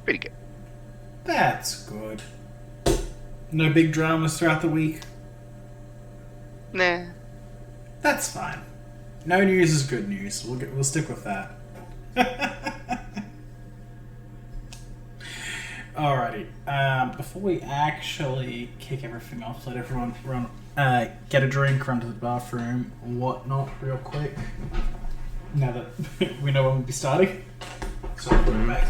Pretty good. That's good. No big dramas throughout the week? Nah. That's fine. No news is good news. We'll stick with that. Alrighty. Before we actually kick everything off, let everyone get a drink, run to the bathroom, whatnot, real quick. Now that we know when we'll be starting. So I'll put it back.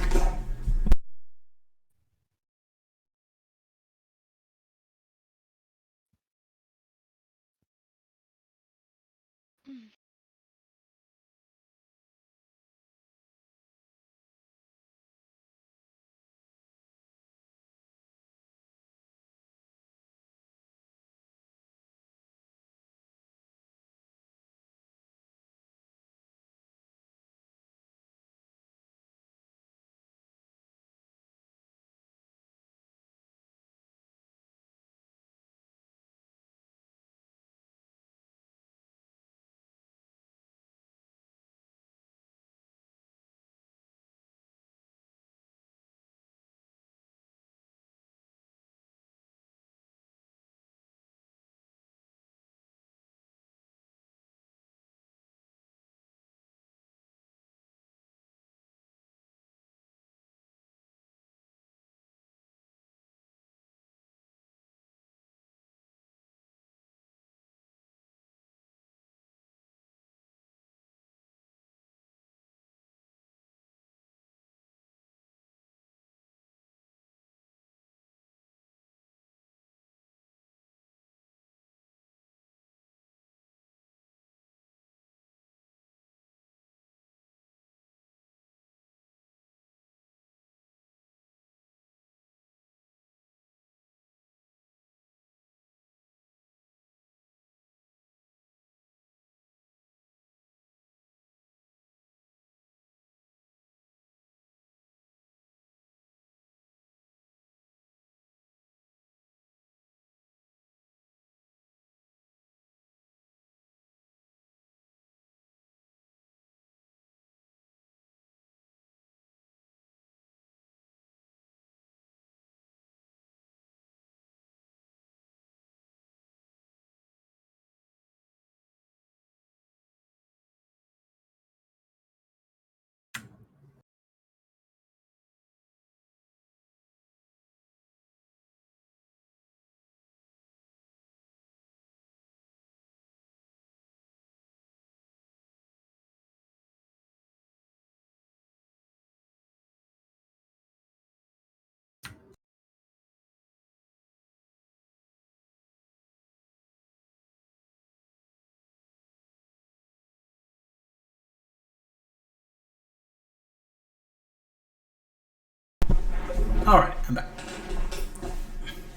Alright, I'm back.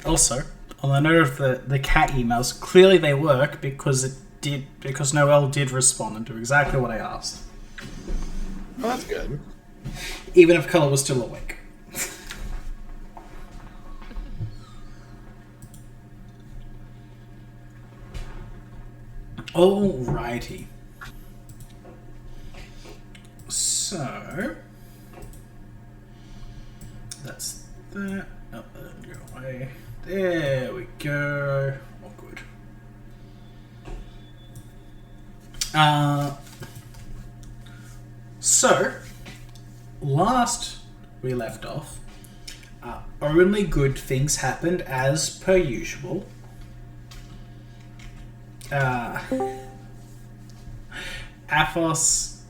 Also, on the note of the cat emails, clearly they work because Noelle did respond and do exactly what I asked. Oh, that's good. Even if Color was still awake. Alrighty. So that's that. Oh, go away. There we go. Oh, good. So last we left off, only good things happened as per usual. Athos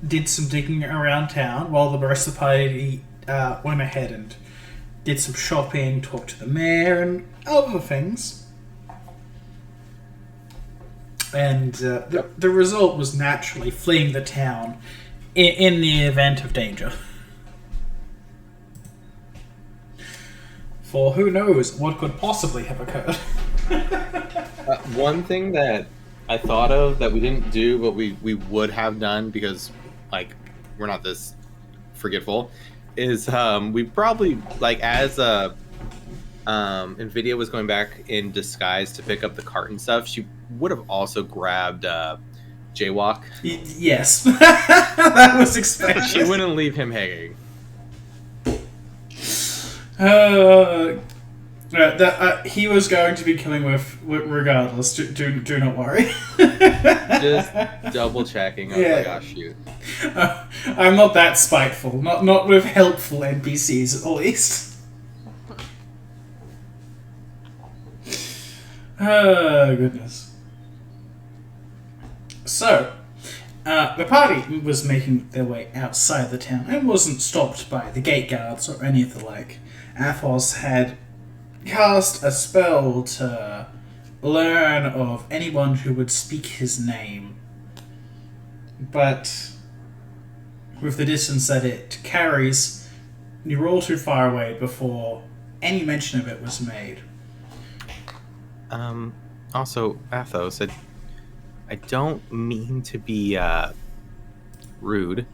did some digging around town while the rest of the party went ahead and did some shopping, talked to the mayor, and other things. And the result was naturally fleeing the town in the event of danger. For who knows what could possibly have occurred. One thing that I thought of that we didn't do, but we would have done because, like, we're not this forgetful, is we probably, like, as NVIDIA was going back in disguise to pick up the cart and stuff, she would have also grabbed Jaywalk. Yes. That was expected. She wouldn't leave him hanging. He was going to be killing with regardless. Do not worry. Just double checking. I was like, oh shoot. I'm not that spiteful. Not with helpful NPCs, at least. Oh, goodness. So, the party was making their way outside the town and wasn't stopped by the gate guards or any of the like. Athos had cast a spell to learn of anyone who would speak his name. But with the distance that it carries, you were all too far away before any mention of it was made. Also, Athos, I don't mean to be rude,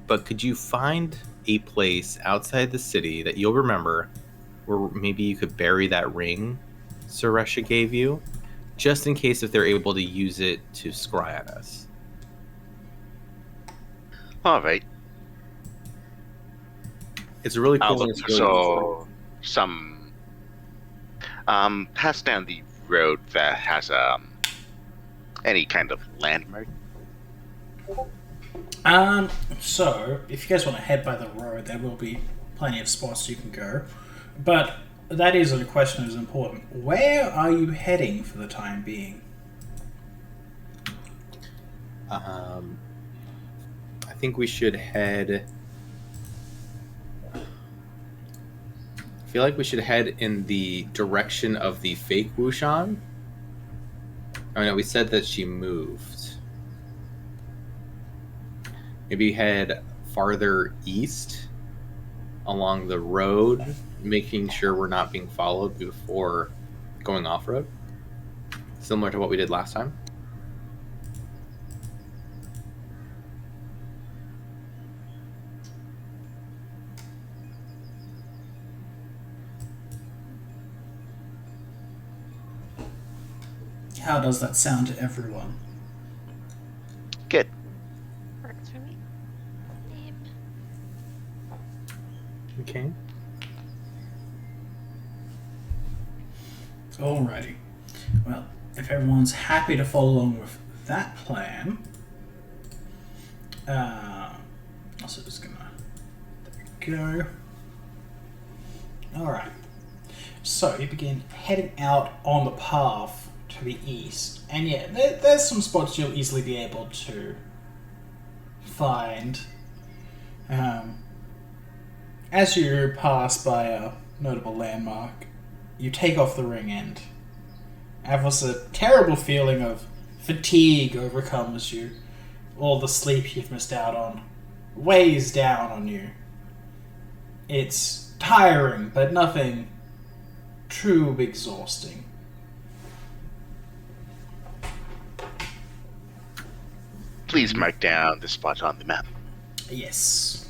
but could you find a place outside the city that you'll remember where maybe you could bury that ring Suresha gave you, just in case if they're able to use it to scry at us? All right. It's a really I'll cool. look for some pass down the road that has any kind of landmark. So, if you guys want to head by the road, there will be plenty of spots you can go. But that is a question that is important. Where are you heading for the time being? I think we should head. I feel like we should head in the direction of the fake Wuxian. I mean, we said that she moved. Maybe head farther east along the road, making sure we're not being followed before going off-road. Similar to what we did last time. How does that sound to everyone? Good. Works for me. Okay. Alrighty. Well, if everyone's happy to follow along with that plan, also just gonna there we go. Alright. So you begin heading out on the path to the east, and yeah, there's some spots you'll easily be able to find. As you pass by a notable landmark, you take off the ring and Avos, a terrible feeling of fatigue overcomes you. All the sleep you've missed out on weighs down on you. It's tiring, but nothing too exhausting. Please mark down the spot on the map. Yes.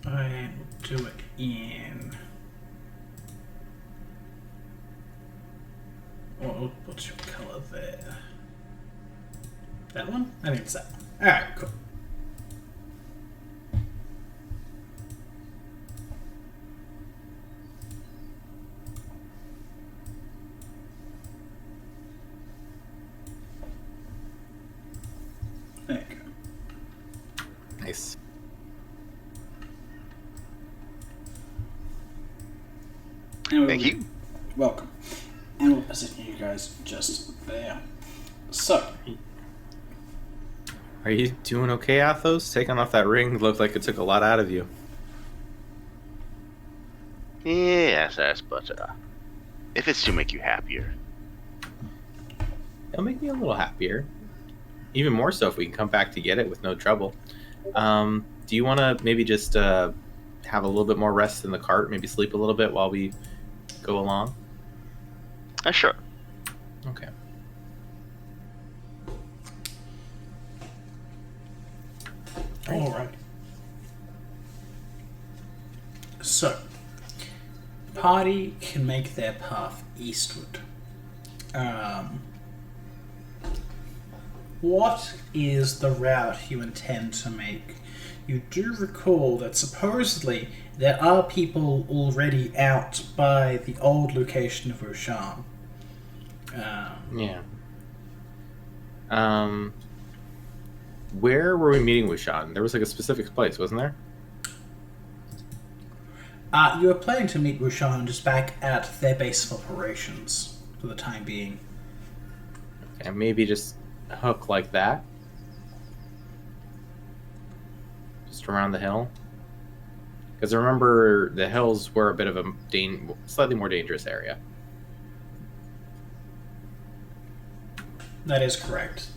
I will do it in... What's your colour there? That one? I think it's that one. Alright, cool. There you go. Nice. Thank you. Welcome. And we'll position you guys just there. So, Are you doing okay, Athos? Taking off that ring looked like it took a lot out of you. Yes, but if it's to make you happier. It'll make me a little happier. Even more so if we can come back to get it with no trouble. Do you want to maybe just have a little bit more rest in the cart? Maybe sleep a little bit while we go along? Sure. Okay. alright. So, party can make their path eastward. What is the route you intend to make? You do recall that supposedly there are people already out by the old location of Wuxian. Yeah. Where were we meeting with Sean? There was like a specific place, wasn't there? You were planning to meet Wuxian just back at their base of operations for the time being. And maybe just hook like that? Just around the hill? Because I remember the hills were a bit of a slightly more dangerous area. That is correct.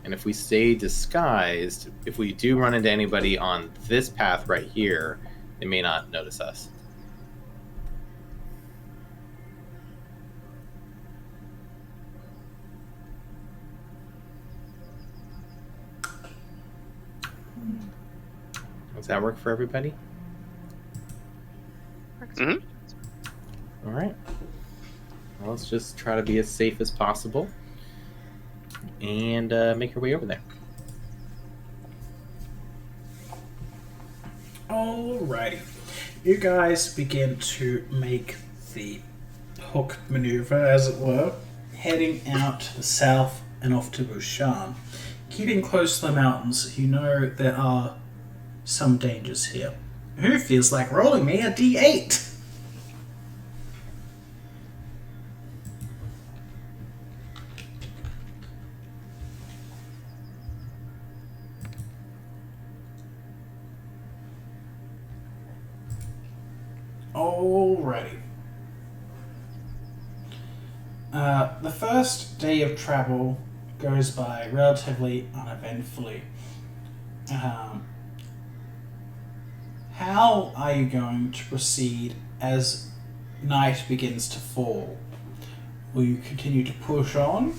And if we stay disguised, if we do run into anybody on this path right here, they may not notice us. Does that work for everybody? Works Mhm. All right. Well, let's just try to be as safe as possible and make our way over there. Alrighty. You guys begin to make the hook maneuver, as it were, heading out to the south and off to Wuxian. Keeping close to the mountains, you know there are some dangers here. Who feels like rolling me a d8? Alrighty. The first day of travel goes by relatively uneventfully. How are you going to proceed as night begins to fall? Will you continue to push on,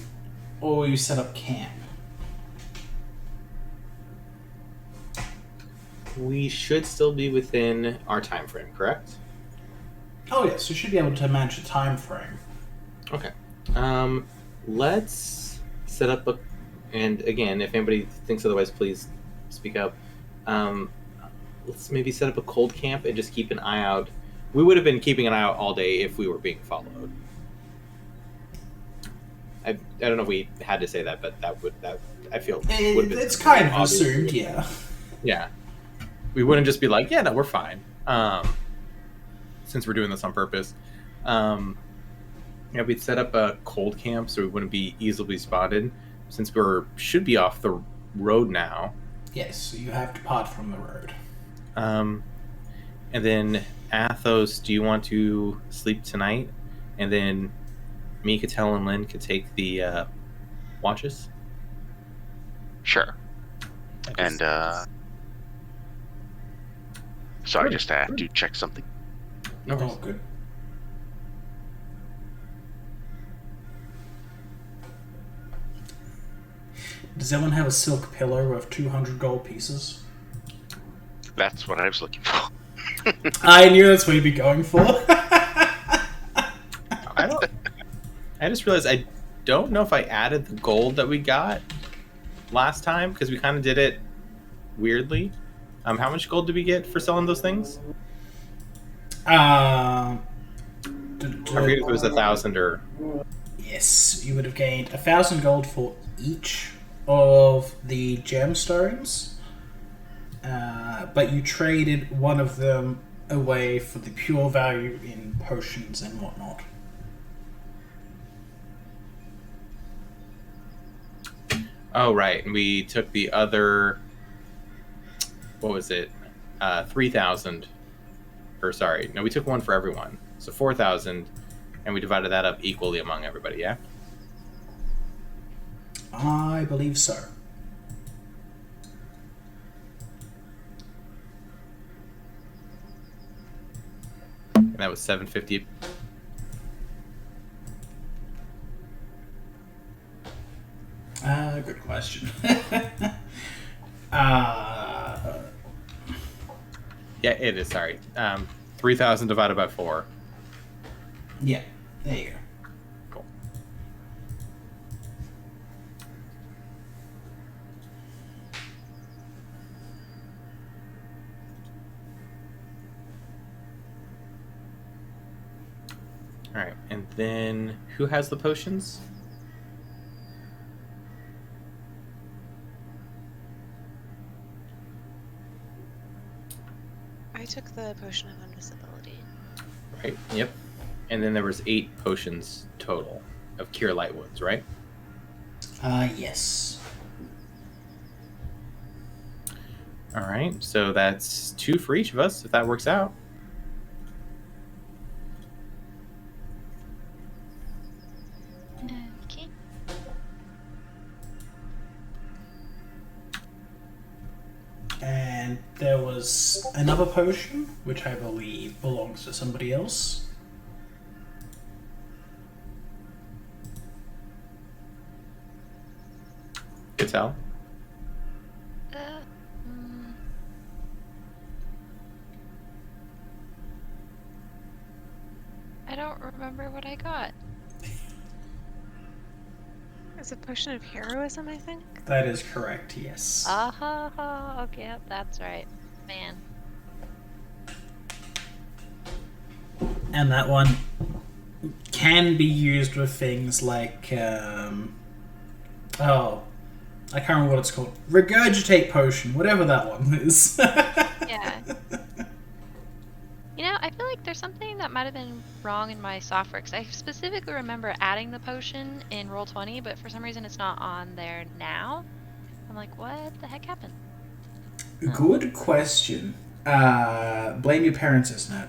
or will you set up camp? We should still be within our time frame, correct? Oh yes, you should be able to manage the time frame. Okay. Let's set up a... And again, if anybody thinks otherwise, please speak up. Let's maybe set up a cold camp and just keep an eye out. We would have been keeping an eye out all day if we were being followed. I don't know if we had to say that, but that I feel would have been It's kind of obvious. assumed, yeah. Yeah. We wouldn't just be like, yeah, no, we're fine. Since we're doing this on purpose. Yeah, we'd set up a cold camp so we wouldn't be easily spotted. Since should be off the road now. Yes, so you have to part from the road. And then Athos, do you want to sleep tonight? And then me, Cattell, and Lynn could take the watches? Sure. And sorry, just have to check something. No worries. Oh, good. Does anyone have a silk pillow worth 200 gold pieces? That's what I was looking for. I knew that's what you'd be going for. I just realized I don't know if I added the gold that we got last time because we kind of did it weirdly. How much gold did we get for selling those things? I forget if it was 1,000 or... Yes, you would have gained 1,000 gold for each of the gemstones, but you traded one of them away for the pure value in potions and whatnot. Oh, right. And we took the other... What was it? 3,000. Or sorry. No, we took one for everyone. So 4,000. And we divided that up equally among everybody, yeah? I believe so. And that was 750. Good question. Yeah, it is, sorry. 3,000 divided by 4. Yeah, there you go. Cool. All right, and then who has the potions? I took the potion of invisibility. Right. Yep. And then there was 8 potions total of Cure Light Wounds, right? Yes. All right. So that's 2 for each of us, if that works out. Okay. And there was another potion, which I believe belongs to somebody else. Good tell. Uh, mm, I don't remember what I got. It's a potion of heroism, I think. That is correct, yes. Okay, yep, that's right. Man. And that one can be used with things like, I can't remember what it's called. Regurgitate potion, whatever that one is. Yeah. You know, I feel like there's something that might have been wrong in my software, because I specifically remember adding the potion in Roll20, but for some reason it's not on there now. I'm like, what the heck happened? Good question. Blame your parents, isn't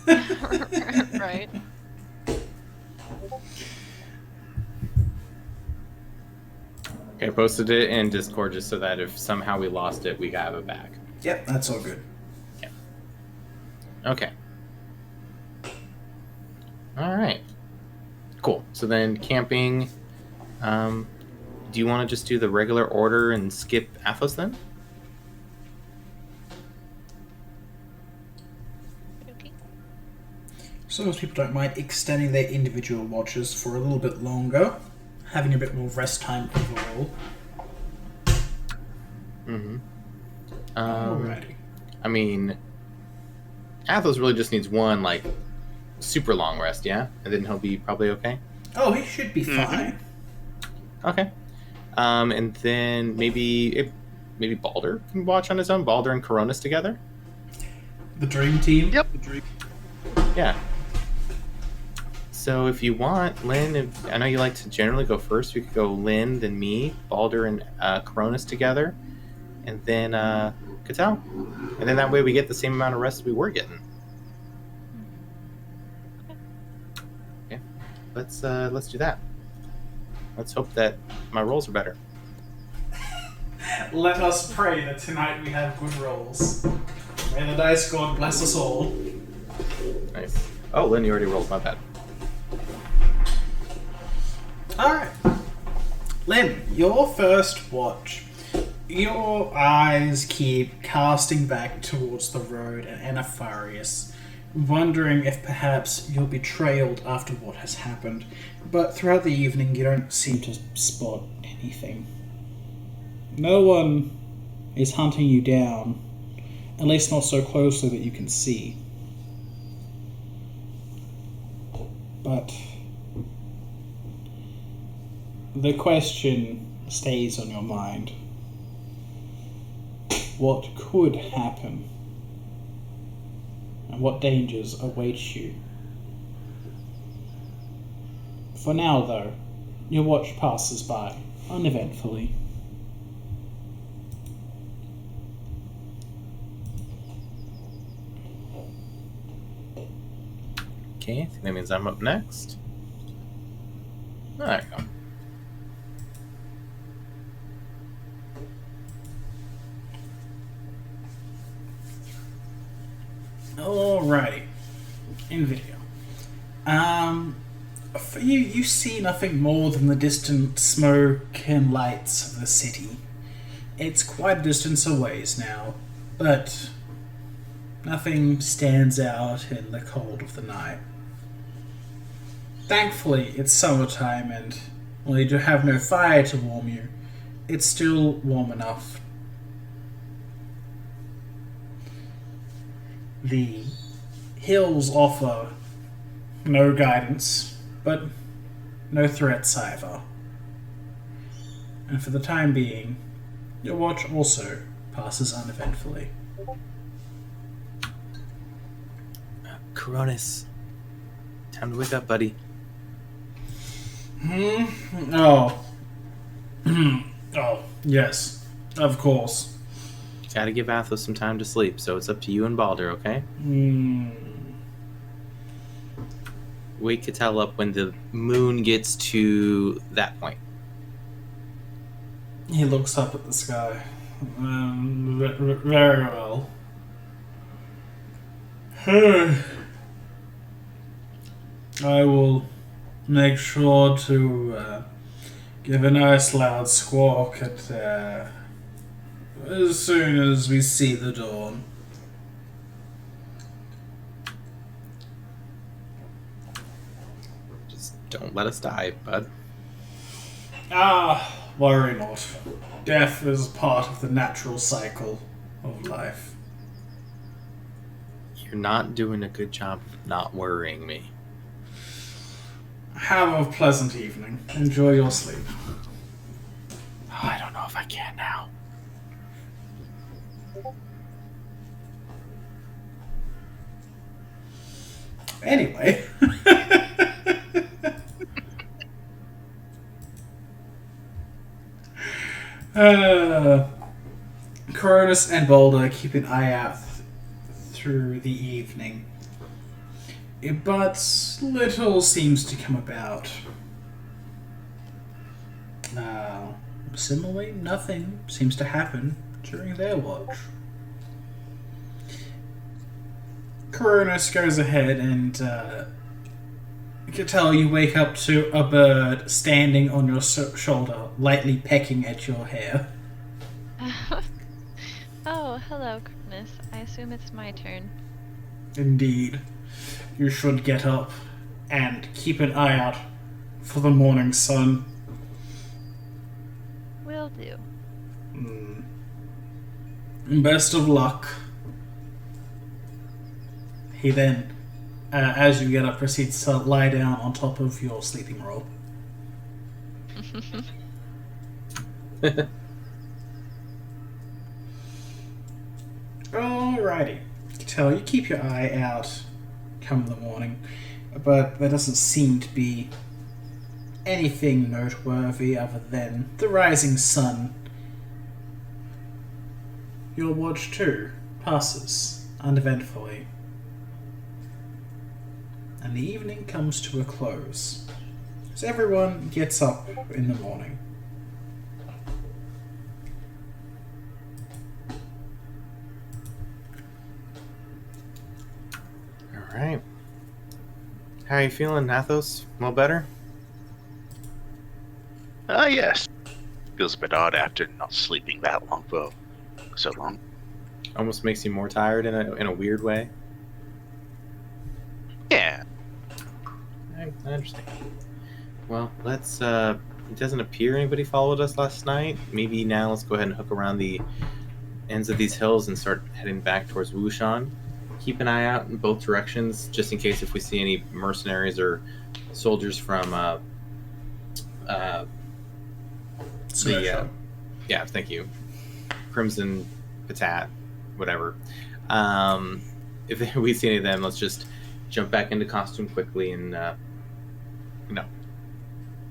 it? Right. Okay, I posted it in Discord just so that if somehow we lost it, we can have it back. Yep, that's all good. Okay. All right. Cool. So then camping. Do you want to just do the regular order and skip Athos then? Okay. So most people don't mind extending their individual watches for a little bit longer, having a bit more rest time overall. Mm-hmm. Alrighty. I mean, Athos really just needs one, like, super long rest, yeah? And then he'll be probably okay? Oh, he should be fine. Okay. And then maybe Balder can watch on his own. Balder and Coronis together? The dream team? Yep. Yeah. So if you want, Lynn, I know you like to generally go first. We could go Lynn, then me, Balder, and Coronis together. And then Catal. And then that way we get the same amount of rest we were getting. Okay. Let's do that. Let's hope that my rolls are better. Let us pray that tonight we have good rolls. May the dice god bless us all. Nice. Oh, Lynn, you already rolled. My bad. Alright. Lynn, your first watch. Your eyes keep casting back towards the road and Anapharius, wondering if perhaps you'll be trailed after what has happened. But throughout the evening, you don't seem to spot anything. No one is hunting you down, at least not so closely that you can see. But the question stays on your mind. What could happen? And what dangers await you? For now, though, your watch passes by, uneventfully. Okay, I think that means I'm up next. There you go. Alrighty. In video. For you, you see nothing more than the distant smoke and lights of the city. It's quite a distance away now, but nothing stands out in the cold of the night. Thankfully, it's summertime and while you do have no fire to warm you, it's still warm enough. The hills offer no guidance, but no threats either. And for the time being, your watch also passes uneventfully. Coronis, time to wake up, buddy. Oh. Oh, yes. Of course. Gotta give Athos some time to sleep, so it's up to you and Balder, okay? Wake Cattell up when the moon gets to that point. He looks up at the sky. Very well. I will make sure to give a nice loud squawk at as soon as we see the dawn. Just don't let us die, bud. Worry not. Death is part of the natural cycle of life. You're not doing a good job of not worrying me. Have a pleasant evening. Enjoy your sleep. Oh, I don't know if I can now. Anyway. Cronus and Boulder keep an eye out through the evening. But little seems to come about. Similarly, nothing seems to happen during their watch. Cronus goes ahead and you can tell you wake up to a bird standing on your shoulder, lightly pecking at your hair. Oh, hello, Cronus. I assume it's my turn. Indeed. You should get up and keep an eye out for the morning sun. Will do. Best of luck. He then, as you get up, proceeds to lie down on top of your sleeping robe. Alrighty. Tell you keep your eye out come the morning, but there doesn't seem to be anything noteworthy other than the rising sun. Your watch too passes uneventfully, and the evening comes to a close as everyone gets up in the morning. Alright. How are you feeling, Athos? A little better? Yes. Feels a bit odd after not sleeping that long for so long. Almost makes you more tired in a weird way. Yeah. I understand. Well, let's, it doesn't appear anybody followed us last night. Maybe now let's go ahead and hook around the ends of these hills and start heading back towards Wuxian. Keep an eye out in both directions, just in case if we see any mercenaries or soldiers from yeah, thank you, Crimson Patat, whatever. If we see any of them, let's just jump back into costume quickly and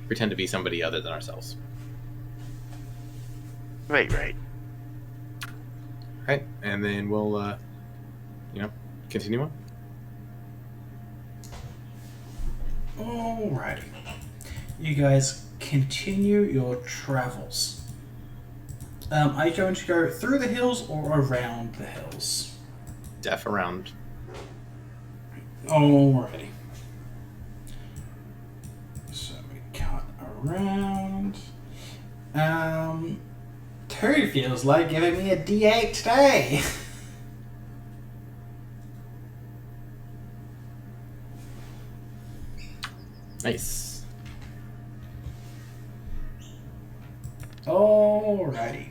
pretend to be somebody other than ourselves. Right. Right, and then we'll continue on. Alrighty. You guys continue your travels. Are you going to go through the hills or around the hills? Def around. Alrighty. So we cut around. Two feels like giving me a D8 today. Nice. Alrighty.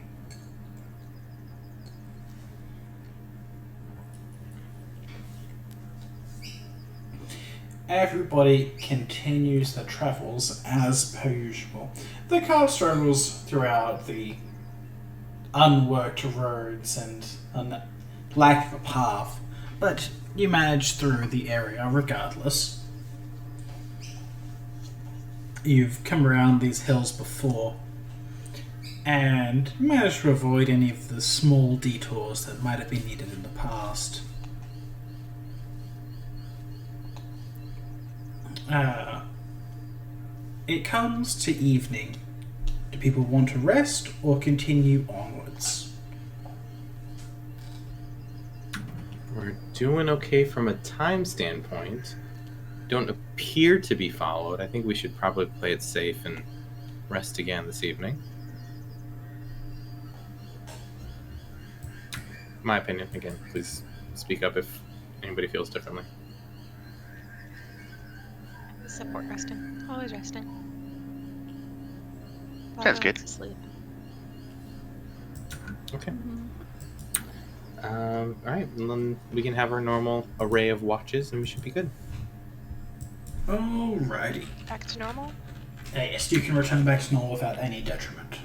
Everybody continues their travels as per usual. The car struggles throughout the unworked roads and lack of a path, but you manage through the area regardless. You've come around these hills before and managed to avoid any of the small detours that might have been needed in the past. It comes to evening. Do people want to rest or continue onwards? We're doing okay from a time standpoint. Don't appear to be followed. I think we should probably play it safe and rest again this evening. My opinion, again, please speak up if anybody feels differently. Support resting. Always resting. Sounds good. Sleep. Okay. All right, and then we can have our normal array of watches, and we should be good. Alrighty. Back to normal. Yes, you can return back to normal without any detriment.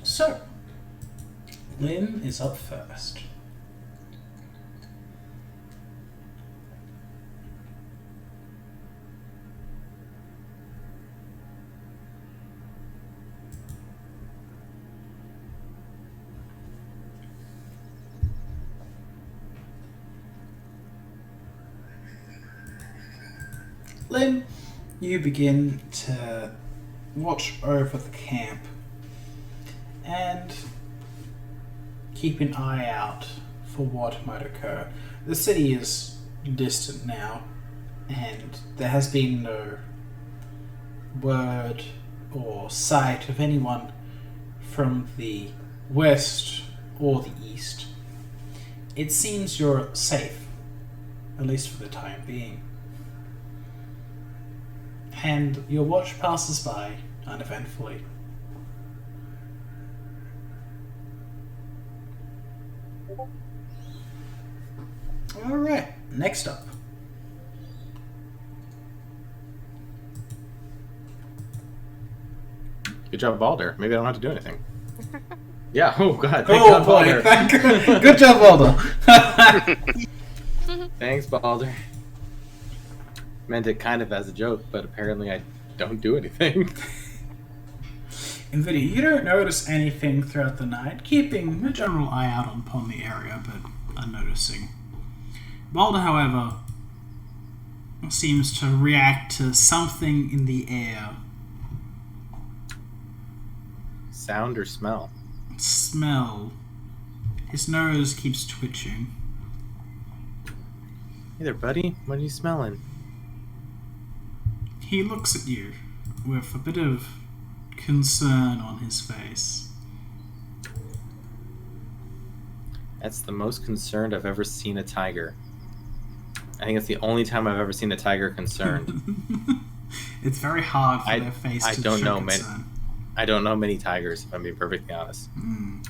So, Lynn is up first. Lynn, you begin to watch over the camp and keep an eye out for what might occur. The city is distant now, and there has been no word or sight of anyone from the west or the east. It seems you're safe, at least for the time being. And your watch passes by uneventfully. Alright, next up. Good job, Balder. Maybe I don't have to do anything. Yeah, oh god, thank Oh God, boy, Balder. good job, Balder. Thanks, Balder. Meant it kind of as a joke, but apparently I don't do anything. Invidia, you don't notice anything throughout the night, keeping a general eye out upon the area, but unnoticing. Balder, however, seems to react to something in the air. Sound or smell? Smell. His nose keeps twitching. Hey there, buddy. What are you smelling? He looks at you with a bit of concern on his face. That's the most concerned I've ever seen a tiger. I think it's the only time I've ever seen a tiger concerned. It's very hard for their face to don't show know concern. I don't know many tigers, if I'm being perfectly honest. Mm.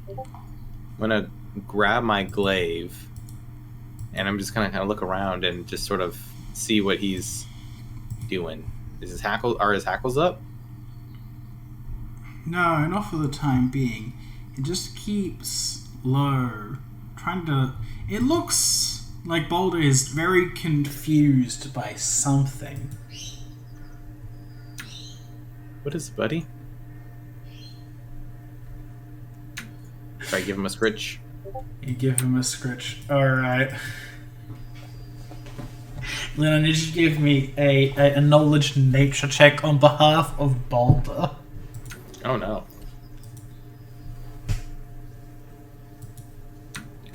I'm gonna grab my glaive, and I'm just gonna kind of look around and just sort of see what he's doing. Are his hackles up? No, not for the time being. It just keeps low, trying to... It looks like Boulder is very confused by something. What is it, buddy? Try to give him a scritch. You give him a scritch. Alright. Lynn, I need you to give me a knowledge nature check on behalf of Boulder. Oh no.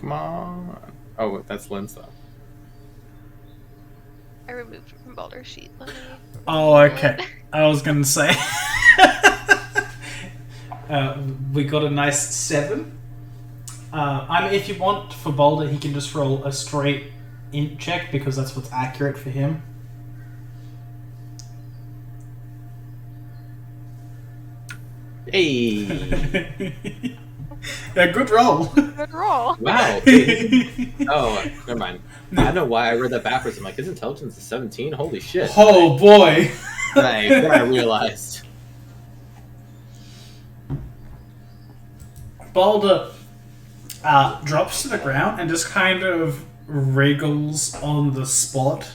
Come on. Oh, that's Lynn's though. I removed it from Baldur's sheet. Let me Oh, okay. I was gonna say. We got a nice 7. I mean, if you want for Boulder, he can just roll a straight int check because that's what's accurate for him. Hey! Yeah, good roll. Good roll. Wow. Oh, never mind. I don't know why I read that backwards. I'm like, his intelligence is 17? Holy shit. Oh boy. Then I realized. Boulder drops to the ground and just kind of wriggles on the spot,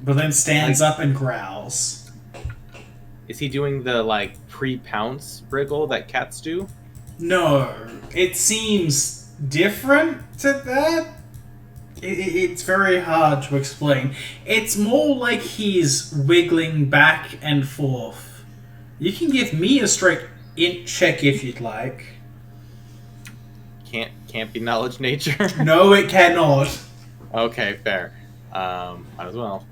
but then stands up and growls. Is he doing the, like, pre-pounce wriggle that cats do? No, it seems different to that. It's very hard to explain. It's more like he's wiggling back and forth. You can give me a straight int check if you'd like. Can't be knowledge nature? No, it cannot. Okay, fair. Might as well.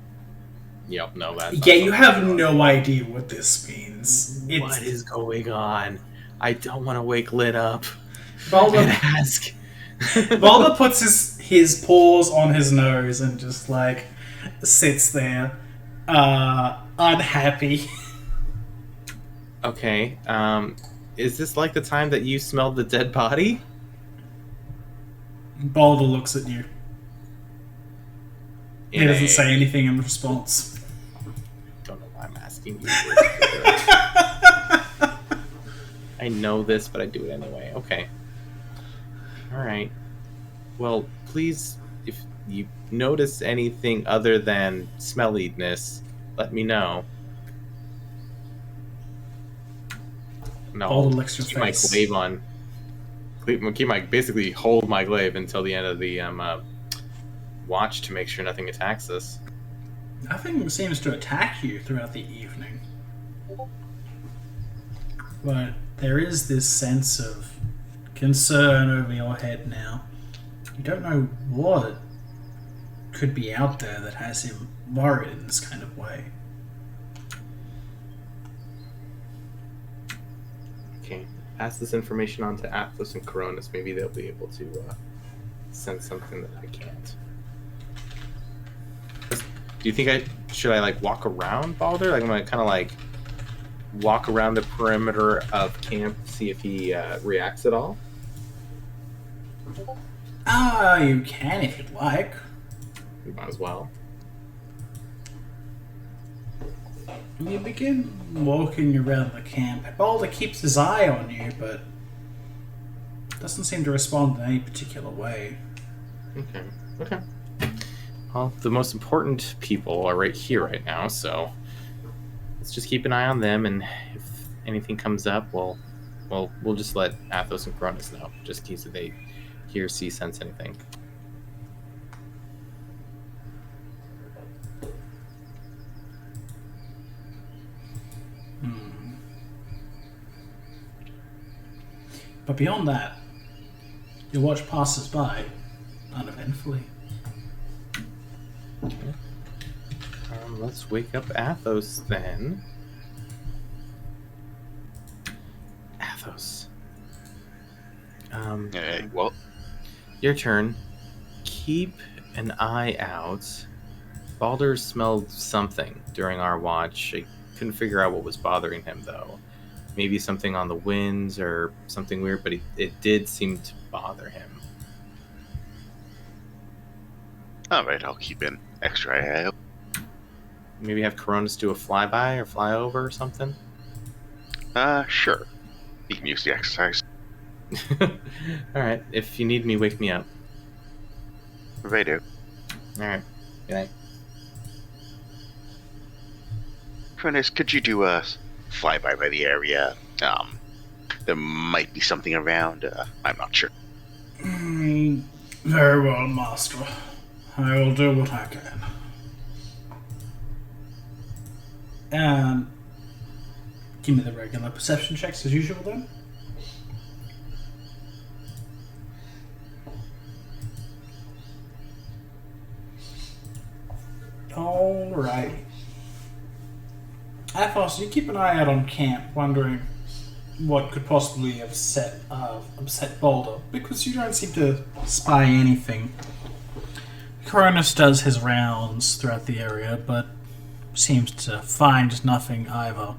Yep, no, that's... Yeah, you have no idea what this means. What is going on? I don't want to wake Lid up Balder, and ask. Balder puts his paws on his nose and just, like, sits there, unhappy. Okay, is this like the time that you smelled the dead body? Balder looks at you. He doesn't say anything in response. Don't know why I'm asking you. I know this, but I do it anyway. Okay. Alright. Well, please, if you notice anything other than smelliness, let me know. No, Balder licks your keep my face. glaive on. Basically hold my glaive until the end of the watch to make sure nothing attacks us. Nothing seems to attack you throughout the evening. But there is this sense of concern over your head now. You don't know what could be out there that has him worried in this kind of way. Okay, pass this information on to Athos and Coronis. Maybe they'll be able to sense something that I can't. Do you think should I like walk around Balder? Like I'm gonna kind of like walk around the perimeter of camp, see if he reacts at all. You can if you'd like. You might as well. You begin walking around the camp. Balder keeps his eye on you, but doesn't seem to respond in any particular way. Okay. Well, the most important people are right here right now, so let's just keep an eye on them, and if anything comes up, we'll just let Athos and Cronus know, just in case if they hear, see, sense anything. But beyond that, your watch passes by uneventfully. Okay. Let's wake up Athos then. Athos. Hey, well, Your turn. Keep an eye out. Balder smelled something during our watch. I couldn't figure out what was bothering him, though. Maybe something on the winds or something weird, but it did seem to bother him. alright, I'll keep an extra eye out. Maybe have Coronis do a flyby or flyover or something? Sure. You can use the exercise. Alright, if you need me, wake me up. Righto. Alright, good night. Prentice, could you do a flyby by the area? There might be something around. I'm not sure. Very well, Master. I will do what I can. Give me the regular perception checks as usual then. Alright. Athos, you keep an eye out on camp, wondering what could possibly have upset Boulder, because you don't seem to spy anything. Cronus does his rounds throughout the area, but seems to find nothing either.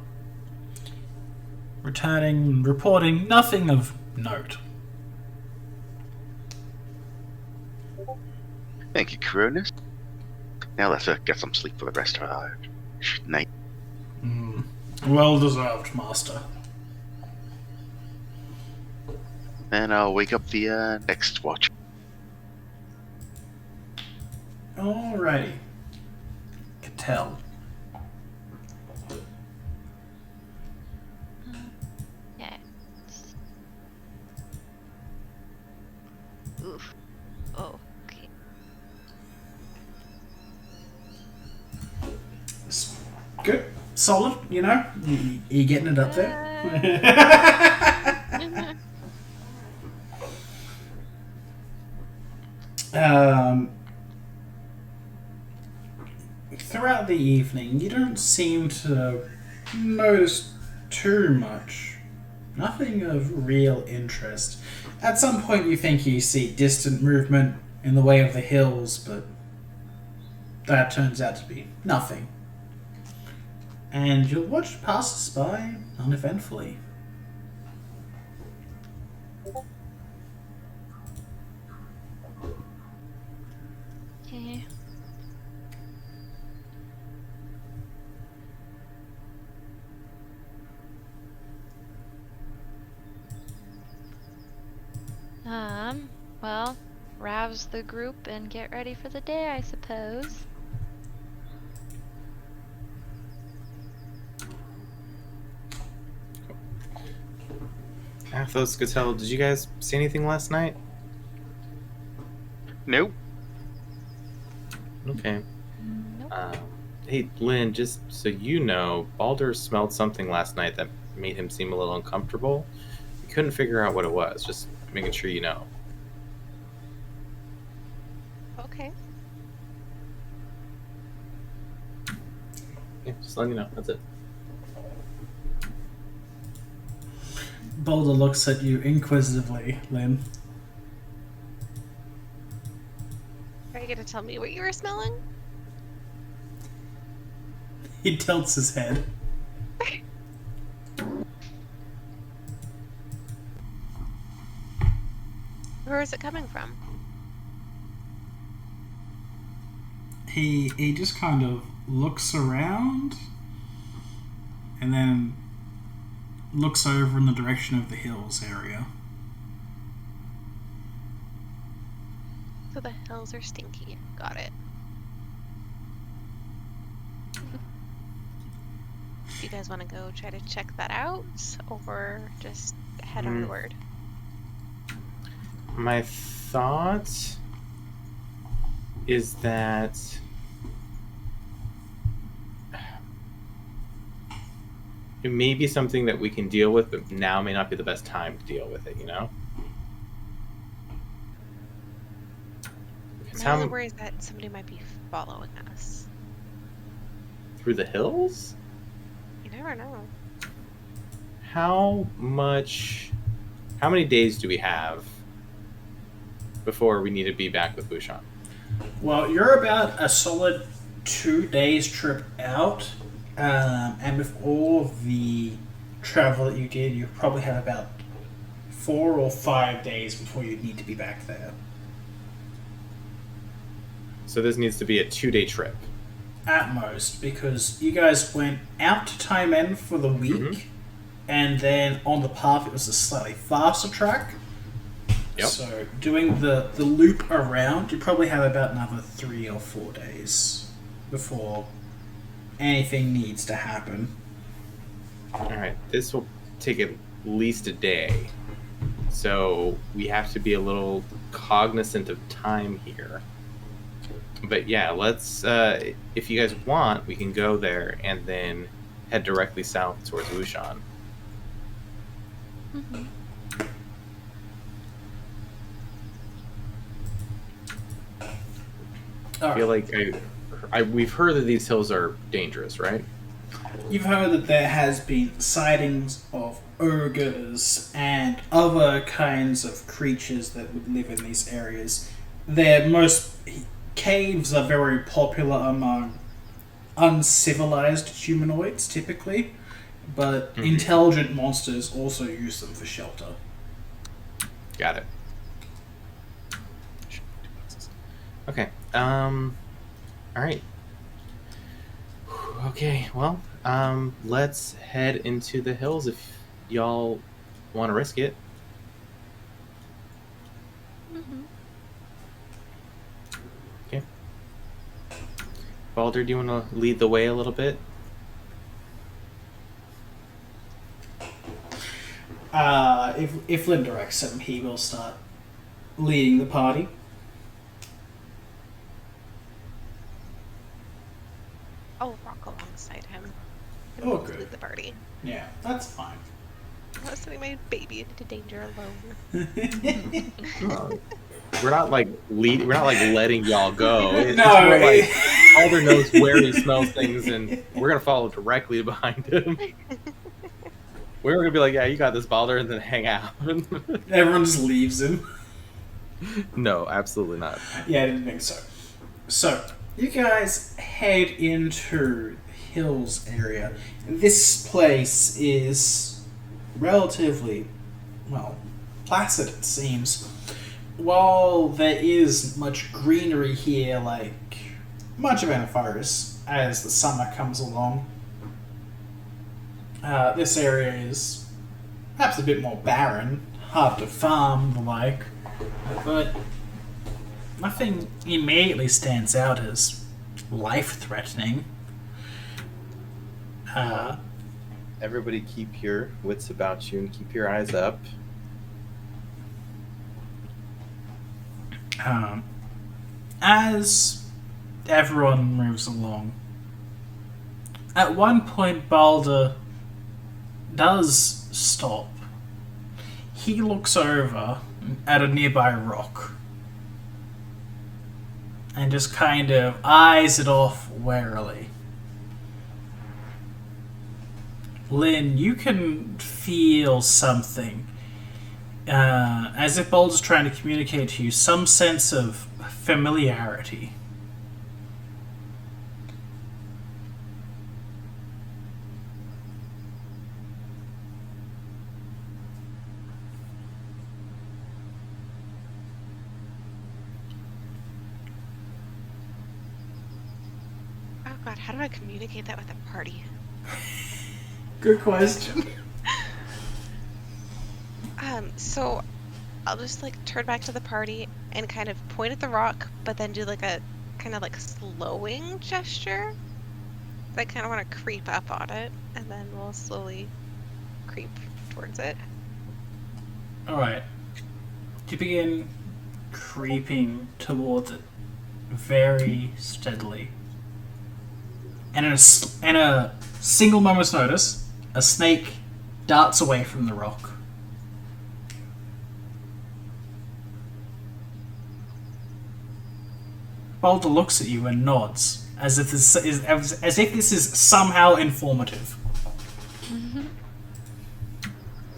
Returning, reporting nothing of note. Thank you, Cronus. Now let's get some sleep for the rest of our night. Well deserved, Master. And I'll wake up the next watch. Alrighty. Can tell. Yeah. Oof. Oh, okay. It's good. Solid, you know? You getting it up there? Throughout the evening, you don't seem to notice too much. Nothing of real interest. At some point, you think you see distant movement in the way of the hills, but that turns out to be nothing. And you'll watch passers by uneventfully. Okay. Well, rouse the group and get ready for the day, I suppose. Athos, Gatel, did you guys see anything last night? Nope. Okay. Nope. Hey, Lynn, just so you know, Baldur smelled something last night that made him seem a little uncomfortable. We couldn't figure out what it was, just making sure you know. Okay. Yeah, just letting you know. That's it. Boulder looks at you inquisitively, Lynn. Are you gonna tell me what you were smelling? He tilts his head. Where is it coming from? He just kind of looks around and then looks over in the direction of the hills area. So the hills are stinky. Got it. Do you guys want to go try to check that out, or just head onward? My thought is that it may be something that we can deal with, but now may not be the best time to deal with it, you know? My only worry is that somebody might be following us. Through the hills? You never know. How many days do we have before we need to be back with Wuxian? Well, you're about a solid 2 days trip out, and with all of the travel that you did, you probably have about 4 or 5 days before you need to be back there. So this needs to be a 2-day trip. At most, because you guys went out to Time End for the week, and then on the path it was a slightly faster track. Yep. So doing the loop around, you probably have about another 3 or 4 days before anything needs to happen. Alright, this will take at least a day. So we have to be a little cognizant of time here. But yeah, let's, if you guys want, we can go there and then head directly south towards Wuxian. Mm-hmm. I feel like we've heard that these hills are dangerous, right? You've heard that there has been sightings of ogres and other kinds of creatures that would live in these areas. Caves are very popular among uncivilized humanoids, typically, but intelligent monsters also use them for shelter. Got it. Okay. All right. Okay. Well, let's head into the hills if y'all want to risk it. Mm-hmm. Okay. Balder, do you want to lead the way a little bit? If Lynn directs him, he will start leading the party. I'll walk alongside him. And Oh, we'll good. lead the party. Yeah, that's fine. I'm not sending my baby into danger alone. We're not like letting y'all go. It's No, more like Balder knows where he smells things, and we're gonna follow directly behind him. We're gonna be like, "Yeah, you got this, Balder," and then hang out. Everyone just leaves him. No, absolutely not. Yeah, I didn't think so. So, you guys head into the hills area. This place is relatively, well, placid it seems. While there is much greenery here, like much of Anapharis, as the summer comes along, this area is perhaps a bit more barren, hard to farm, the like, but nothing immediately stands out as life-threatening. Everybody keep your wits about you and keep your eyes up. As everyone moves along, at one point Balder does stop. He looks over at a nearby rock and just kind of eyes it off warily. Lynn, you can feel something, as if Balder's trying to communicate to you some sense of familiarity. Oh god, how do I communicate that with a party? Good question. So I'll just like turn back to the party and kind of point at the rock, but then do like a kind of like slowing gesture. I kind of want to creep up on it, and then we'll slowly creep towards it. Alright. You begin creeping towards it very steadily. And in a single moment's notice, a snake darts away from the rock. Balder looks at you and nods, as if this is somehow informative. He's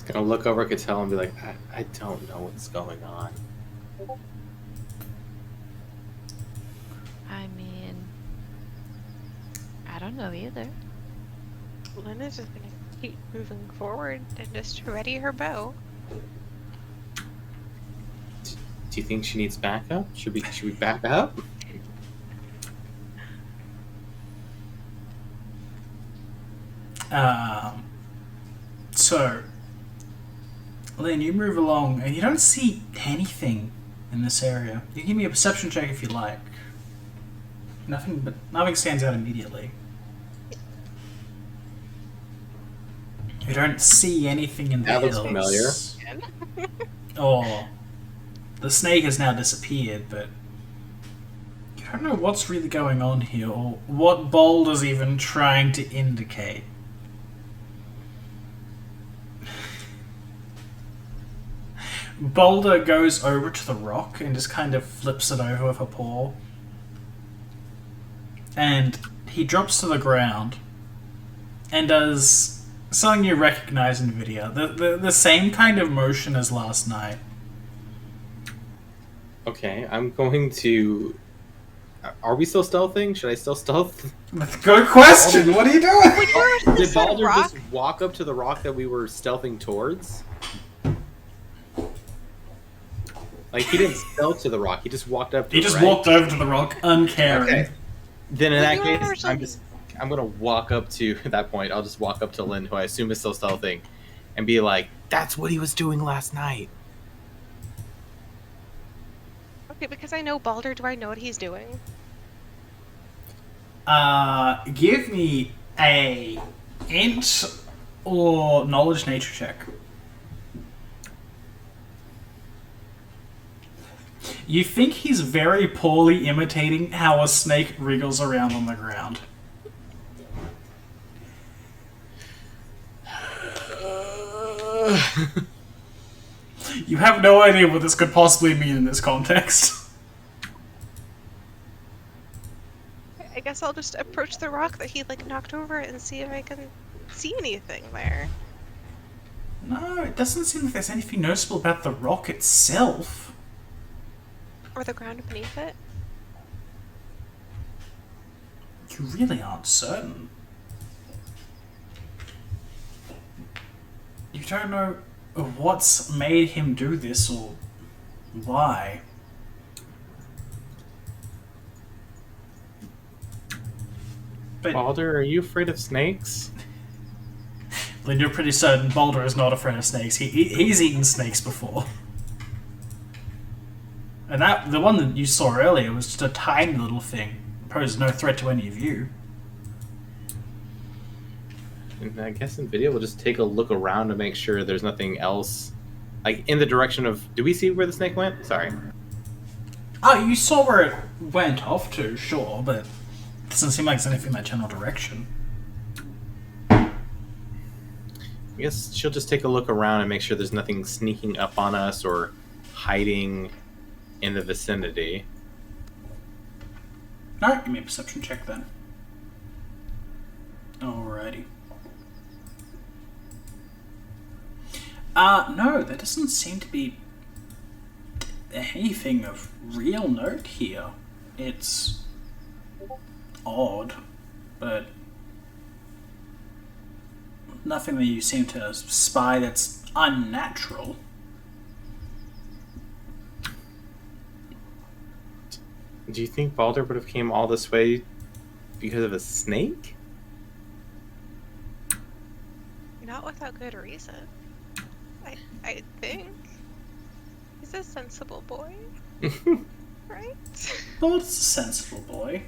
gonna look over at Cattell and be like, I don't know what's going on. I mean, I don't know either. Lena's just gonna keep moving forward and just ready her bow. Do you think she needs backup? Should we back up? So, Lynn, you move along and you don't see anything in this area. You can give me a perception check if you like. Nothing stands out immediately. You don't see anything in the That looks hills. familiar. Oh, the snake has now disappeared, but you don't know what's really going on here or what Balder's even trying to indicate. Balder goes over to the rock and just kind of flips it over with a paw. And he drops to the ground and does something you recognize in video. The same kind of motion as last night. Okay, I'm going to. Are we still stealthing? Should I still stealth? Good question. What are you doing? When you were to Did this little Baldur rock, just walk up to the rock that we were stealthing towards? Like, he didn't stealth to the rock, he just walked up to He it, just right? walked over to the rock, uncaring. Okay. Then in Well, that you were case, originally- I'm gonna walk up to, at that point, I'll just walk up to Lynn, who I assume is still stealthing, and be like, that's what he was doing last night. okay, because I know Baldur, do I know what he's doing? Give me a int or knowledge nature check. You think he's very poorly imitating how a snake wriggles around on the ground. You have no idea what this could possibly mean in this context. I guess I'll just approach the rock that he like knocked over and see if I can see anything there. No, it doesn't seem like there's anything noticeable about the rock itself. Or the ground beneath it. You really aren't certain. You don't know what's made him do this or why. But Baldur, are you afraid of snakes? Lynn, you're pretty certain Baldur is not afraid of snakes. He's eaten snakes before. And the one that you saw earlier was just a tiny little thing. Posed no threat to any of you. And I guess in video we'll just take a look around to make sure there's nothing else. Like, in the direction of... Do we see where the snake went? Sorry. Oh, you saw where it went off to, sure, but it doesn't seem like there's anything in that general direction. I guess she'll just take a look around and make sure there's nothing sneaking up on us or hiding in the vicinity. Alright, give me a perception check then. Alrighty. No, there doesn't seem to be anything of real note here. It's odd, but nothing that you seem to spy that's unnatural. Do you think Baldur would have came all this way because of a snake? Not without good reason. I think. He's a sensible boy, right? Baldur's a sensible boy.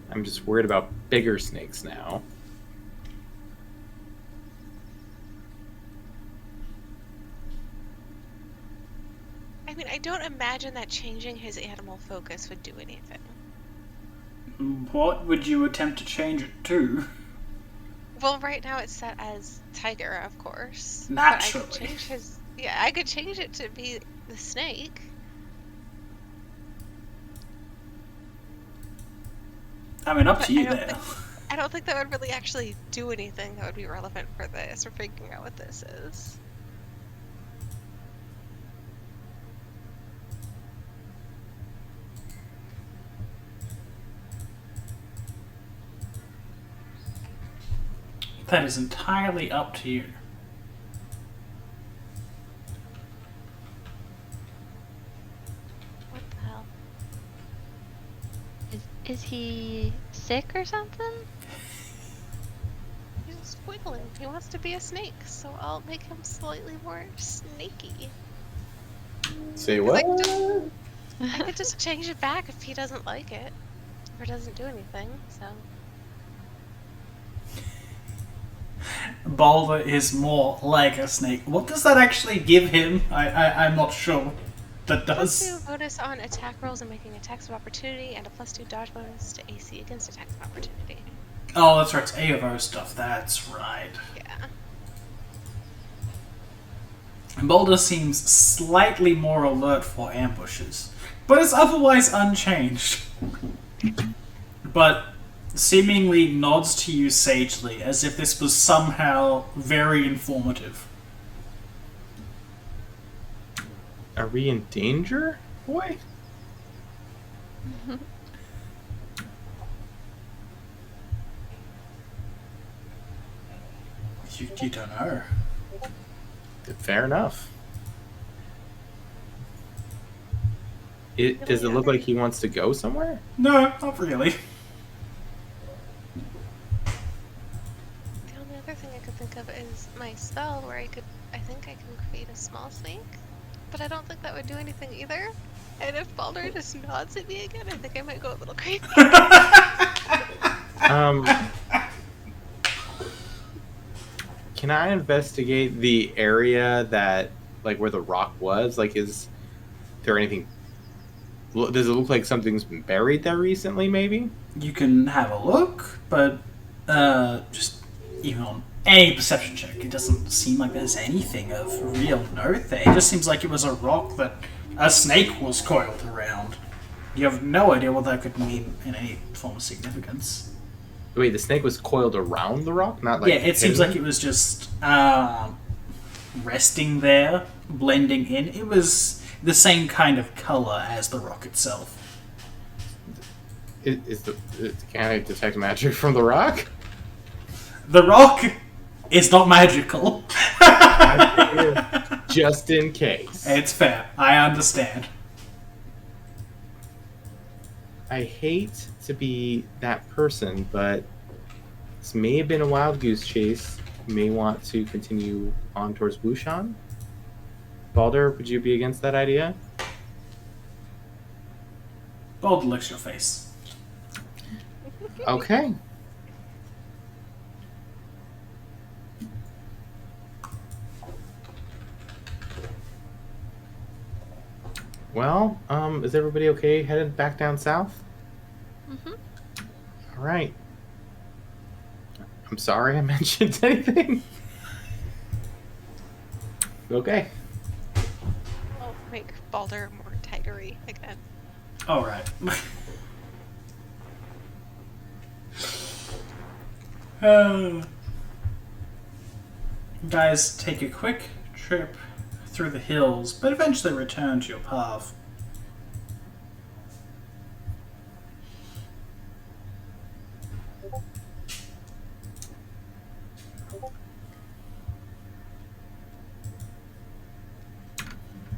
I'm just worried about bigger snakes now. I mean, I don't imagine that changing his animal focus would do anything. What would you attempt to change it to? Well, right now it's set as tiger, of course. Naturally. But I could change his. Yeah, I could change it to be the snake. I mean, up But to you I don't there. I don't think that would really actually do anything that would be relevant for this or figuring out what this is. That is entirely up to you. What the hell? Is he sick or something? He's just wiggling. He wants to be a snake, so I'll make him slightly more snaky. Say Like, what? I could just change it back if he doesn't like it. Or doesn't do anything, so. Baldur is more like a snake. What does that actually give him? I'm not sure. That does. +2 bonus on attack rolls and making attacks of opportunity, and a +2 dodge bonus to AC against attacks of opportunity. Oh, that's right. It's AOO stuff. That's right. Yeah. Baldur seems slightly more alert for ambushes, but is otherwise unchanged. but seemingly nods to you sagely, as if this was somehow very informative. Are we in danger, boy? You don't know. Fair enough. Does it look like he wants to go somewhere? No, not really. The only other thing I could think of is my spell, where I think I can create a small snake, but I don't think that would do anything either. And if Baldur just nods at me again, I think I might go a little crazy. Can I investigate the area that, like, where the rock was? Like, is there anything? Does it look like something's been buried there recently? Maybe. You can have a look, but just even on any perception check, it doesn't seem like there's anything of real note there. It just seems like it was a rock that a snake was coiled around. You have no idea what that could mean in any form of significance. Wait, the snake was coiled around the rock, not like. Yeah, it seems like it was just resting there, blending in. It was the same kind of color as the rock itself. Can I detect magic from the rock? The rock is not magical. Just in case. It's fair. I understand. I hate to be that person, but this may have been a wild goose chase. You may want to continue on towards Wuxian. Baldur, would you be against that idea? Baldur licks your face. Okay. Well, is everybody okay headed back down south? Mm-hmm. All right. I'm sorry I mentioned anything. Okay. I'll make Baldur more tigery again. Alright. Guys, take a quick trip through the hills, but eventually return to your path.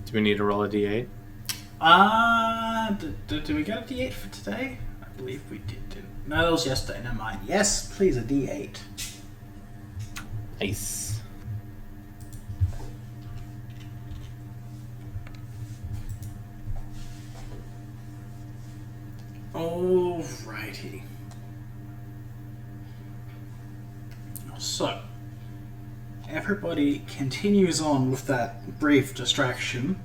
Do we need to roll a d8? Did we get a D8 for today? I believe we didn't. No, that was yesterday. Never mind. Yes, please, a D8. Nice. Alrighty. So, everybody continues on with that brief distraction,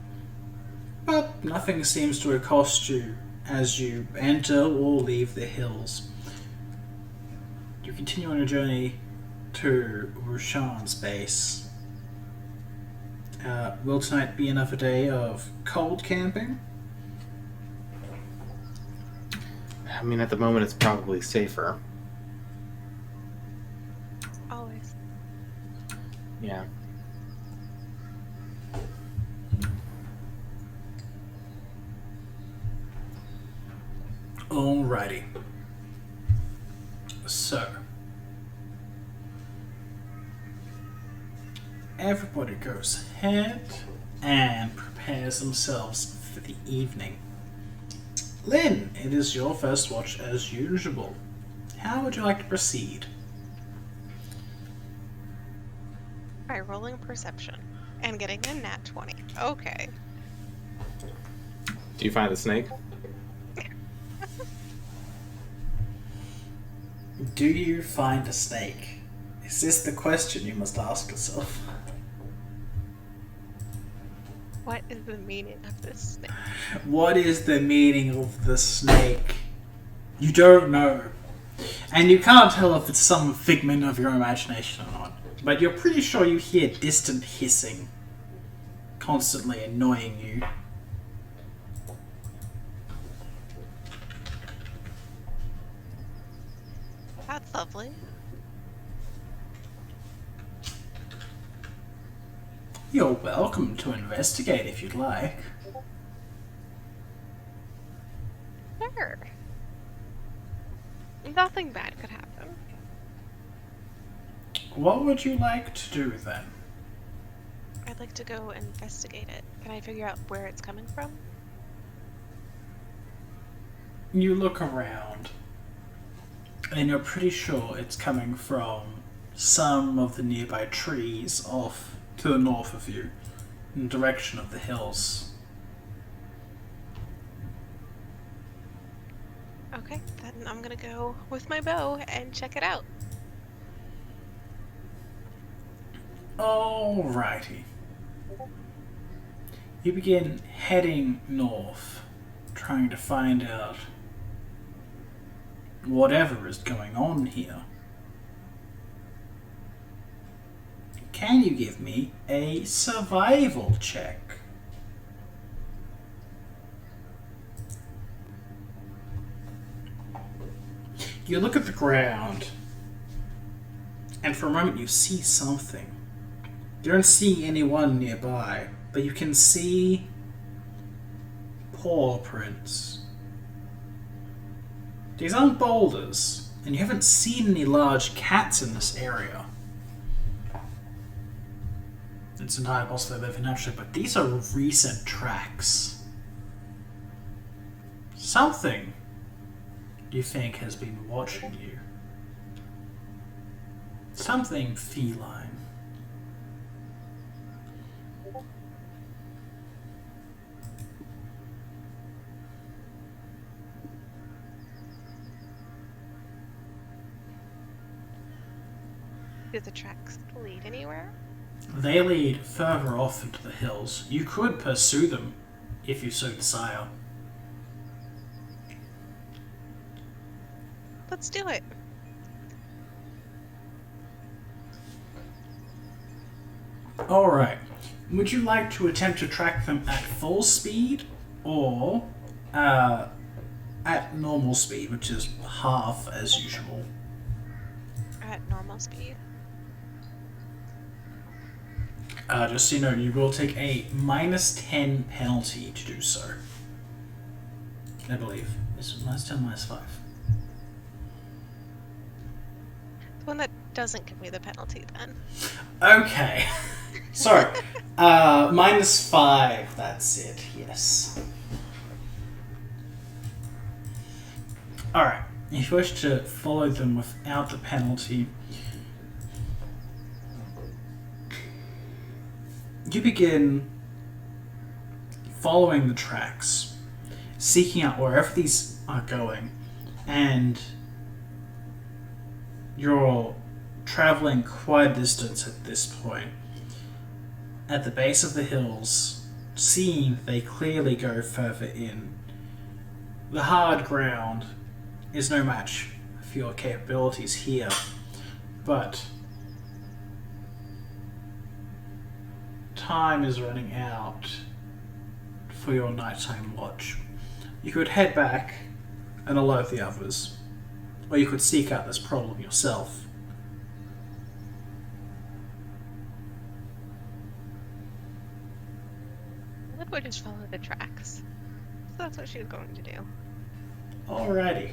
but nothing seems to accost you as you enter or leave the hills. You continue on your journey to Wuxian's base. Will tonight be another day of cold camping? I mean, at the moment, it's probably safer. Always. Yeah. Alrighty. So, everybody goes ahead and prepares themselves for the evening. Lynn, it is your first watch as usual. How would you like to proceed? By rolling perception and getting a nat 20. Okay. Do you find the snake? Do you find a snake? Is this the question you must ask yourself? What is the meaning of this snake? What is the meaning of the snake? You don't know. And you can't tell if it's some figment of your imagination or not. But you're pretty sure you hear distant hissing, constantly annoying you. That's lovely. You're welcome to investigate if you'd like. Sure. Nothing bad could happen. What would you like to do then? I'd like to go investigate it. Can I figure out where it's coming from? You look around, and you're pretty sure it's coming from some of the nearby trees off to the north of you, in the direction of the hills. Okay, then I'm gonna go with my bow and check it out. Alrighty. You begin heading north, trying to find out whatever is going on here. Can you give me a survival check? You look at the ground, and for a moment you see something. You don't see anyone nearby, but you can see paw prints. These aren't boulders, and you haven't seen any large cats in this area. It's entirely possible they live naturally, but these are recent tracks. Something, you think, has been watching you. Something feline. Do the tracks lead anywhere? They lead further off into the hills. You could pursue them if you so desire. Let's do it. Alright. Would you like to attempt to track them at full speed or at normal speed, which is half as usual? At normal speed. Just so you know, you will take a -10 penalty to do so. I believe. It's -10, -5. The one that doesn't give me the penalty then. Okay. Sorry. -5, that's it, yes. Alright. If you wish to follow them without the penalty, you begin following the tracks, seeking out wherever these are going, and you're traveling quite a distance at this point. At the base of the hills, seeing they clearly go further in. The hard ground is no match for your capabilities here, but time is running out for your nighttime watch. You could head back and alert the others, or you could seek out this problem yourself. I would just follow the tracks. So that's what she was going to do. Alrighty.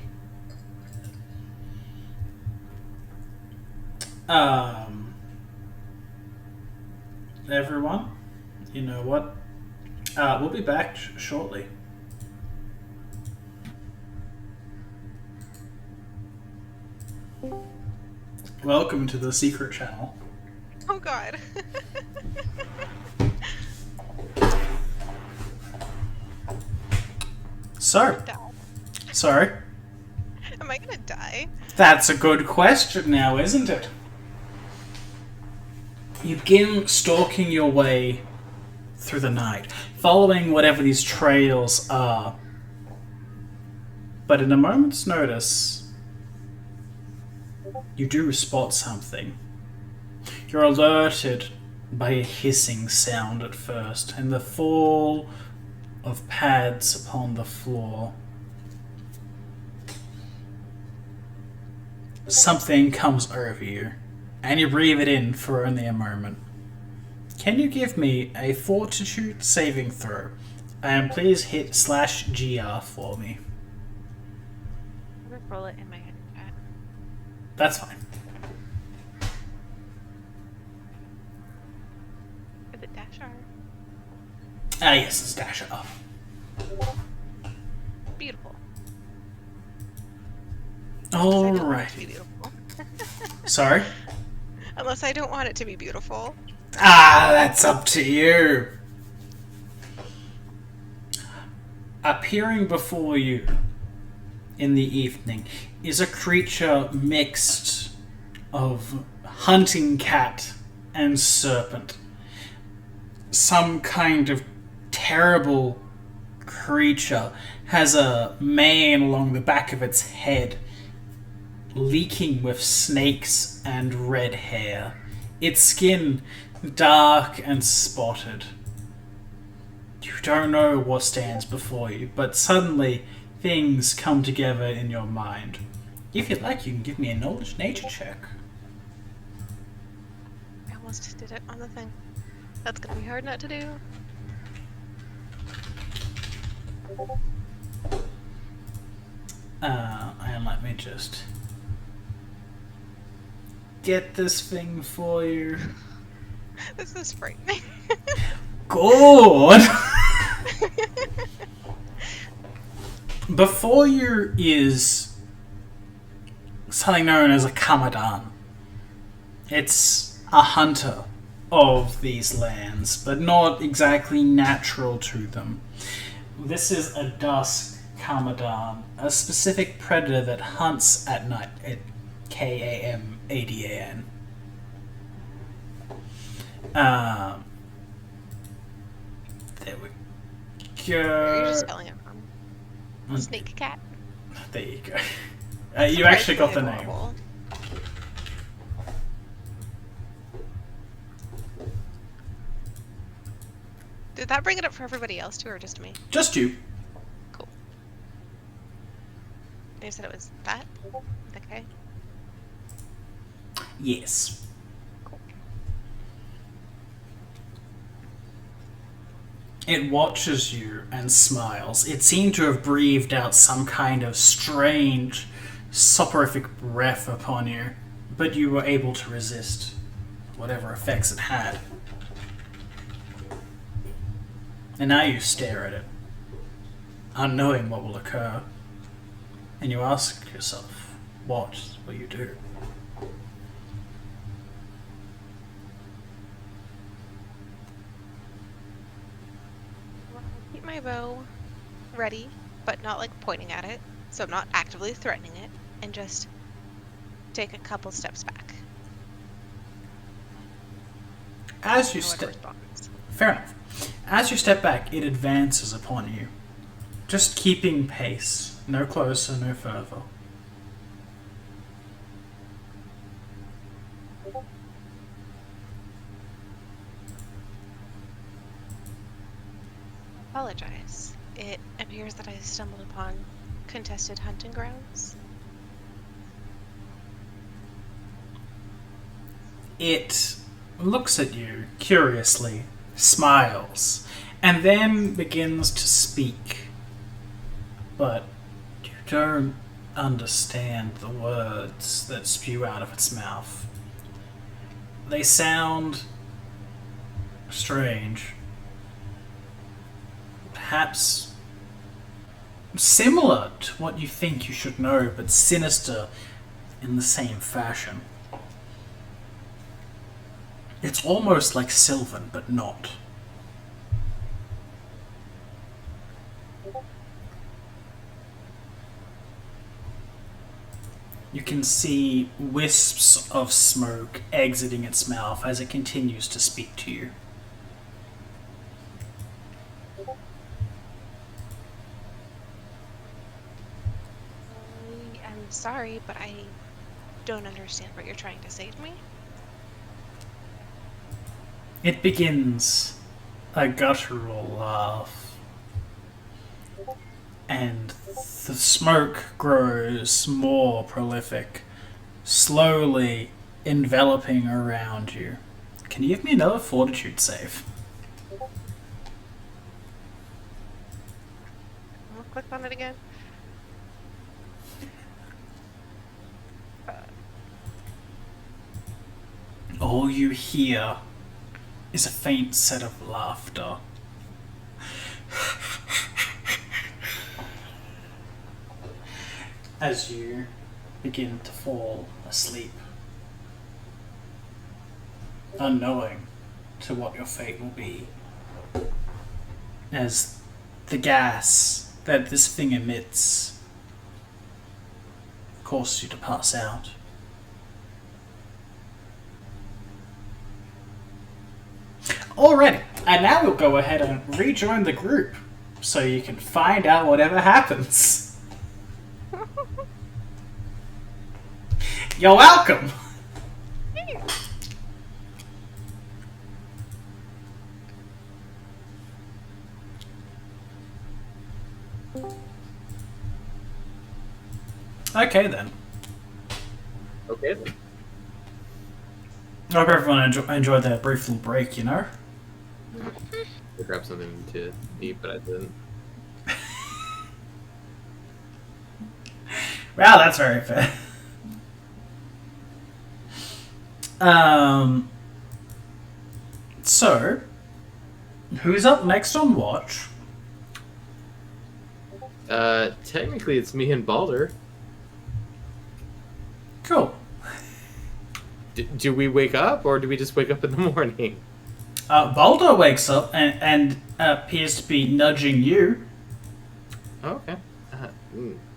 Everyone, you know what? We'll be back shortly. Welcome to the secret channel. Oh god. So, Die. sorry. Am I gonna die? That's a good question now, isn't it? You begin stalking your way through the night, following whatever these trails are. But in a moment's notice, you do spot something. You're alerted by a hissing sound at first, and the fall of pads upon the floor. something comes over you, and you breathe it in for only a moment. Can you give me a fortitude saving throw? And please hit /GR for me. I'm gonna roll it in my head. That's fine. Is it dash R? Ah, yes, it's dash R. Beautiful. Alright. To be beautiful. Sorry? Unless I don't want it to be beautiful. Ah, that's up to you. Appearing before you in the evening is a creature mixed of hunting cat and serpent. Some kind of terrible creature has a mane along the back of its head, leaking with snakes and red hair. Its skin dark and spotted. You don't know what stands before you, but suddenly things come together in your mind. If you'd like, you can give me a knowledge nature check. I almost did it on the thing. That's gonna be hard not to do. And let me just get this thing for you. This is frightening. Good! Before you is something known as a Kamadan. It's a hunter of these lands, but not exactly natural to them. This is a dusk Kamadan, a specific predator that hunts at night, at Kamadan. There we go. You're just spelling it wrong. Snake cat. There you go. You actually got the name. Adorable. Did that bring it up for everybody else too, or just me? Just you. Cool. You said it was that? Okay. Yes. It watches you and smiles. It seemed to have breathed out some kind of strange, soporific breath upon you, but you were able to resist whatever effects it had. And now you stare at it, unknowing what will occur, and you ask yourself, what will you do? Keep my bow ready, but not like pointing at it, so I'm not actively threatening it, and just take a couple steps back. As you How it step... responds. Fair enough. As you step back, it advances upon you, just keeping pace, no closer, no further. Apologize. It appears that I stumbled upon contested hunting grounds. It looks at you curiously, smiles, and then begins to speak. But you don't understand the words that spew out of its mouth. They sound strange. Perhaps similar to what you think you should know, but sinister in the same fashion. It's almost like Sylvan, but not. You can see wisps of smoke exiting its mouth as it continues to speak to you. I'm sorry, but I don't understand what you're trying to say to me. It begins a guttural laugh, and the smoke grows more prolific, slowly enveloping around you. Can you give me another fortitude save? I'll click on it again. All you hear is a faint set of laughter. As you begin to fall asleep, unknowing to what your fate will be, as the gas that this thing emits causes you to pass out. Alrighty, and now we'll go ahead and rejoin the group so you can find out whatever happens. You're welcome! Okay then. Okay then. I hope everyone enjoyed that brief little break, you know? I grabbed something to eat, but I didn't. Wow, that's very fair. So, who's up next on watch? Technically it's me and Balder. Cool. Do we wake up, or do we just wake up in the morning? Balder wakes up and appears to be nudging you. Oh, okay.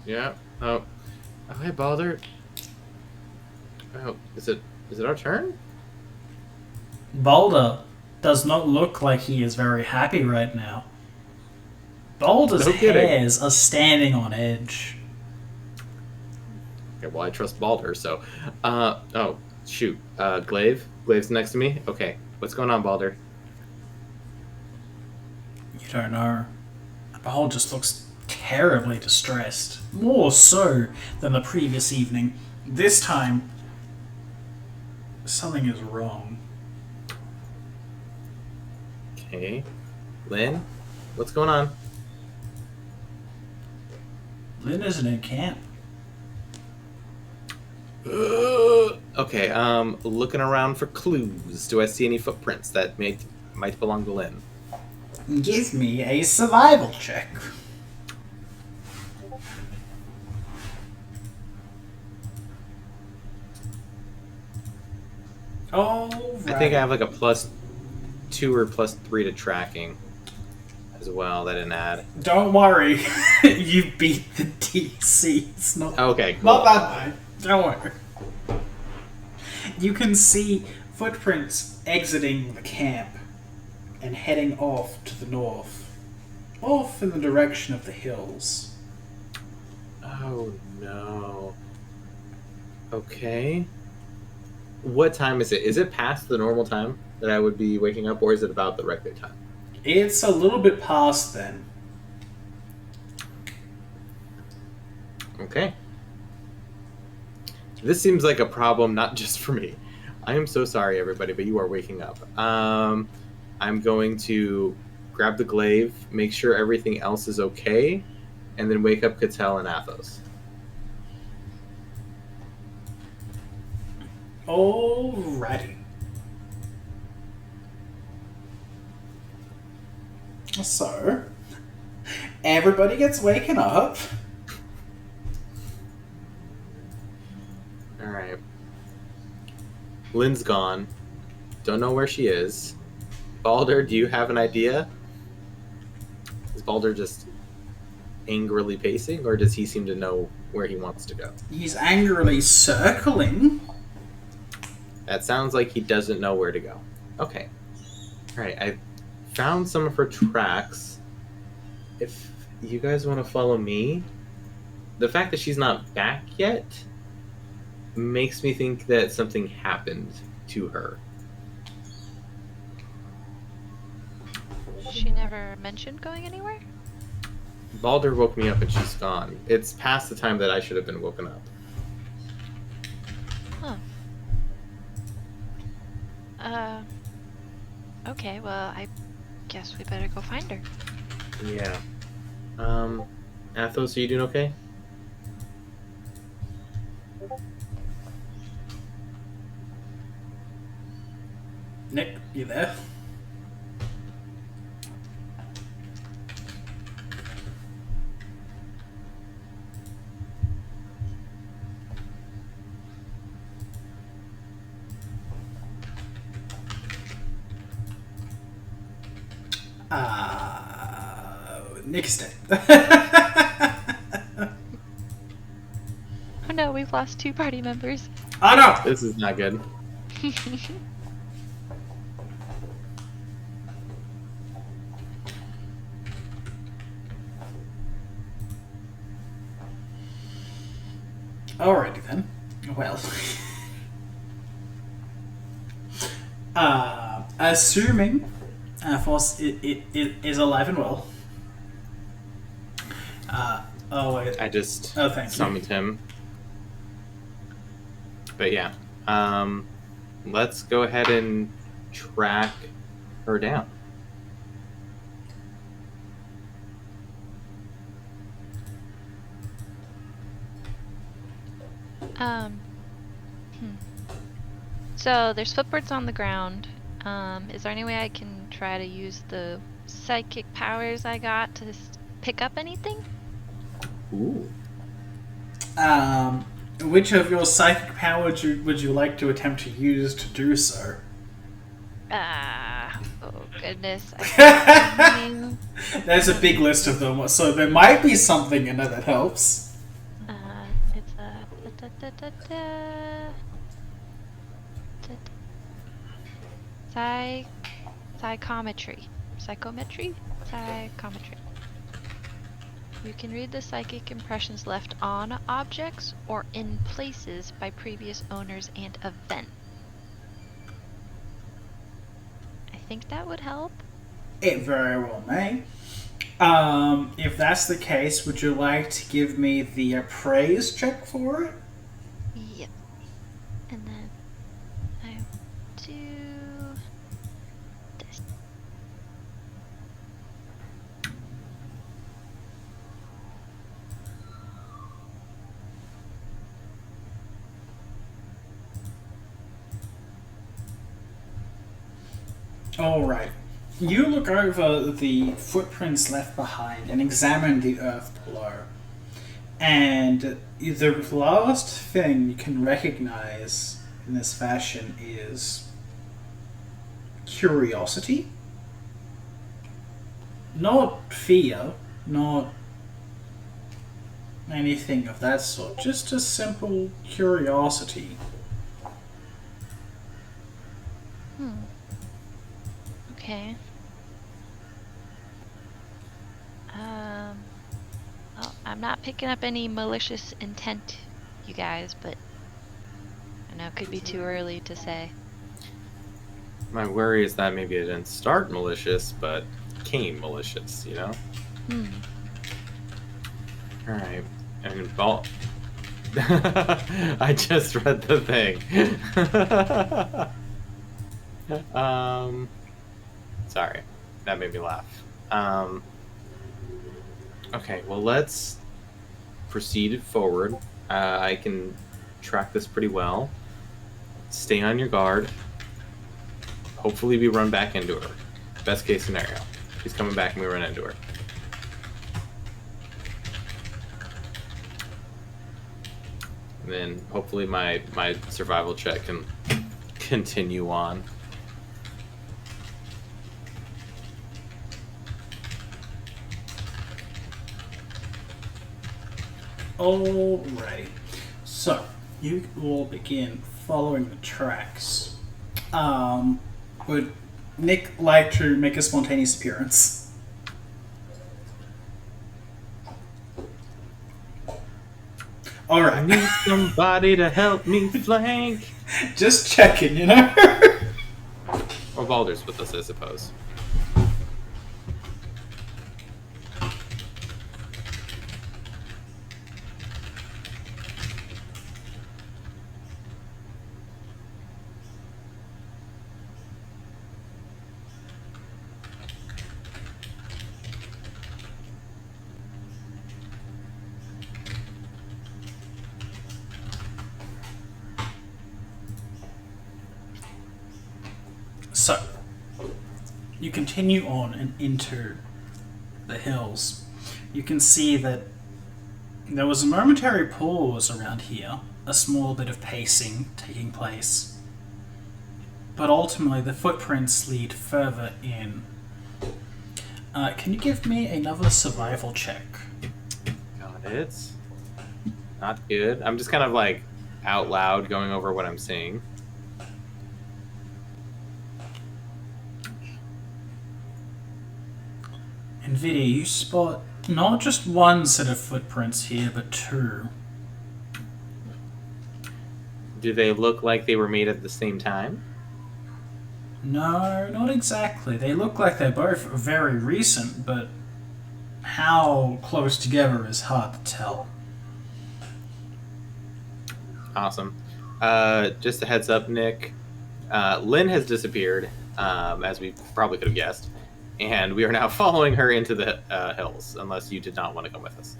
Yeah. Oh, hey, Balder. Oh, is it our turn? Balder does not look like he is very happy right now. Balder's No kidding. hairs are standing on edge. Okay, well, I trust Balder, so... oh, shoot. Glaive? Glaive's next to me? Okay, what's going on, Balder? You don't know. Balder just looks terribly distressed. More so than the previous evening. This time, something is wrong. Okay. Lynn? What's going on? Lynn isn't in camp. Okay, looking around for clues. Do I see any footprints that might belong to Lynn? Give me a survival check. I think I have like a +2 or +3 to tracking as well. That didn't add. Don't worry, you beat the DC. It's not Okay, cool. not that way. Don't worry. You can see footprints exiting the camp and heading off to the north, off in the direction of the hills. Oh no. Okay. What time is it? Is it past the normal time that I would be waking up, or is it about the regular time? It's a little bit past then. Okay. This seems like a problem not just for me. I am so sorry, everybody, but you are waking up. I'm going to grab the glaive, make sure everything else is okay, and then wake up Cattell and Athos. Alrighty. So, everybody gets waken up. Alright. Lynn's gone. Don't know where she is. Balder, do you have an idea? Is Balder just angrily pacing, or does he seem to know where he wants to go? He's angrily circling. That sounds like he doesn't know where to go. Okay. Alright, I found some of her tracks. If you guys want to follow me, the fact that she's not back yet makes me think that something happened to her. She never mentioned going anywhere? Balder woke me up and she's gone. It's past the time that I should have been woken up. Okay, well, I guess we better go find her. Yeah. Athos, are you doing okay? Nick, you there? Nick is dead. Oh no, we've lost 2 party members. Oh no! This is not good. Alrighty then. Well. Assuming Force it is alive and well. Oh wait. I just Oh, thank you. summoned him. But yeah, let's go ahead and track her down. So there's footprints on the ground. Is there any way I can try to use the psychic powers I got to pick up anything? Ooh. Which of your psychic powers would you like to attempt to use to do so? Oh goodness. I mean, There's a big list of them, so there might be something in it that helps. it's a psychometry. Psychometry? Psychometry. You can read the psychic impressions left on objects or in places by previous owners and event. I think that would help. It very well may. If that's the case, would you like to give me the appraise check for it? Yep. And then I do this. Alright. You look over the footprints left behind and examine the earth below. And the last thing you can recognize in this fashion is curiosity. Not fear, not anything of that sort, just a simple curiosity. Okay. Well, I'm not picking up any malicious intent, you guys, but I know it could be too early to say. My worry is that maybe it didn't start malicious, but came malicious, you know? Alright. And ball. I just read the thing. Sorry. That made me laugh. Okay, well, let's proceed forward. I can track this pretty well. Stay on your guard. Hopefully we run back into her. Best case scenario. She's coming back and we run into her. And then hopefully my survival check can continue on. Alright. So, you will begin following the tracks. Would Nick like to make a spontaneous appearance? I Alright. need somebody to help me flank. Just checking, you know? Or Baldur's with us, I suppose. So, you continue on and into the hills. You can see that there was a momentary pause around here, a small bit of pacing taking place. But ultimately, the footprints lead further in. Can you give me another survival check? Got it. Not good. I'm just kind of like out loud going over what I'm seeing. Nvidia, you spot not just one set of footprints here, but two. Do they look like they were made at the same time? No, not exactly. They look like they're both very recent, but how close together is hard to tell. Awesome. Just a heads up, Nick. Lynn has disappeared, as we probably could have guessed, and we are now following her into the hills, unless you did not want to come with us.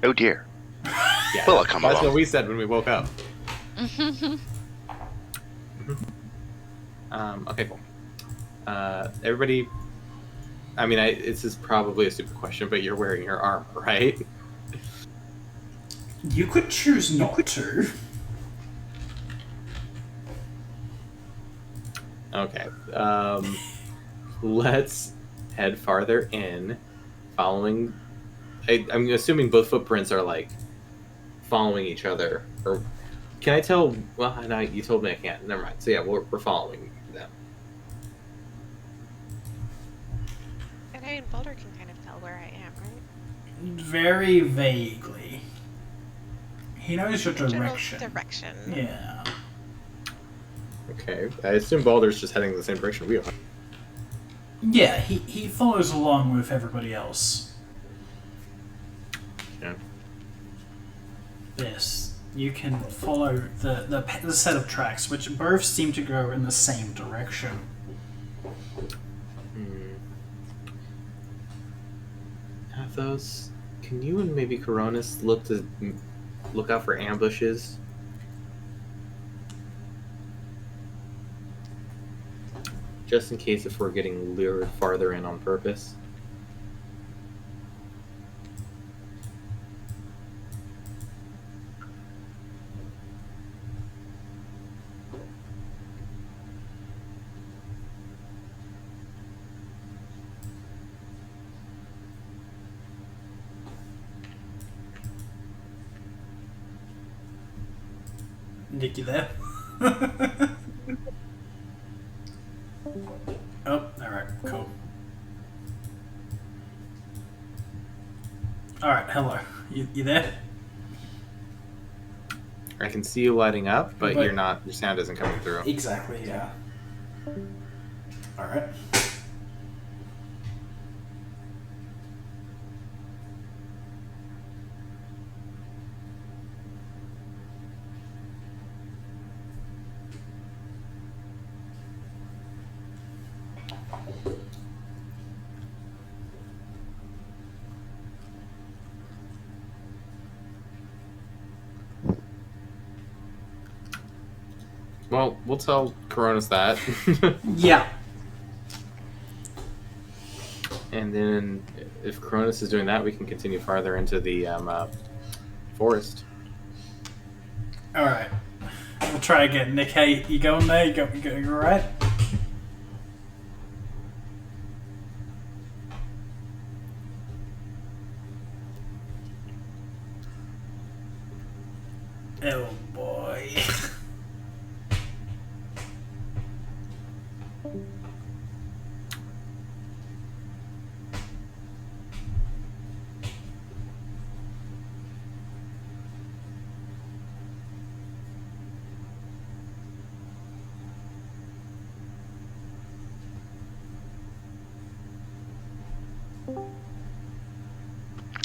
Oh dear. Yeah, Well, I'll come that's along. what we said when we woke up. Okay, cool. Everybody, I mean, this is probably a stupid question, but you're wearing your armor, right? You could choose not to. Okay. Let's head farther in, following. I'm assuming both footprints are like following each other, or can I tell? Well, no, you told me I can't. Never mind. So yeah, we're following them. And I mean, Boulder can kind of tell where I am, right? Very vaguely. He knows your General direction. direction. Yeah. Okay. I assume Baldur's just heading in the same direction we are. Yeah, he follows along with everybody else. Yeah. Yes, you can follow the set of tracks, which both seem to go in the same direction. Athos, can you and maybe Coronis look out for ambushes? Just in case if we're getting lured farther in on purpose. Nick, you there? Oh, alright, cool. Alright, hello. You there? I can see you lighting up, but But- you're not. Your sound isn't coming through. Exactly, yeah. Alright. Well, we'll tell Coronis that, Yeah. and then if Coronis is doing that, we can continue farther into the forest. Alright. We'll try again. Nick, hey, you going there? You alright? Oh boy.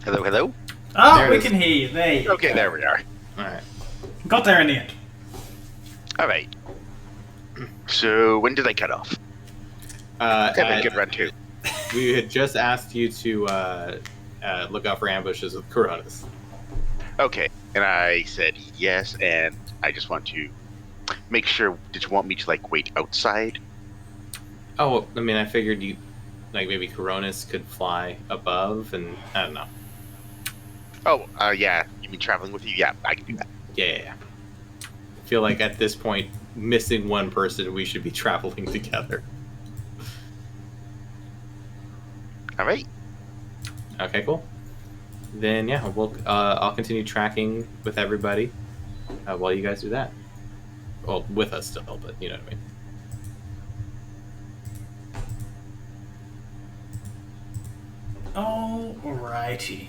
Hello, hello. Oh, There it we is. can hear you. There you Okay, go. there we are. All right. Got there in the end. All right. So when did they cut off? Have a good run too. We had just asked you to look out for ambushes with Coronis. Okay, and I said yes, and I just want to make sure. Did you want me to like wait outside? Oh, I mean, I figured you, like maybe Coronis could fly above, and I don't know. Oh, yeah. You mean traveling with you? Yeah, I can do that. Yeah. I feel like at this point, missing one person, we should be traveling together. All right. Okay, cool. Then yeah, I'll continue tracking with everybody while you guys do that. Well, with us still, but you know what I mean. Alrighty.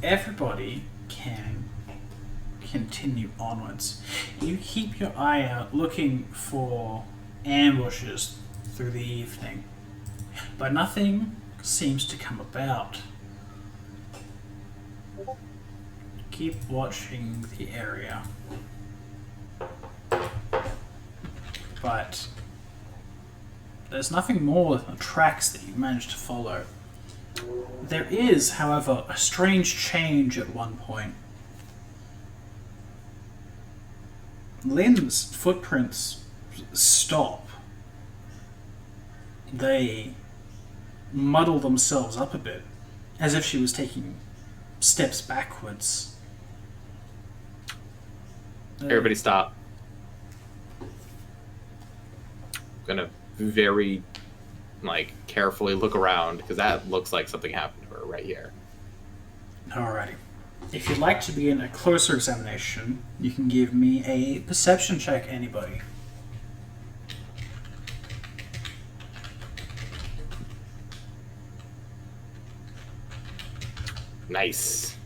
Everybody can continue onwards. You keep your eye out looking for ambushes through the evening, but nothing seems to come about. Keep watching the area, but there's nothing more than the tracks that you managed to follow. There is, however, a strange change at one point. Lynn's footprints stop. They muddle themselves up a bit, as if she was taking steps backwards. Everybody stop. I'm gonna very, carefully look around, because that looks like something happened to her right here. Alrighty. If you'd like to begin a closer examination, you can give me a perception check, anybody. Nice.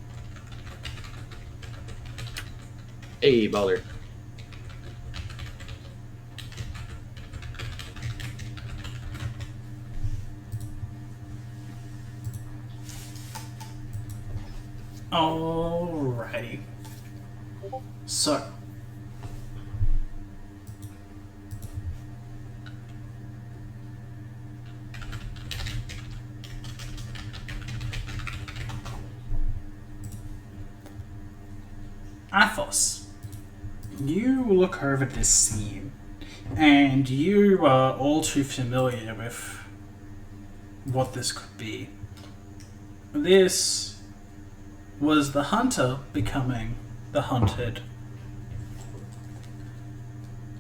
Hey, Balder. Alrighty. So, Athos, you look over this scene, and you are all too familiar with what this could be. This was the hunter becoming the hunted.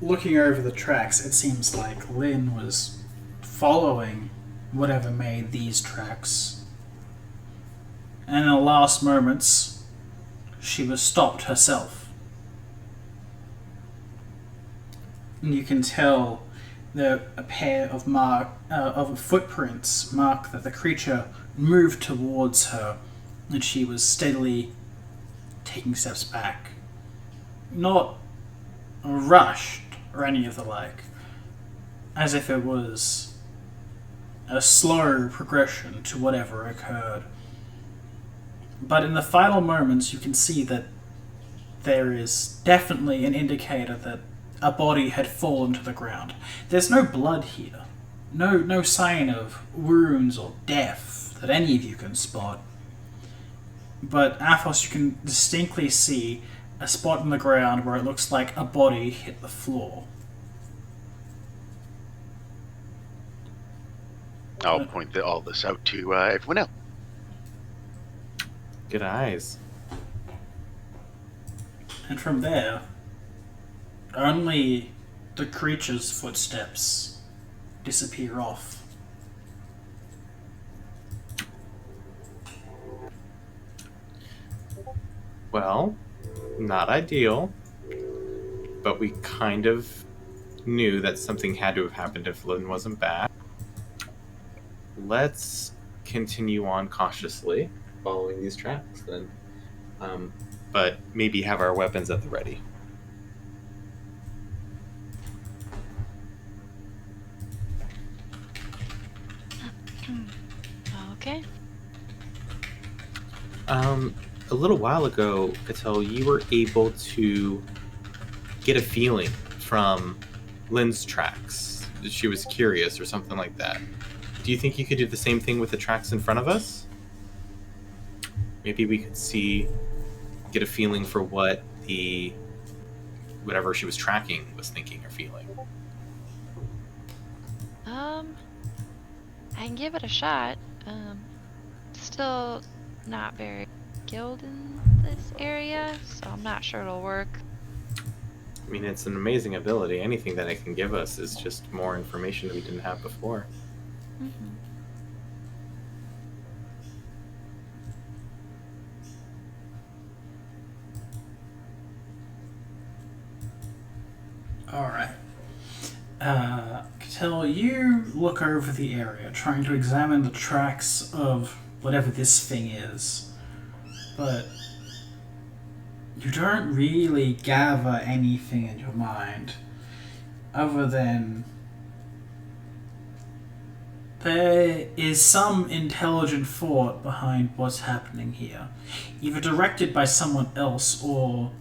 Looking over the tracks, it seems like Lynn was following whatever made these tracks. And in the last moments, she was stopped herself. And you can tell that a pair of footprints mark that the creature moved towards her, and she was steadily taking steps back. Not rushed or any of the like, as if it was a slow progression to whatever occurred. But in the final moments, you can see that there is definitely an indicator that a body had fallen to the ground. There's no blood here. No sign of wounds or death that any of you can spot. But Athos, you can distinctly see a spot in the ground where it looks like a body hit the floor. I'll point all this out to everyone else. Good eyes. And from there, only the creature's footsteps disappear off. Well, not ideal, but we kind of knew that something had to have happened if Lynn wasn't back. Let's continue on cautiously, following these tracks then. But maybe have our weapons at the ready. Okay. A little while ago, Cattell, you were able to get a feeling from Lynn's tracks. She was curious or something like that. Do you think you could do the same thing with the tracks in front of us? Maybe we could get a feeling for what the whatever she was tracking was thinking or feeling. I can give it a shot. Still not very skilled in this area, so I'm not sure it'll work. I mean, it's an amazing ability. Anything that it can give us is just more information that we didn't have before. Mm-hmm. Alright. Cattell, you look over the area, trying to examine the tracks of whatever this thing is. But you don't really gather anything in your mind, other than there is some intelligent thought behind what's happening here, either directed by someone else or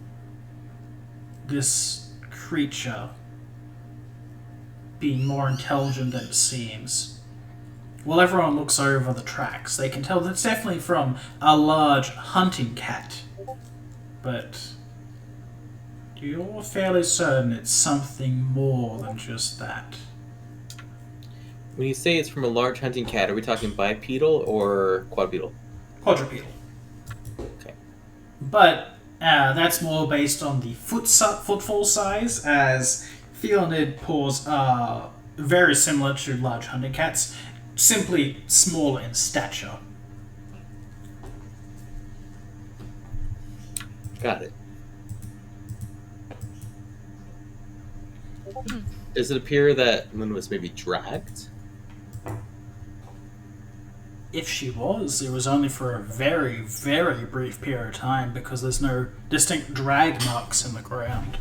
this creature being more intelligent than it seems. While everyone looks over the tracks, they can tell that it's definitely from a large hunting cat. But you're fairly certain it's something more than just that. When you say it's from a large hunting cat, are we talking bipedal or quadrupedal? Quadrupedal. Okay. But that's more based on the footfall size, as felinid paws are very similar to large hunting cats, simply smaller in stature. Got it. Does it appear that Lynn was maybe dragged? If she was, it was only for a very, very brief period of time because there's no distinct drag marks in the ground.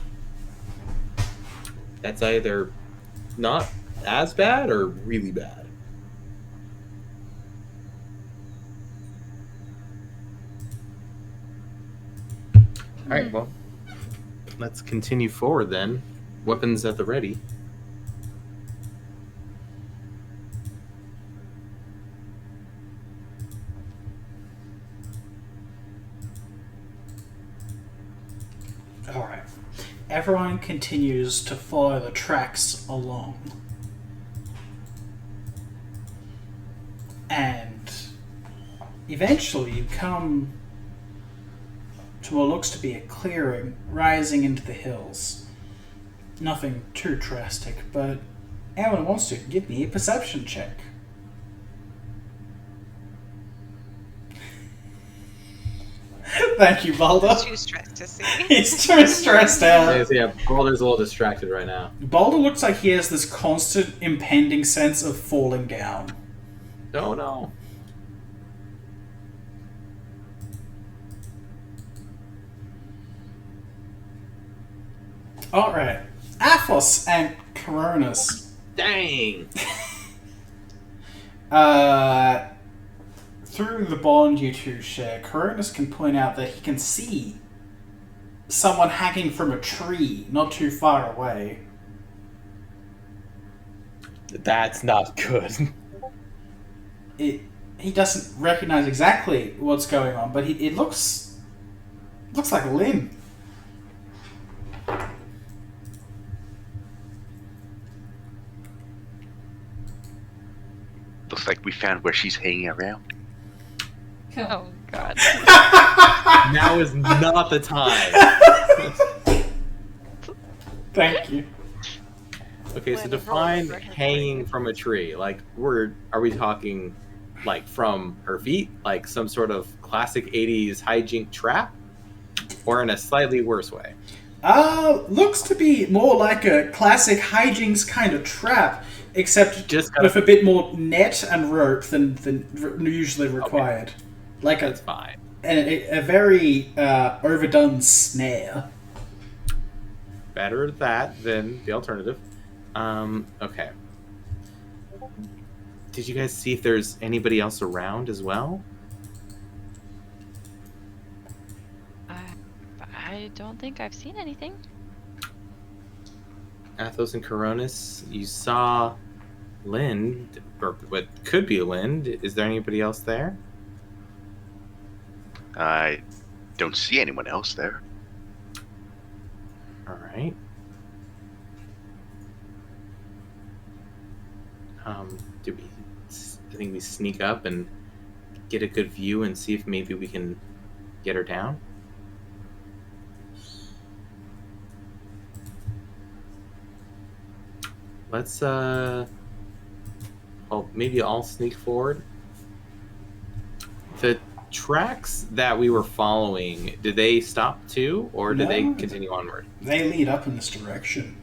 That's either not as bad or really bad. Alright, well, let's continue forward then. Weapons at the ready. Alright. Everyone continues to follow the tracks along. And eventually you come to what looks to be a clearing rising into the hills. Nothing too drastic, but anyone who wants to give me a perception check. Thank you, Balder. Too stressed to see. He's too stressed out. Yeah, Boulder's a little distracted right now. Balder looks like he has this constant impending sense of falling down. Oh no. Alright. Athos and Coronis. Dang! Through the bond you two share, Coronis can point out that he can see someone hanging from a tree not too far away. That's not good. He doesn't recognize exactly what's going on, but it looks like Lynn. Looks like we found where she's hanging around. Oh god. Now is not the time. Thank you. Okay, so define hanging from a tree. Like, are we talking like from her feet, like some sort of classic 80s hijink trap, or in a slightly worse way? Looks to be more like a classic hijinks kind of trap, except Just with a bit more net and rope than usually required. Okay. Like That's fine. a very overdone snare. Better that than the alternative. Okay. Did you guys see if there's anybody else around as well? I don't think I've seen anything. Athos and Coronis, you saw Lynn, or what could be Lynn. Is there anybody else there? I don't see anyone else there. All right. Do we? I think we sneak up and get a good view and see if maybe we can get her down. Let's well, maybe I'll sneak forward. The tracks that we were following, did they stop too, or did they No. continue onward? They lead up in this direction.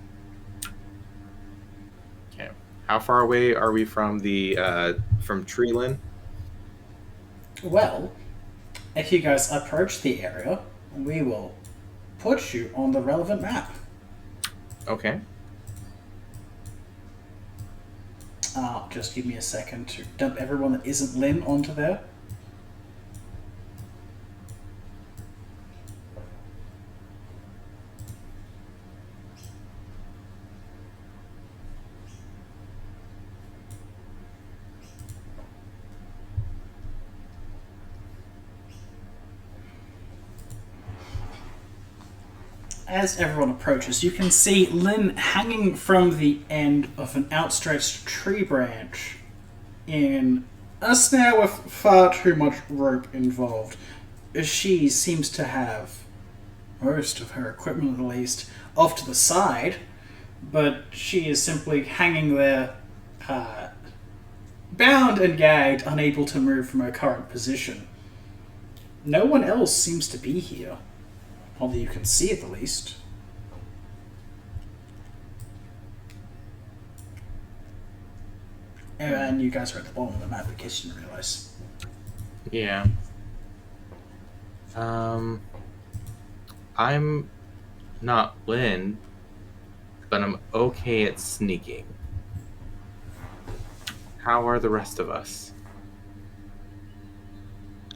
Okay. How far away are we from the from Treeland? Well, if you guys approach the area, we will put you on the relevant map. Okay. Just give me a second to dump everyone that isn't Lynn onto there. As everyone approaches, you can see Lynn hanging from the end of an outstretched tree branch in a snare with far too much rope involved. She seems to have most of her equipment, at least, off to the side, but she is simply hanging there, bound and gagged, unable to move from her current position. No one else seems to be here. All that you can see, at the least. And you guys are at the bottom of the map, in case you didn't realize. Yeah. I'm not Lynn, but I'm okay at sneaking. How are the rest of us?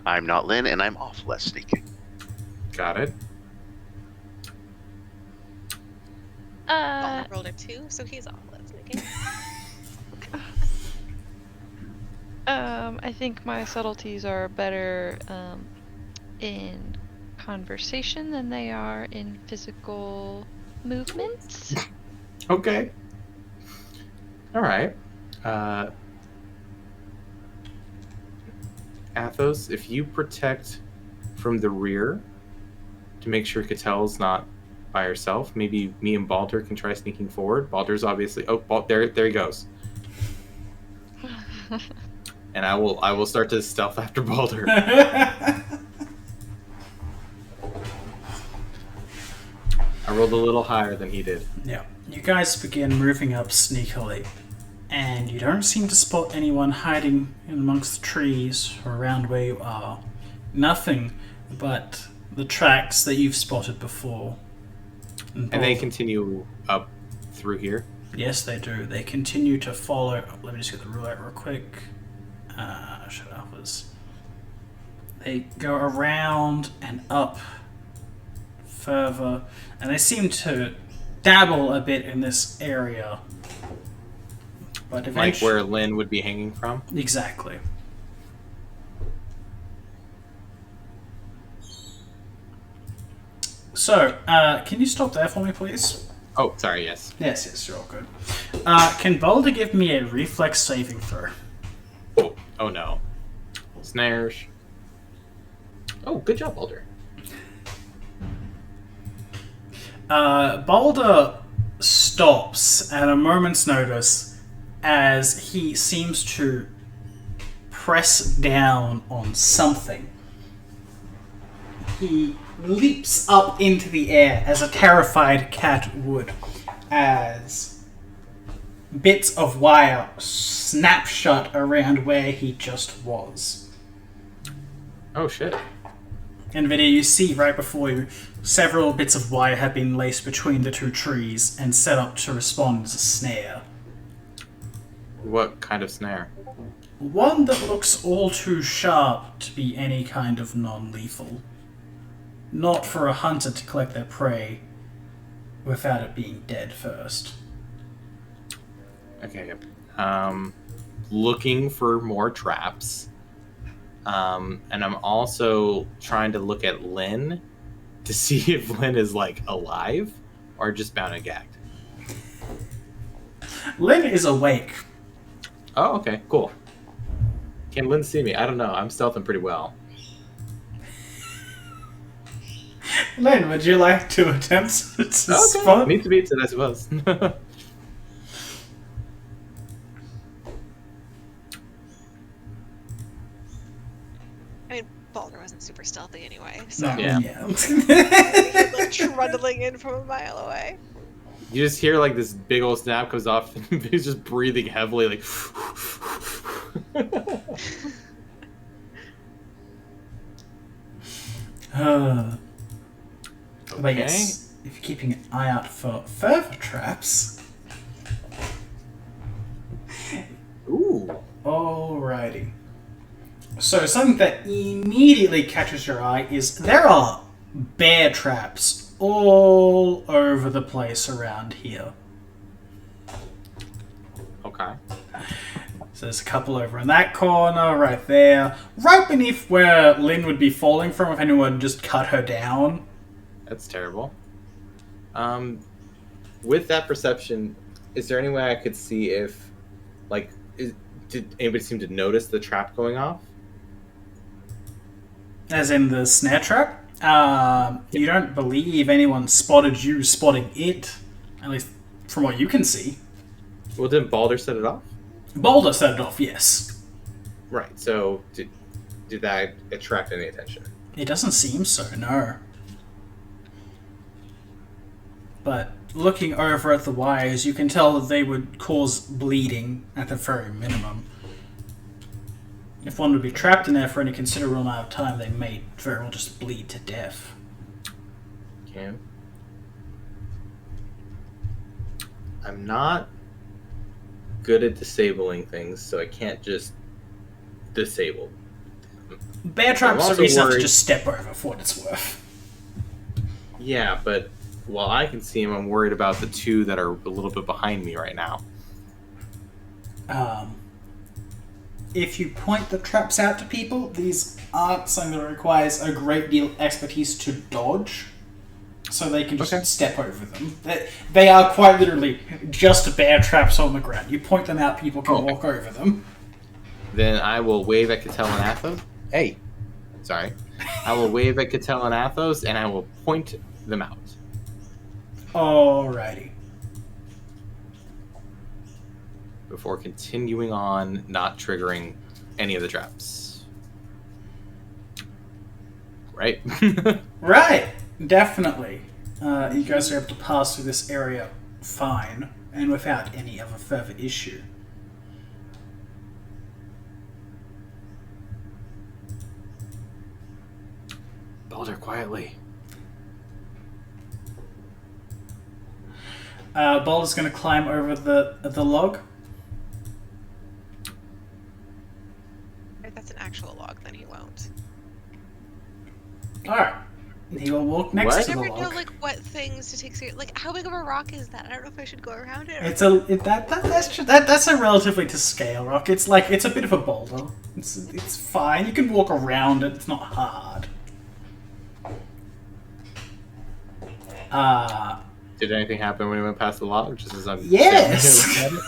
I'm not Lynn, and I'm awful at sneaking. Got it. Balder rolled a 2, so he's off. Let's make it. I think my subtleties are better in conversation than they are in physical movements. Okay. All right. Athos, if you protect from the rear to make sure Catel's not by herself, maybe me and Balder can try sneaking forward. Balder's obviously there he goes. And I will start to stealth after Balder. I rolled a little higher than he did. Yeah. You guys begin moving up sneakily, and you don't seem to spot anyone hiding in amongst the trees or around where you are. Nothing but the tracks that you've spotted before. And they continue up through here? Yes, they do. They continue to follow. Let me just get the rule out real quick. Shut up. They go around and up further, and they seem to dabble a bit in this area. But Like eventually, where Lynn would be hanging from? exactly. So, can you stop there for me, please? Oh, sorry, yes. Yes, you're all good. Can Boulder give me a reflex saving throw? Oh no. Snares. Oh, good job, Balder. Boulder stops at a moment's notice as he seems to press down on something. He leaps up into the air as a terrified cat would, as bits of wire snap shut around where he just was. Oh shit. In the video, you see right before you, several bits of wire have been laced between the two trees and set up to respond as a snare. What kind of snare? One that looks all too sharp to be any kind of non-lethal. Not for a hunter to collect their prey without it being dead first. Okay. Looking for more traps. And I'm also trying to look at Lynn to see if Lynn is, like, alive. or just bound and gagged? Lynn is awake. Oh, okay, cool. Can Lynn see me? I don't know. I'm stealthing pretty well. Lynn, would you like to attempt to Okay. spot? Meet the beats it, I suppose. I mean, Balder wasn't super stealthy anyway, so No, Yeah. he's like trundling in from a mile away. You just hear like this big old snap comes off, and he's just breathing heavily, like. But yes, if you're keeping an eye out for further traps. Ooh. Alrighty. So something that immediately catches your eye is there are bear traps all over the place around here. Okay. So there's a couple over in that corner, right there, right beneath where Lynn would be falling from if anyone just cut her down. That's terrible. With that perception, is there any way I could see if, like, did anybody seem to notice the trap going off? As in the snare trap. You don't believe anyone spotted you spotting it, at least from what you can see. Well, didn't Balder set it off? Boulder set it off, yes. Right. So did that attract any attention? It doesn't seem so, no. But looking over at the wires, you can tell that they would cause bleeding at the very minimum. If one would be trapped in there for any considerable amount of time, they may very well just bleed to death. Can. I'm not good at disabling things, so I can't just disable. Bear traps I'm are also easy enough to worried- just step over for what it's worth. Yeah, but while I can see them, I'm worried about the two that are a little bit behind me right now. If you point the traps out to people, these aren't something that requires a great deal of expertise to dodge, so they can just Okay. step over them. They are quite literally just bear traps on the ground. You point them out, people can Okay. walk over them. Then I will wave at Cattell and Athos. Hey, sorry. I will wave at Cattell and Athos, and I will point them out. Alrighty. Before continuing on, not triggering any of the traps. Right? Right, definitely. You guys are able to pass through this area fine, and without any other further issue. Balder, quietly. Boulder's going to climb over the log. If that's an actual log, then he won't. Alright. He will walk next What? to I the never know log. like what things to take seriously. Like how big of a rock is that? I don't know if I should go around it. Or... That's a relatively to scale rock. It's a bit of a boulder. It's fine. You can walk around it. It's not hard. Did anything happen when we went past the log? Just as I'm Yes! standing here looking at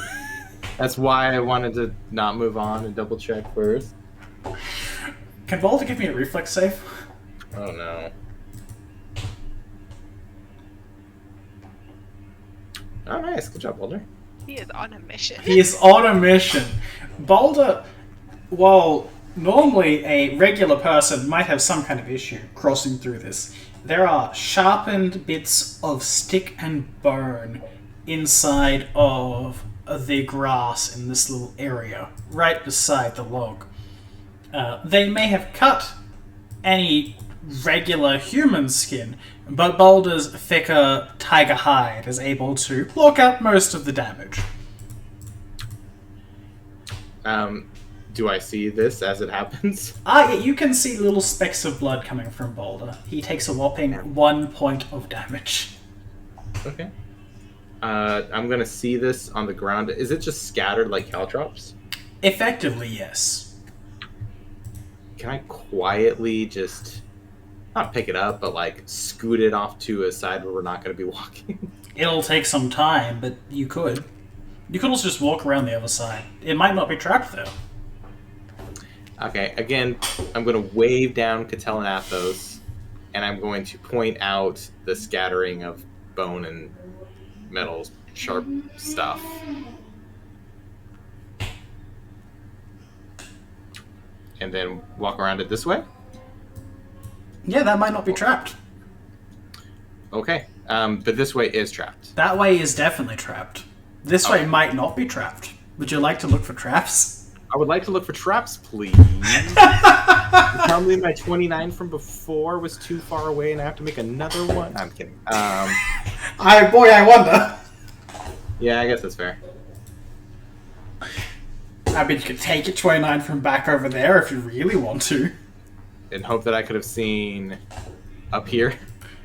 it? That's why I wanted to not move on and double check first. Can Boulder give me a reflex save? Oh no. Oh nice, good job, Balder. He is on a mission. He is on a mission. Boulder, while normally a regular person might have some kind of issue crossing through this, there are sharpened bits of stick and bone inside of the grass in this little area, right beside the log. They may have cut any regular human skin, but Boulder's thicker tiger hide is able to block out most of the damage. Do I see this as it happens? Yeah, you can see little specks of blood coming from Boulder. He takes a whopping 1 point of damage. Okay. I'm gonna see this on the ground. Is it just scattered like caltrops? Effectively, yes. Can I quietly just not pick it up, but like scoot it off to a side where we're not gonna be walking? It'll take some time, but you could. You could also just walk around the other side. It might not be trapped though. Okay, again, I'm going to wave down Cattell and Athos, and I'm going to point out the scattering of bone and metal sharp stuff. And then walk around it this way? Yeah, that might not be trapped. Okay, but this way is trapped. That way is definitely trapped. This way might not be trapped. Would you like to look for traps? I would like to look for traps, please. Probably my 29 from before was too far away and I have to make another one. I'm kidding. I wonder. Yeah, I guess that's fair. I mean, you could take your 29 from back over there if you really want to. And hope that I could have seen up here.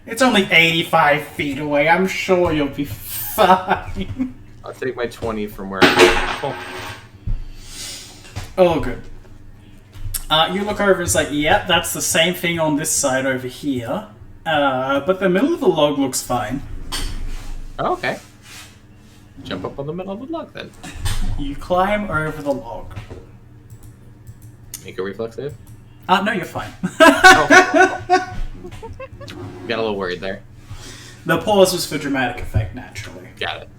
It's only 85 feet away. I'm sure you'll be fine. I'll take my 20 from where I'm. Oh, good. You look over and it's like, yep, that's the same thing on this side over here. But the middle of the log looks fine. Oh, okay. Jump up on the middle of the log then. You climb over the log. Make a reflex save. No, you're fine. Oh. Got a little worried there. The pause was for dramatic effect, naturally. Got it.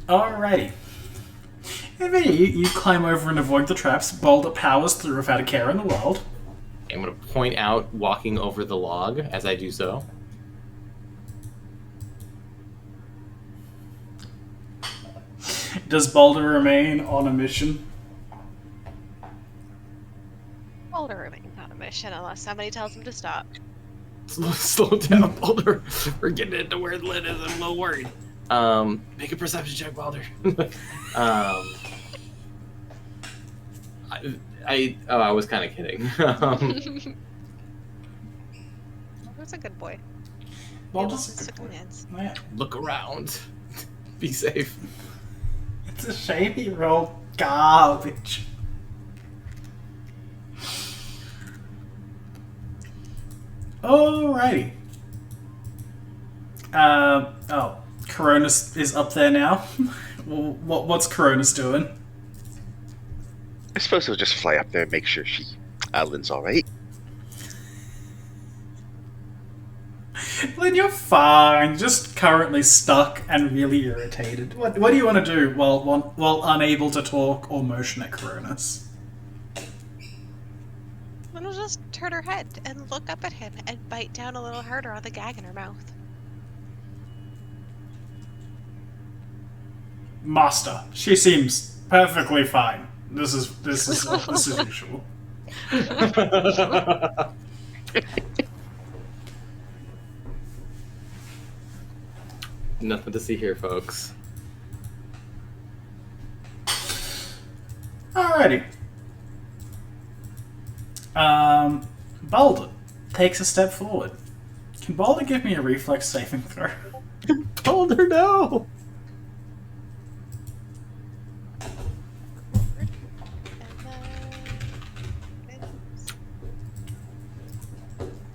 Alrighty. And then you climb over and avoid the traps. Boulder powers through without a care in the world. I'm going to point out walking over the log as I do so. Does Boulder remain on a mission? Boulder remains on a mission unless somebody tells him to stop. Slow down, Boulder. We're getting into where the lid is. I'm a little worried. Make a perception check, Boulder. I was kind of kidding. That's a good boy. Boulder's a good boy. Yeah. Look around. Be safe. It's a shame he rolled garbage. Alrighty. Coronas is up there now. What's Coronas doing? I suppose he'll just fly up there and make sure Lynn's alright. Lynn, you're fine. Just currently stuck and really irritated. What do you want to do while unable to talk or motion at Coronas? Then we'll just turn her head and look up at him and bite down a little harder on the gag in her mouth. Master, she seems perfectly fine. This is usual. Nothing to see here, folks. Alrighty. Boulder takes a step forward. Can Boulder give me a reflex saving throw? Boulder, no!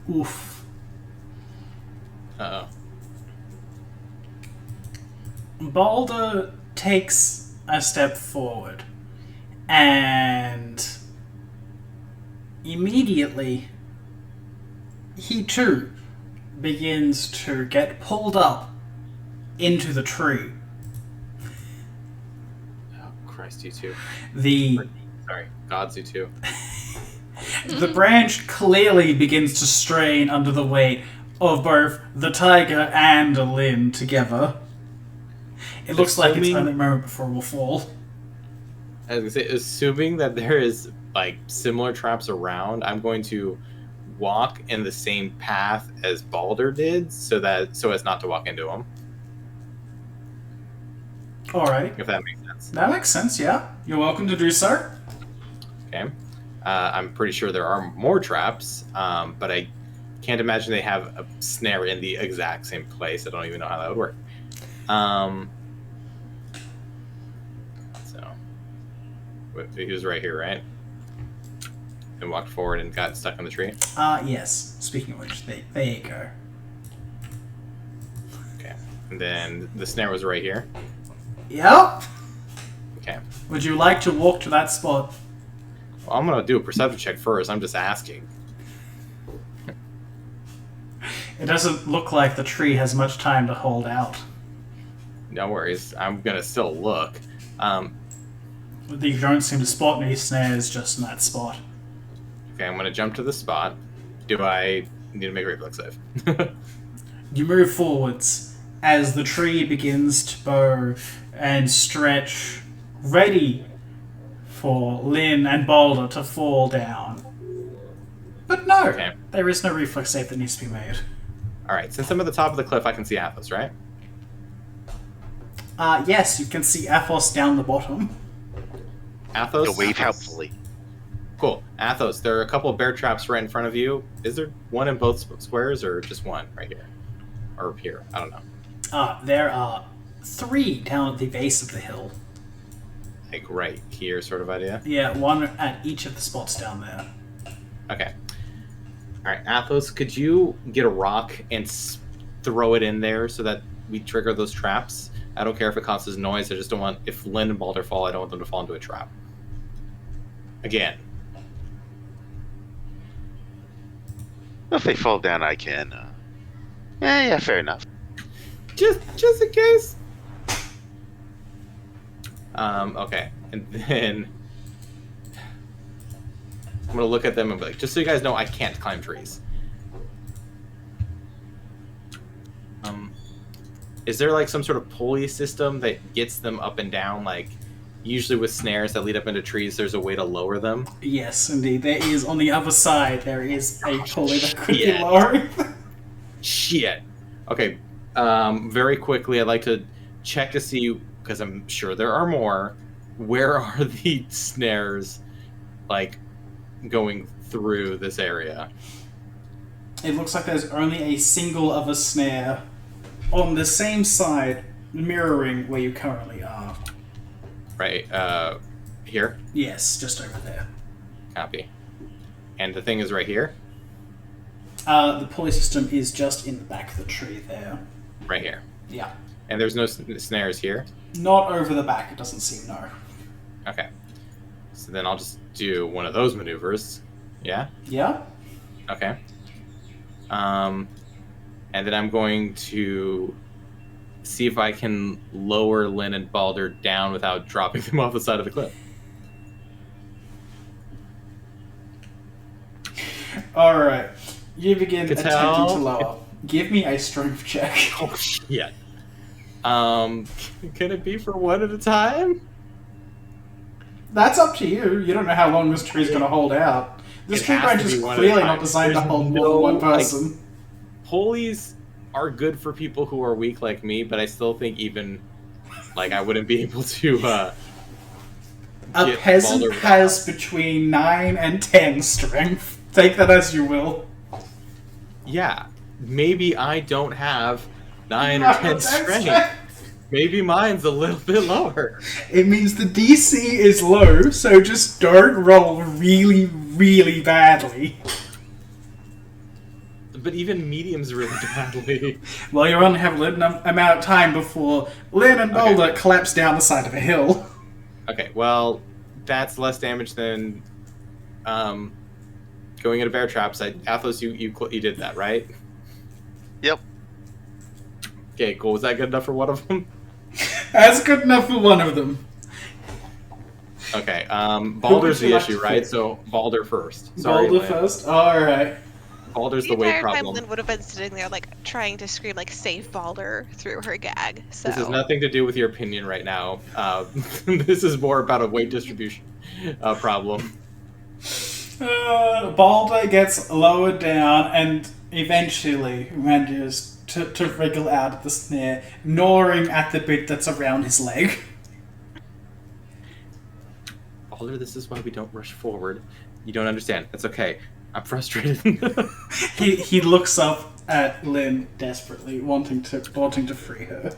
Oof. Uh-oh. Boulder takes a step forward and immediately he too begins to get pulled up into the tree. Oh, Christ, you too. Sorry, gods, you too. The branch clearly begins to strain under the weight of both the tiger and Lynn together. It looks like it's only a moment before it will fall. I was gonna say, assuming that there is like similar traps around, I'm going to walk in the same path as Balder did, so as not to walk into them. Alright. If that makes sense. That makes sense, yeah. You're welcome to do so. Okay. I'm pretty sure there are more traps, but I can't imagine they have a snare in the exact same place. I don't even know how that would work. So he was right here, right? And walked forward and got stuck in the tree. Yes. Speaking of which, there you go. And then the snare was right here. Yep. Okay. Would you like to walk to that spot? Well, I'm gonna do a perception check first. I'm just asking. It doesn't look like the tree has much time to hold out. No worries. I'm gonna still look. You don't seem to spot any snares just in that spot. Okay, I'm gonna jump to the spot. Do I need to make a reflex save? You move forwards as the tree begins to bow and stretch, ready for Lynn and Boulder to fall down. But no, Okay. there is no reflex save that needs to be made. All right. Since I'm at the top of the cliff, I can see Athos, right? Yes, you can see Athos down the bottom. Athos. To wave Athos. helpfully. Cool. Athos, there are a couple of bear traps right in front of you. Is there one in both squares or just one right here? Or here? I don't know. There are 3 down at the base of the hill. Like right here sort of idea? Yeah, 1 at each of the spots down there. Okay. All right, Athos, could you get a rock and throw it in there so that we trigger those traps? I don't care if it causes noise. I just don't want, if Lynn and Balder fall, I don't want them to fall into a trap. Again. If they fall down, I can. Yeah, fair enough. Just in case. Okay, and then I'm gonna look at them and be like, just so you guys know, I can't climb trees. Is there like some sort of pulley system that gets them up and down? Like, usually with snares that lead up into trees, there's a way to lower them. Yes, indeed. There is, on the other side, there is a pulley that could be Shit. lowering. Shit. Okay. Very quickly, I'd like to check to see, because I'm sure there are more. Where are the snares, like, going through this area? It looks like there's only a single other snare on the same side, mirroring where you currently are. Right. Here. Yes, just over there. Copy. And the thing is right here. The pulley system is just in the back of the tree there. Right here. Yeah. And there's no snares here. Not over the back, it doesn't seem, no. Okay. So then I'll just do one of those maneuvers. Yeah. Yeah? Okay. And then I'm going to see if I can lower Lynn and Balder down without dropping them off the side of the cliff. Alright. You begin Cattell? attempting to lower. Give me a strength check. Oh shit. Can it be for one at a time? That's up to you. You don't know how long this tree's going to hold out. This It tree has branch to be is one at a clearly time. not designed to There's hold more than one no, like, person. Pulleys are good for people who are weak like me, but I still think even like I wouldn't be able to A get peasant Balder has between 9 and 10 strength. Take that as you will. Yeah, maybe I don't have 9 or 10 That's strength. Maybe mine's a little bit lower. It means the DC is low, so just don't roll really, really badly. But even medium's really badly. Well, you only have a limited amount of time before Lynn and Okay. Boulder collapse down the side of a hill. Okay, well, that's less damage than going into bear traps. Athos, you did that, right? Yep. Okay, cool. Was that good enough for one of them? That's good enough for one of them. Okay, Balder's would you the like issue, to right? fit? So Balder first. Sorry, Balder Lynn. first? Alright. Balder's The the weight entire time problem. Lynn would have been sitting there, like, trying to scream, like, save Balder through her gag, so... This has nothing to do with your opinion right now. This is more about a weight distribution problem. Balder gets lowered down and eventually manages to wriggle out of the snare, gnawing at the bit that's around his leg. Balder, this is why we don't rush forward. You don't understand. It's okay. I'm frustrated. He looks up at Lynn desperately, wanting to free her.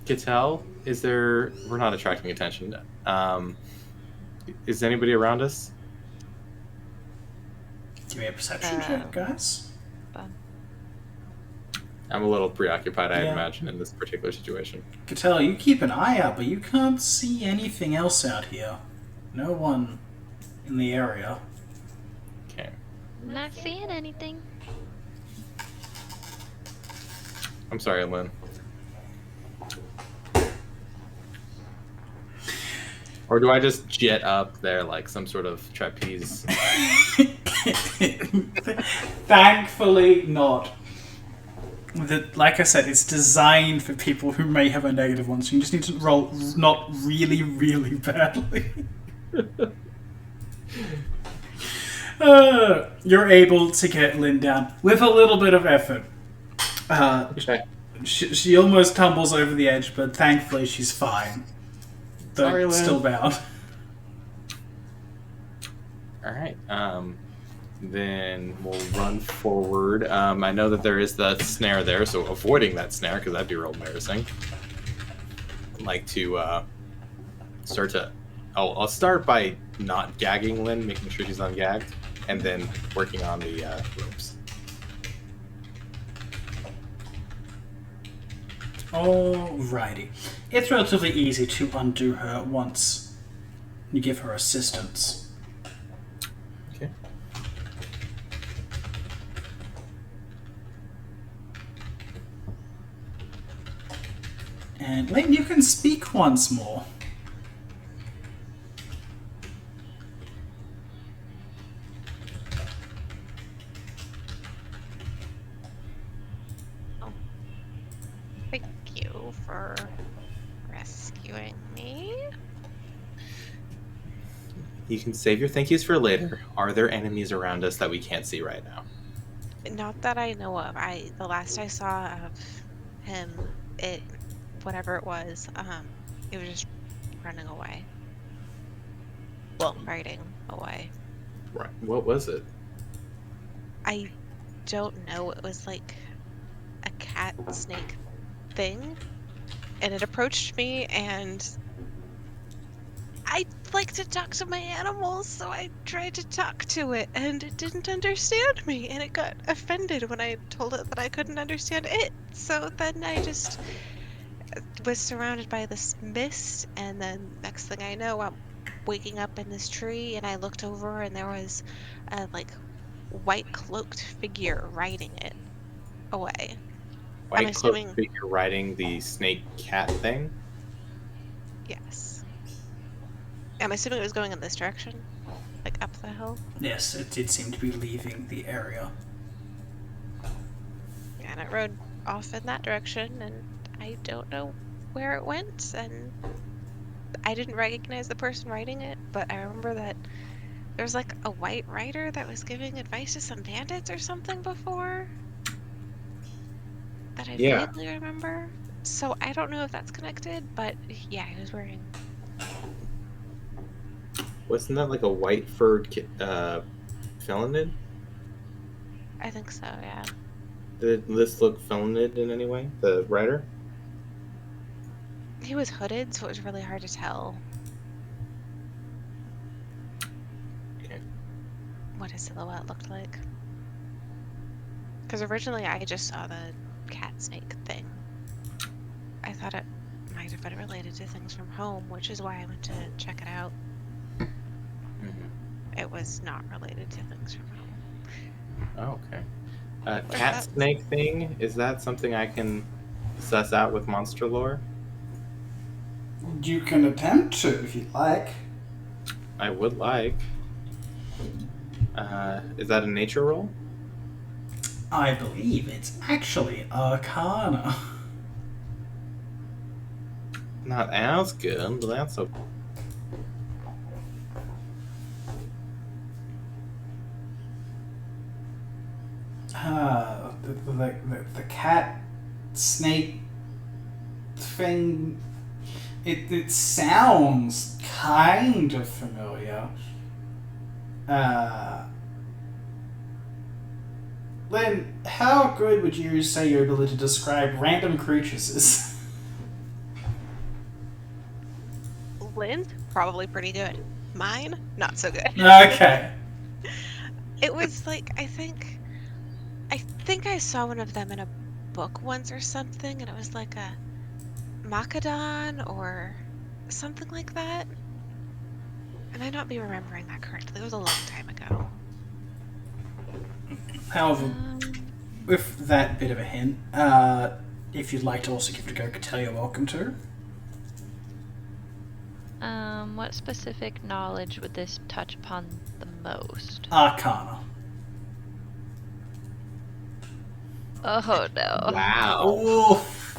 Cattell, is there... We're not attracting attention. Is anybody around us? Give me a perception check, guys. I'm a little preoccupied, I Yeah. imagine, in this particular situation. Cattell, you keep an eye out, but you can't see anything else out here. No one in the area. Okay. Not seeing anything. I'm sorry, Lynn. Or do I just jet up there like some sort of trapeze? Thankfully not. Like I said, it's designed for people who may have a negative one, so you just need to roll not really, really badly. You're able to get Lynn down with a little bit of effort. Okay. She almost tumbles over the edge, but thankfully she's fine. Though Sorry, Lynn. still bound. All right. Then we'll run forward. I know that there is the snare there, so avoiding that snare, because that'd be real embarrassing. I'd like to start to... I'll start by not gagging Lynn, making sure she's ungagged, and then working on the ropes. Alrighty. It's relatively easy to undo her once you give her assistance. Okay. And Lynn, you can speak once more. Thank you for rescuing me. You can save your thank yous for later. Are there enemies around us that we can't see right now? Not that I know of. The last I saw of him, whatever it was just running away. Well, riding away. Right. What was it? I don't know. It was like a cat snake thing, and it approached me, and I like to talk to my animals, so I tried to talk to it, and it didn't understand me, and it got offended when I told it that I couldn't understand it. So then I just was surrounded by this mist, and then next thing I know, I'm waking up in this tree, and I looked over, and there was a like white cloaked figure riding it away. White assuming- cloak figure riding the snake cat thing? Yes. I'm assuming it was going in this direction, like up the hill. Yes, it did seem to be leaving the area. And it rode off in that direction, and I don't know where it went, and I didn't recognize the person riding it, but I remember that there was like a white rider that was giving advice to some bandits or something before that I Yeah. vaguely remember. So I don't know if that's connected, but yeah, he was wearing... Wasn't that like a white furred felinid? I think so, yeah. Did this look felinid in any way? The rider? He was hooded, so it was really hard to tell Okay. what his silhouette looked like. Because originally I just saw the cat snake thing. I thought it might have been related to things from home, which is why I went to check it out. Mm-hmm. It was not related to things from home. Oh, okay. What's Cat that? snake thing, is that something I can suss out with monster lore? You can attempt to if you'd like. I would like. Is that a nature roll? I believe it's actually Arcana. Not as good, but that's okay. The cat snake thing. It sounds kind of familiar. Lynn, how good would you say your ability to describe random creatures is? Lynn's probably pretty good. Mine, not so good. Okay. It was like, I think I saw one of them in a book once or something, and it was like a Macedon or something like that. I might not be remembering that correctly. It was a long time ago. However, Um, with that bit of a hint, if you'd like to also give it a go, tell you're welcome to. what specific knowledge would this touch upon the most? Arcana. Oh no. Wow. Oof.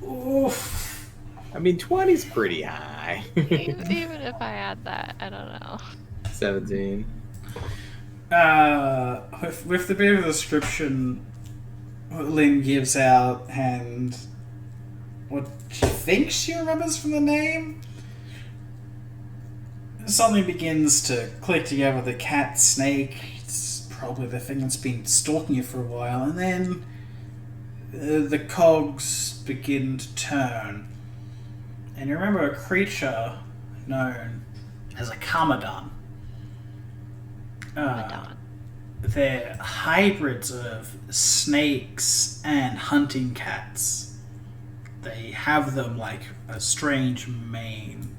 Oof. I mean, 20's pretty high. Even if I add that, I don't know. 17. With the bit of the description Lynn gives out and what she thinks she remembers from the name, something begins to click together. The cat snake, it's probably the thing that's been stalking you for a while, and then the cogs begin to turn. And you remember a creature known as a Kamadan. Madon. They're hybrids of snakes and hunting cats. They have them like a strange mane.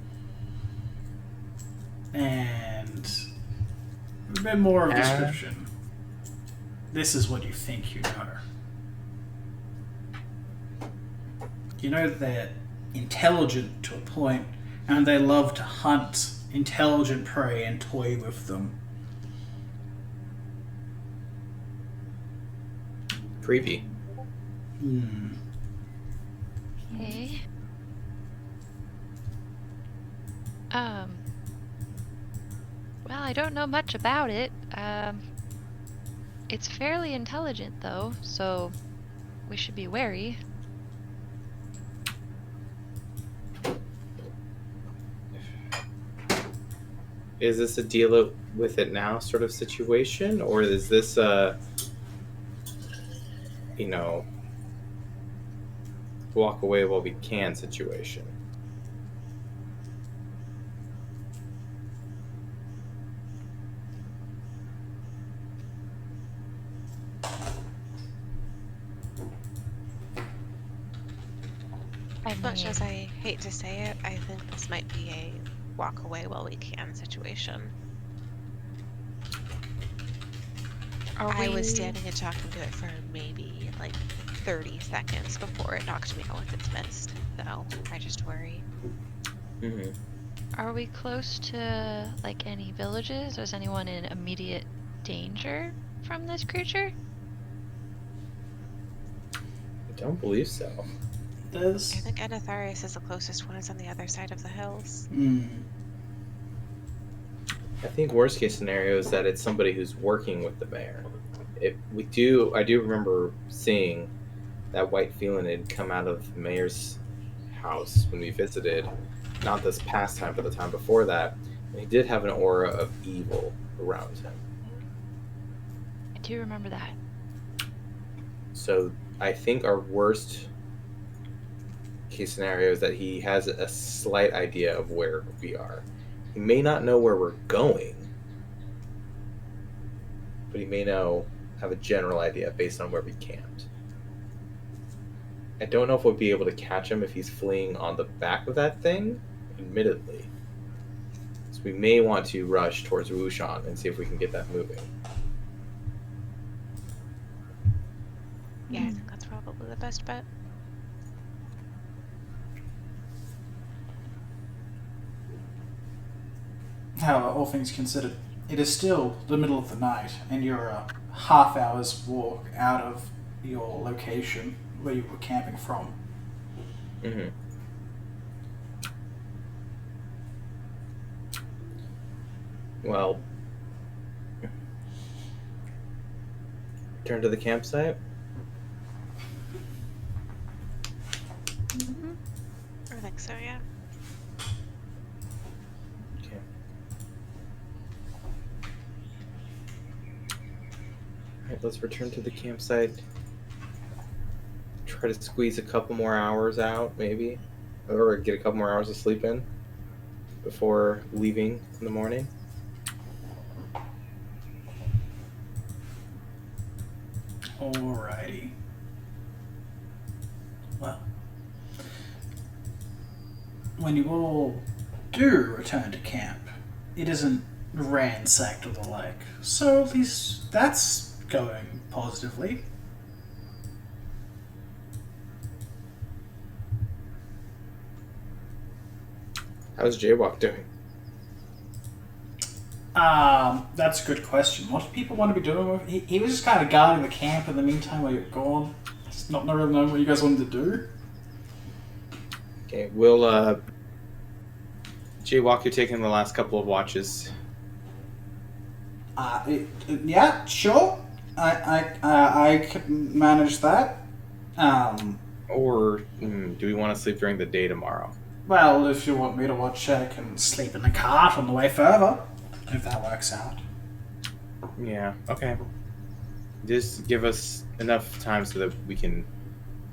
And a bit more of a description. This is what you think you know. You know they're intelligent to a point, and they love to hunt intelligent prey and toy with them. Creepy. Okay. Well, I don't know much about it. It's fairly intelligent though, so we should be wary. Is this a deal with it now sort of situation, or is this a, walk away while we can situation? As much as I hate to say it, I think this might be a walk away while we can situation. I was standing and talking to it for maybe like 30 seconds before it knocked me out with its mist, so I just worry. Mm-hmm. Are we close to like any villages? Or is anyone in immediate danger from this creature? I don't believe so. I think Anatharius is the closest one. It's on the other side of the hills. I think worst case scenario is that it's somebody who's working with the mayor. I do remember seeing that white felinid come out of the mayor's house when we visited, not this past time, but the time before that. And he did have an aura of evil around him. I do remember that. So I think our worst case scenario is that he has a slight idea of where we are. He may not know where we're going, but he may have a general idea based on where we camped. I don't know if we'll be able to catch him if he's fleeing on the back of that thing, admittedly. So we may want to rush towards Wuxian and see if we can get that moving. Yeah, I think that's probably the best bet. However, all things considered, it is still the middle of the night, and you're a half hour's walk out of your location where you were camping from. Mm-hmm. Well, return to the campsite. I think so, yeah. Okay. Alright, let's return to the campsite. Try to squeeze a couple more hours out, maybe. Or get a couple more hours of sleep in before leaving in the morning. Alrighty. when you all do return to camp, it isn't ransacked or the like. So at least that's going positively. How's Jaywalk doing? That's a good question. What do people want to be doing with he was just kind of guarding the camp in the meantime while you're gone. Just not really knowing what you guys wanted to do. Okay, we'll Jaywalk, you're taking the last couple of watches. Yeah, sure. I can manage that. Or do we want to sleep during the day tomorrow? Well, if you want me to watch, I can sleep in the cart on the way further. If that works out. Yeah, okay. Just give us enough time so that we can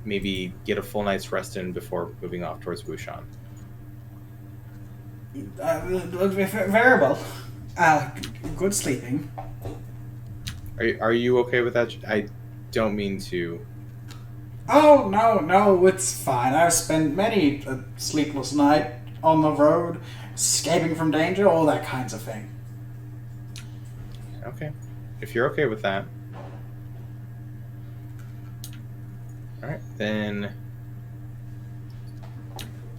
maybe get a full night's rest in before moving off towards Wuxian. Very well. Good sleeping. Are you okay with that? I don't mean to. Oh, no, it's fine. I've spent many a sleepless night on the road, escaping from danger, all that kinds of thing. Okay. If you're okay with that. Alright, then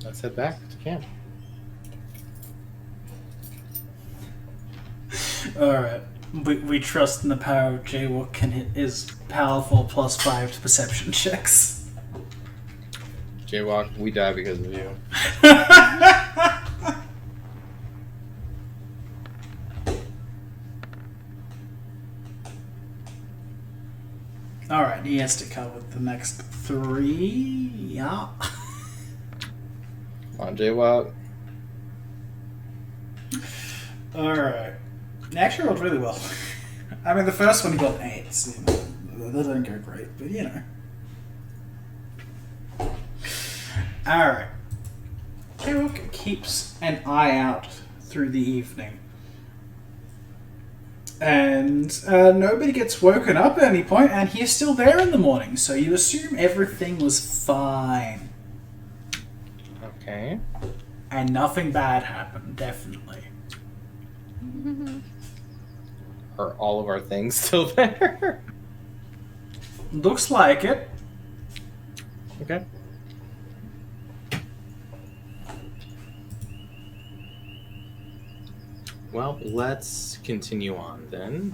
let's head back to camp. Alright. We trust in the power of Jaywalk and his powerful +5 to perception checks. Jaywalk, we die because of you. Alright, he has to cover the next 3. Yeah. Come on, Jaywalk. Alright. He actually rolled really well. I mean, the first one he got 8, so, that didn't go great, but you know. Alright. Jaywalk keeps an eye out through the evening. And nobody gets woken up at any point, and he's still there in the morning, so you assume everything was fine. Okay. And nothing bad happened, definitely. Are all of our things still there? Looks like it. Okay. Well, let's continue on then.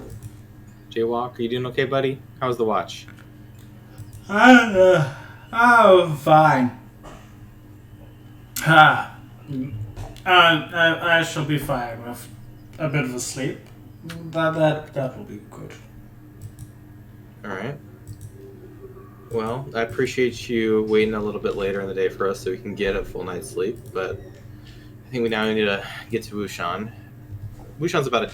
Jaywalk, are you doing okay, buddy? How's the watch? Oh, fine. I shall be fine with a bit of a sleep. That will be good. Alright. Well, I appreciate you waiting a little bit later in the day for us so we can get a full night's sleep, but I think we now need to get to Wuxian. Wuxian's about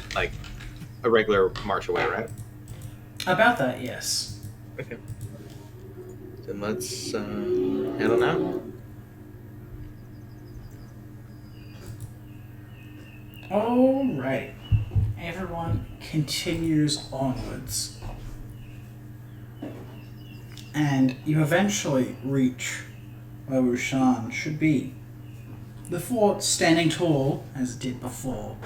a regular march away, right? About that, yes. Okay. Then let's head on out. Alright. Everyone continues onwards. And you eventually reach where Wuxian should be. The fort standing tall as it did before.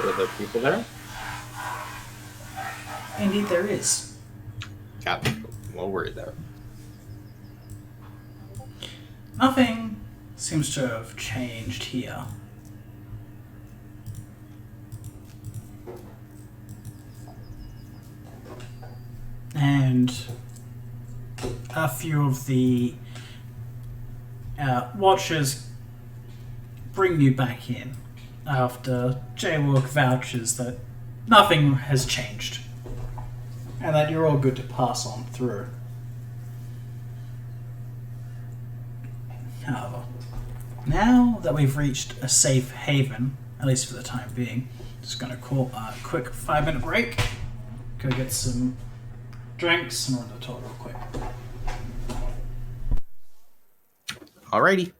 Are there people there? Indeed there is. Got a little worried there. Nothing seems to have changed here. And a few of the watchers bring you back in after Jaywalk vouches that nothing has changed and that you're all good to pass on through. However, now that we've reached a safe haven, at least for the time being, just going to call a quick 5-minute break, go get some drinks and run the talk real quick. Alrighty.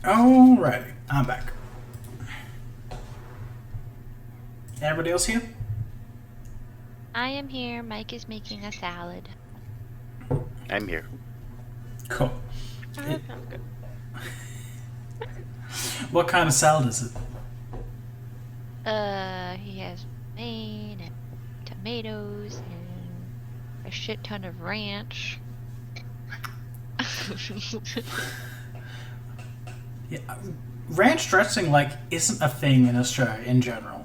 Alrighty, I'm back. Everybody else here? I am here. Mike is making a salad. I'm here. Cool. Oh, that sounds good. What kind of salad is it? He has romaine and tomatoes and a shit ton of ranch. Yeah, ranch dressing isn't a thing in Australia in general.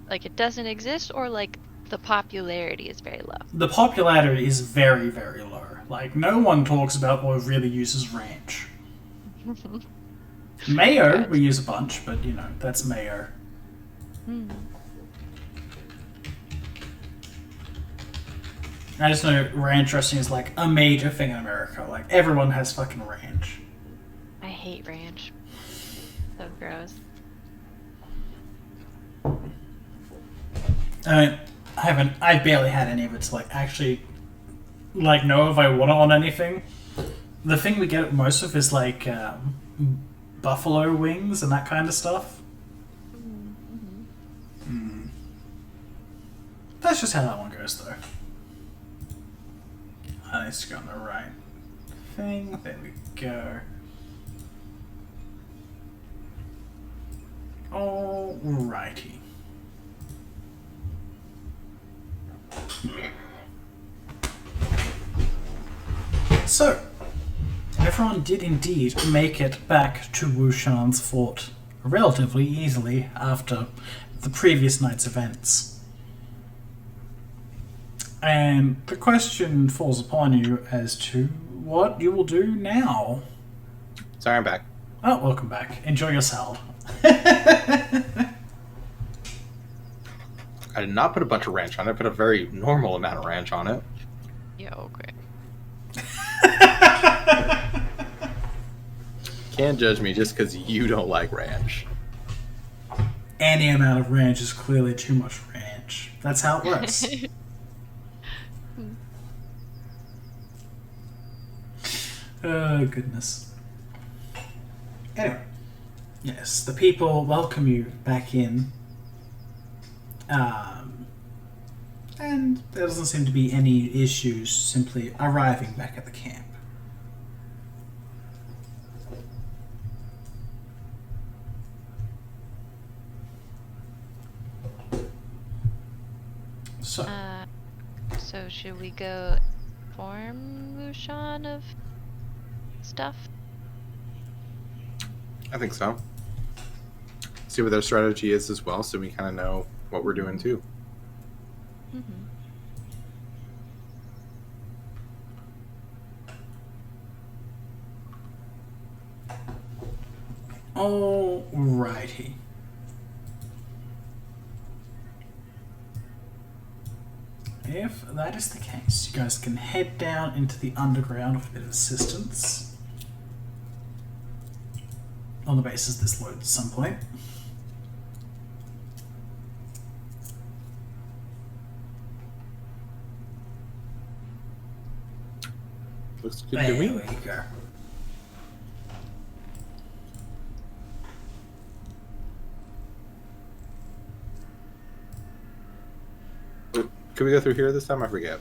Like it doesn't exist, or like the popularity is very low. The popularity is very, very low. Like no one talks about or really uses ranch. Mayo, we use a bunch, but that's mayo. I just know ranch dressing is like a major thing in America. Like everyone has fucking ranch. I hate ranch. So gross. I barely had any of it to actually know if I want it on anything. The thing we get most of is buffalo wings and that kind of stuff. That's just how that one goes, though. I need to go on the right thing. There we go. Alrighty. So, everyone did indeed make it back to Wuxian's fort relatively easily after the previous night's events. And the question falls upon you as to what you will do now. Sorry, I'm back. Oh, welcome back. Enjoy your salad. I did not put a bunch of ranch on it. I put a very normal amount of ranch on it. Yeah, okay. Can't judge me just because you don't like ranch. Any amount of ranch is clearly too much ranch. That's how it works. Oh, goodness. Anyway. Yes, the people welcome you back in. And there doesn't seem to be any issues simply arriving back at the camp. So should we go inform Wuxian of stuff? I think so. See what their strategy is as well, so we kind of know what we're doing too. Alrighty. If that is the case, you guys can head down into the underground with a bit of assistance. On the basis this loads at some point. Looks good There to me. we go. Could we go through here this time? I forget.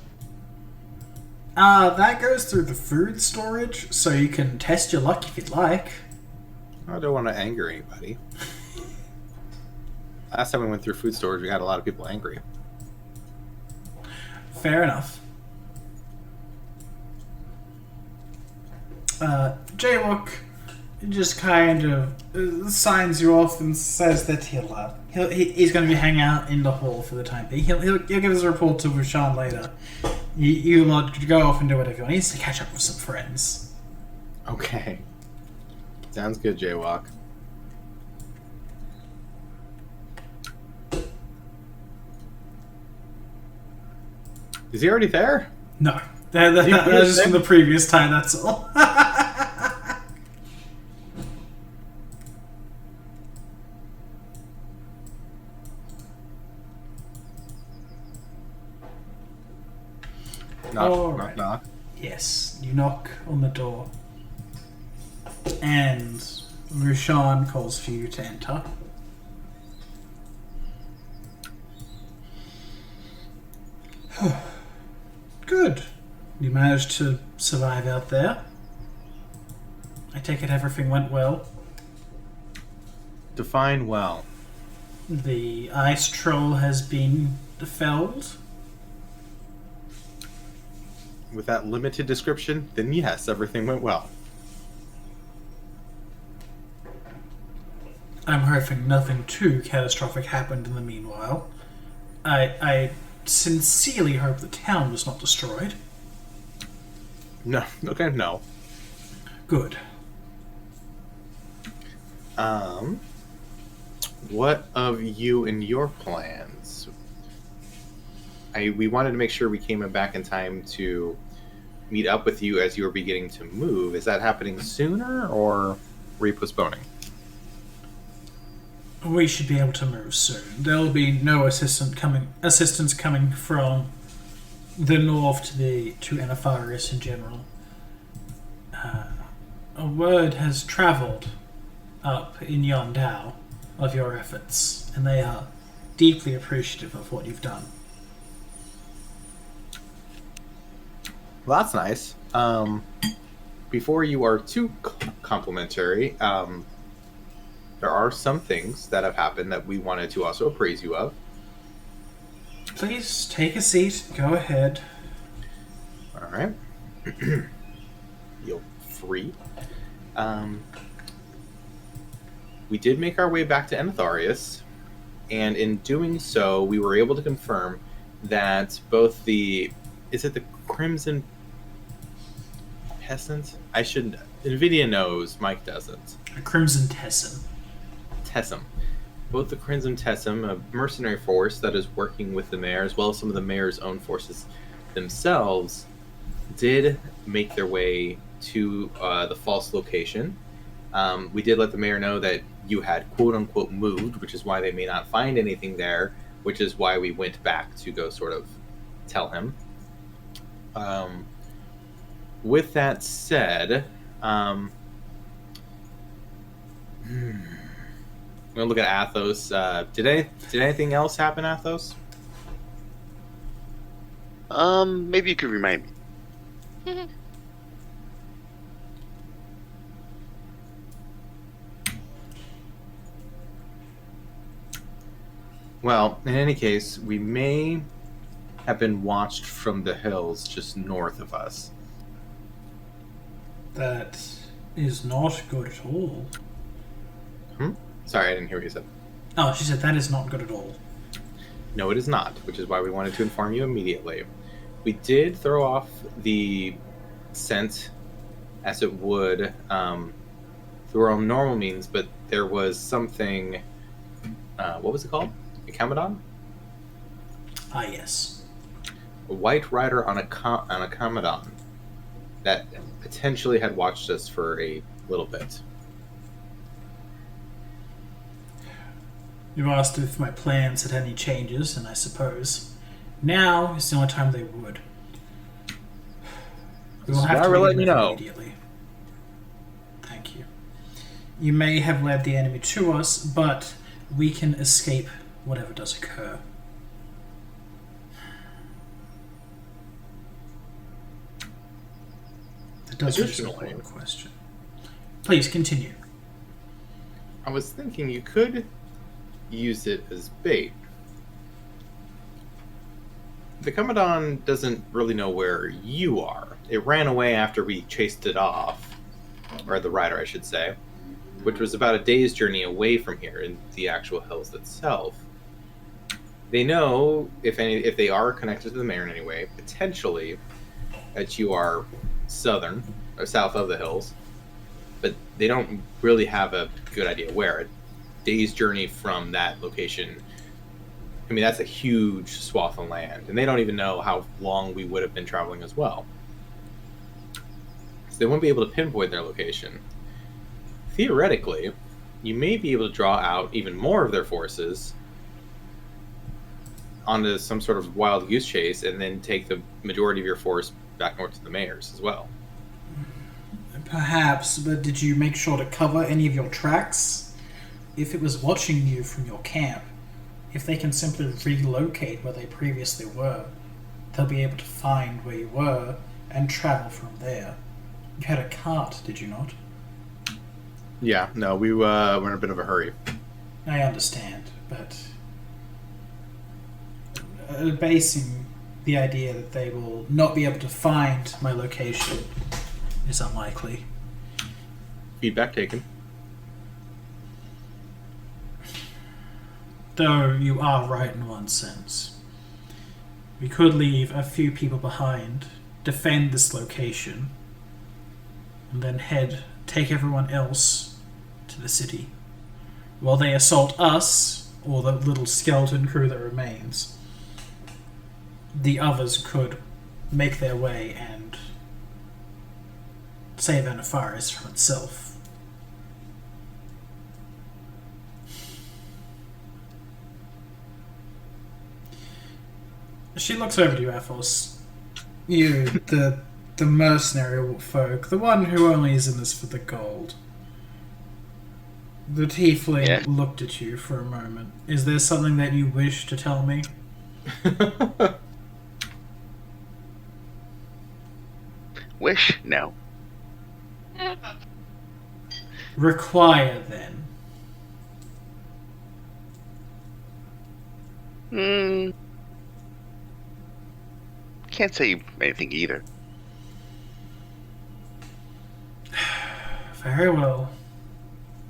That goes through the food storage, so you can test your luck if you'd like. I don't want to anger anybody. Last time we went through food storage, we had a lot of people angry. Fair enough. Jaywalk just kind of signs you off and says that he's going to be hanging out in the hall for the time being. He'll give us a report to Wuxian later. You lot go off and do whatever you want. He needs to catch up with some friends. Okay. Sounds good, Jaywalk. Is he already there? No. That was just from the previous time, that's all. Knock, Alright. knock, knock. Yes, you knock on the door. and Wuxian calls for you to enter. Good. You managed to survive out there. I take it everything went well. Define well. The ice troll has been felled. With that limited description, then yes, everything went well. I'm hoping nothing too catastrophic happened in the meanwhile. I sincerely hope the town was not destroyed. No, okay, no. Good. What of you and your plans? We wanted to make sure we came back in time to meet up with you as you were beginning to move. Is that happening sooner, or were you postponing? We should be able to move soon. There will be no assistance coming from the north to Anatharius in general. A word has travelled up in Yondao of your efforts, and they are deeply appreciative of what you've done. Well, that's nice. Before you are too complimentary, there are some things that have happened that we wanted to also appraise you of. Please take a seat. Go ahead. All right. Feel free. We did make our way back to Anatharius, and in doing so, we were able to confirm that both the... Is it the Crimson Peasant? I should... NVIDIA knows, Mike doesn't. A Crimson Tessin. Tessum. Both the Crimson Tessum, a mercenary force that is working with the mayor, as well as some of the mayor's own forces themselves, did make their way to the false location. We did let the mayor know that you had quote-unquote moved, which is why they may not find anything there, which is why we went back to go sort of tell him. With that said, I'm gonna look at Athos. Did anything else happen, Athos? Maybe you could remind me. Well, in any case, we may have been watched from the hills just north of us. That is not good at all. Sorry, I didn't hear what you said. Oh, she said that is not good at all. No, it is not, which is why we wanted to inform you immediately. We did throw off the scent as it would through our own normal means, but there was something... what was it called? A Camadon? Ah, yes. A white rider on a Camadon that potentially had watched us for a little bit. You asked if my plans had any changes, and I suppose now is the only time they would. We will have to let leave you know immediately. Thank you. You may have led the enemy to us, but we can escape whatever does occur. That does raise an important question. Please continue. I was thinking you could use it as bait. The Commandant doesn't really know where you are. It ran away after we chased it off, or the rider, I should say, which was about a day's journey away from here in the actual hills itself. They know, if they are connected to the mayor in any way, potentially that you are southern or south of the hills, but they don't really have a good idea where. A day's journey from that location, I mean, that's a huge swath of land, and they don't even know how long we would have been traveling as well. So they won't be able to pinpoint their location. Theoretically, you may be able to draw out even more of their forces onto some sort of wild goose chase and then take the majority of your force back north to the mayor's as well. Perhaps, but did you make sure to cover any of your tracks? If it was watching you from your camp, if they can simply relocate where they previously were, they'll be able to find where you were and travel from there. You had a cart, did you not? Yeah, no, we were in a bit of a hurry. I understand, but basing the idea that they will not be able to find my location is unlikely. Feedback taken. Though you are right in one sense. We could leave a few people behind, defend this location, and then take everyone else to the city. While they assault us, or the little skeleton crew that remains, the others could make their way and save Anafaris from itself. She looks over to you, Athos. You, the mercenary folk, the one who only is in this for the gold. The tiefling looked at you for a moment. Is there something that you wish to tell me? Wish? No. Require, then. Can't say anything either. Very well.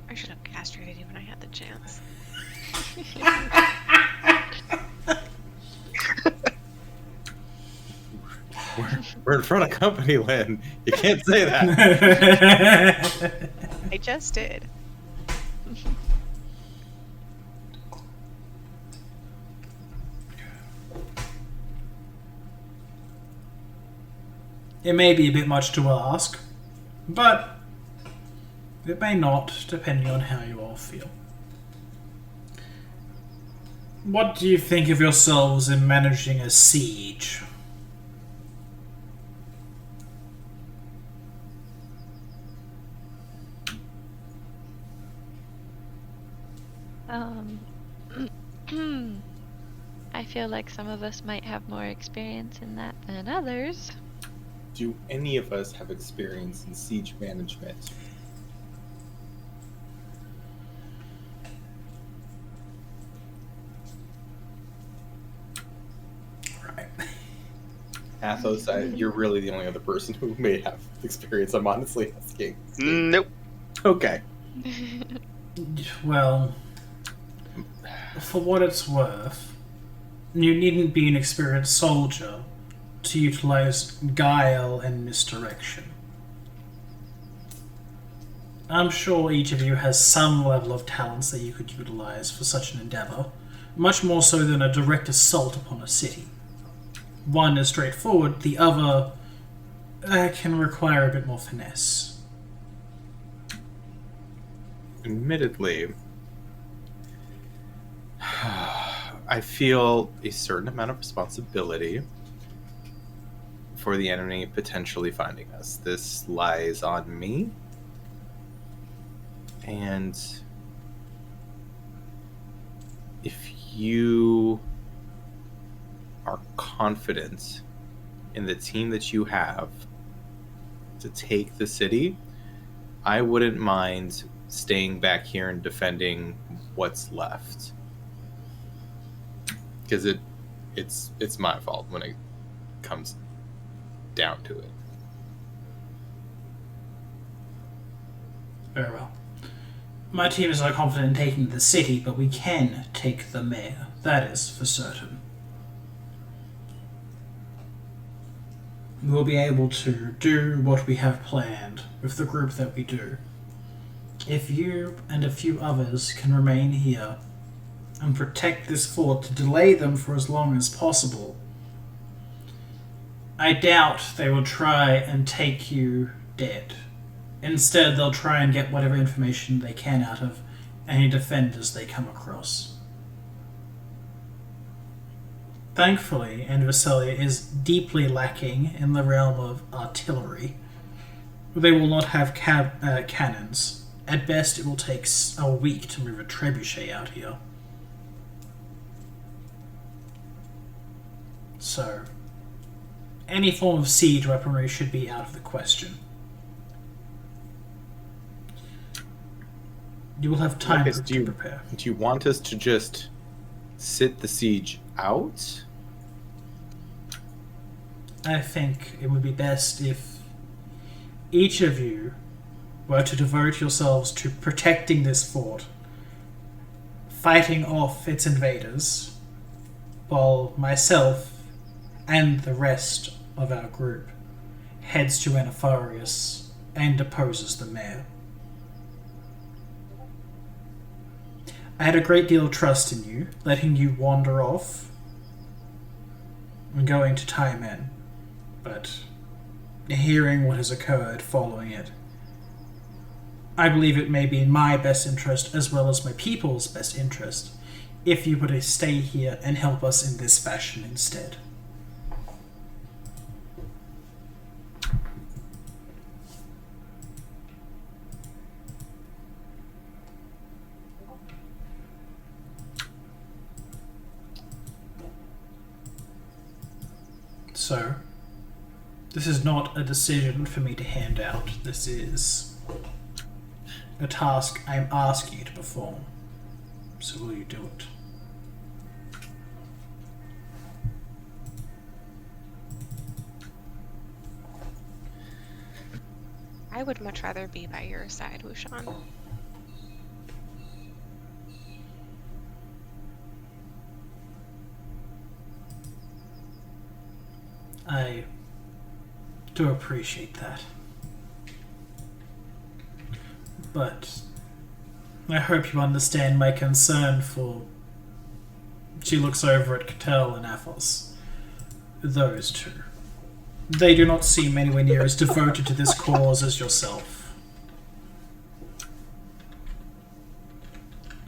I should have castrated you when I had the chance. We're in front of company, Lynn. You can't say that. I just did. It may be a bit much to ask, but it may not, depending on how you all feel. What do you think of yourselves in managing a siege? I feel like some of us might have more experience in that than others. Do any of us have experience in siege management? Right. Athos, you're really the only other person who may have experience. I'm honestly asking. Nope. Okay. Well, for what it's worth, you needn't be an experienced soldier to utilize guile and misdirection. I'm sure each of you has some level of talents that you could utilize for such an endeavor, much more so than a direct assault upon a city. One is straightforward, the other can require a bit more finesse. Admittedly, I feel a certain amount of responsibility for the enemy potentially finding us. This lies on me. And if you are confident in the team that you have to take the city, I wouldn't mind staying back here and defending what's left. Because it's my fault when it comes down to it. Very well. My team is not confident in taking the city, but we can take the mayor. That is for certain. We'll be able to do what we have planned with the group that we do. If you and a few others can remain here and protect this fort to delay them for as long as possible, I doubt they will try and take you dead. Instead, they'll try and get whatever information they can out of any defenders they come across. Thankfully, Anversalia is deeply lacking in the realm of artillery. They will not have cannons. At best, it will take a week to move a trebuchet out here. So, any form of siege weaponry should be out of the question. You will have time Marcus, to prepare. Do you want us to just sit the siege out? I think it would be best if each of you were to devote yourselves to protecting this fort, fighting off its invaders, while myself and the rest of our group heads to Anapharius and deposes the mayor. I had a great deal of trust in you, letting you wander off and going to tie men, but hearing what has occurred following it, I believe it may be in my best interest as well as my people's best interest if you were to stay here and help us in this fashion instead. So, this is not a decision for me to hand out. This is a task I am asking you to perform. So will you do it? I would much rather be by your side, Wuxian. I do appreciate that. But I hope you understand my concern for... She looks over at Cattell and Athos. Those two. They do not seem anywhere near as devoted to this cause as yourself.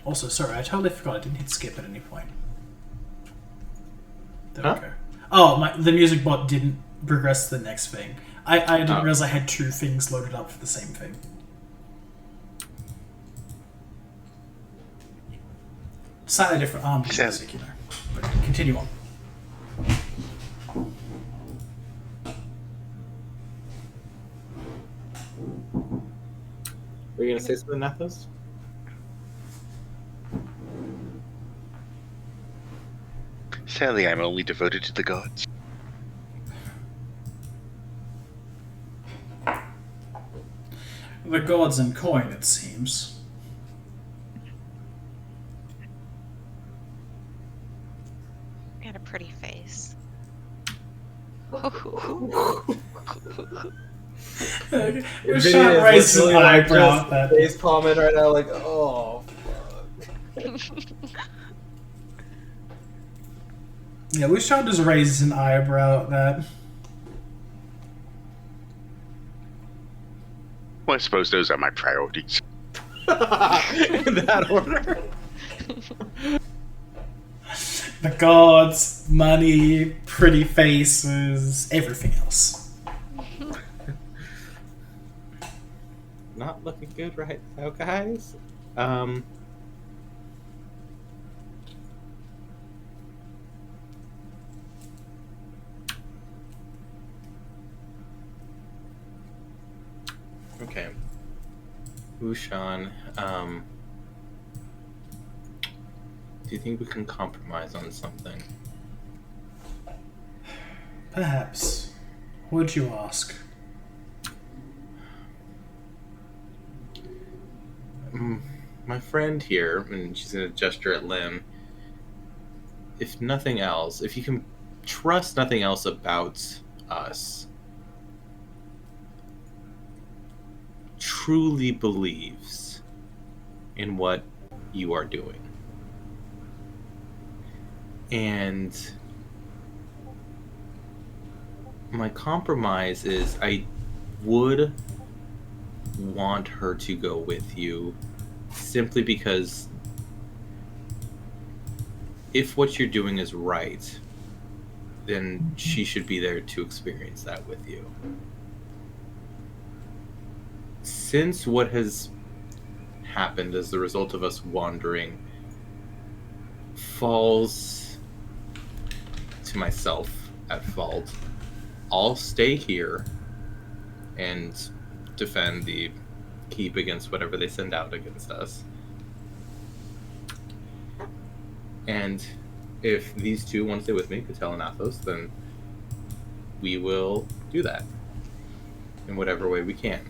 Also, sorry, I totally forgot I didn't hit skip at any point. There we go. Oh, the music bot didn't progress to the next thing. I didn't realize I had two things loaded up for the same thing. Slightly different music, you know. But continue on. Were you going to say something, Athos? Sadly, I'm only devoted to the gods. The gods and coin, it seems. And a pretty face. Wuxian raises an eyebrow at that. Face comment right now, like, oh, fuck. Yeah, Wuxian just raises an eyebrow at that. Well, I suppose those are my priorities. In that order. The gods, money, pretty faces, everything else. Not looking good right now, guys. Okay. Wuxian, do you think we can compromise on something? Perhaps. Would you ask? My friend here, and she's going to gesture at Lim, if nothing else, if you can trust nothing else about us, truly believes in what you are doing. And my compromise is I would want her to go with you simply because if what you're doing is right, then she should be there to experience that with you. since what has happened as the result of us wandering falls to myself at fault, I'll stay here and defend the keep against whatever they send out against us. And if these two want to stay with me, Cattell and Athos, then we will do that in whatever way we can.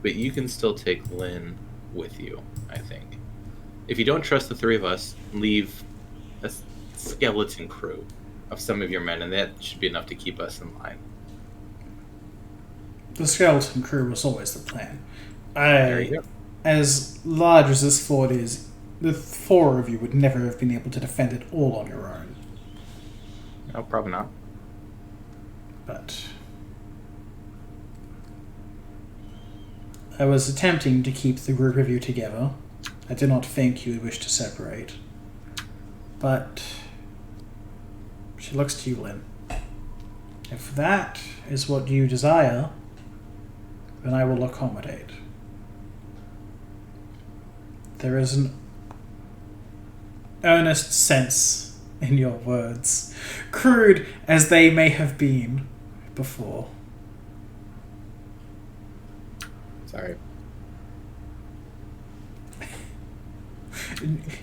But you can still take Lynn with you, I think. If you don't trust the three of us, leave a skeleton crew of some of your men, and that should be enough to keep us in line. The skeleton crew was always the plan. There you go. As large as this fort is, the four of you would never have been able to defend it all on your own. No, probably not. But I was attempting to keep the group of you together. I did not think you would wish to separate. But she looks to you, Lynn. If that is what you desire, then I will accommodate. There is an earnest sense in your words, crude as they may have been before. Sorry.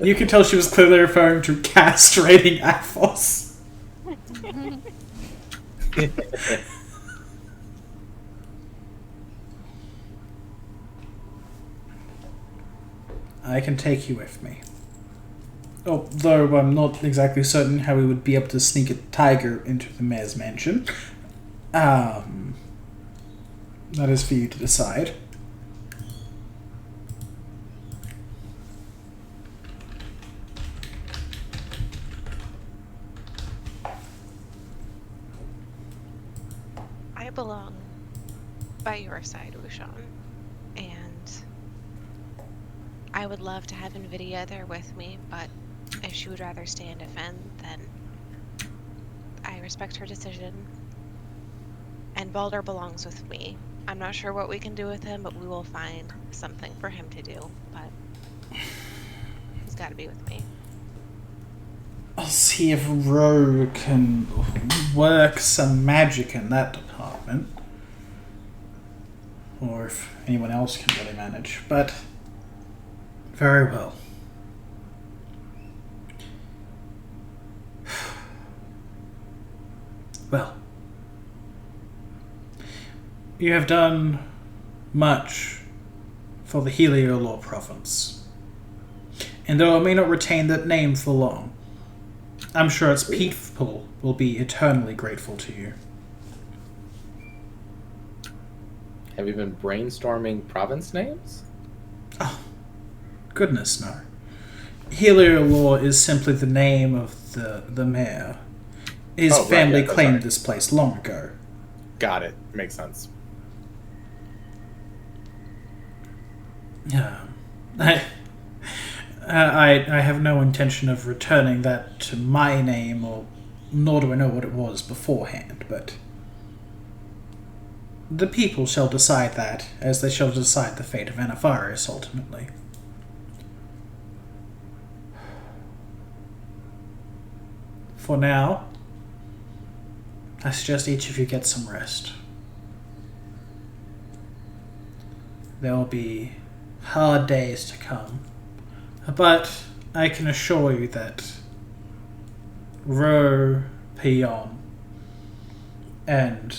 You can tell she was clearly referring to castrating Athos. I can take you with me. Although I'm not exactly certain how we would be able to sneak a tiger into the mayor's mansion. That is for you to decide. I belong by your side, Wuxian, and I would love to have Nvidia there with me, but if she would rather stay and defend, then I respect her decision. And Baldur belongs with me. I'm not sure what we can do with him, but we will find something for him to do, but he's got to be with me. I'll see if Ro can work some magic in that department. Or if anyone else can really manage. But, very well. Well, you have done much for the Heliolor province. And though I may not retain that name for long, I'm sure its people will be eternally grateful to you. Have you been brainstorming province names? Oh, goodness no. Heliolor is simply the name of the mayor. His family claimed this place long ago. Got it. Makes sense. Yeah. I have no intention of returning that to my name, or nor do I know what it was beforehand, but the people shall decide that, as they shall decide the fate of Anafaris ultimately. For now, I suggest each of you get some rest. There will be hard days to come, but I can assure you that Ro, Pion, and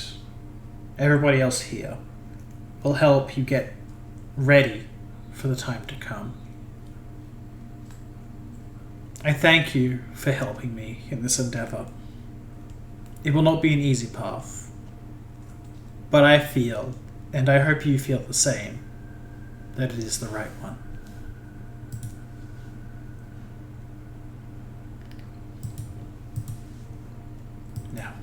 everybody else here will help you get ready for the time to come. I thank you for helping me in this endeavor. It will not be an easy path, but I feel, and I hope you feel the same, that it is the right one. Now,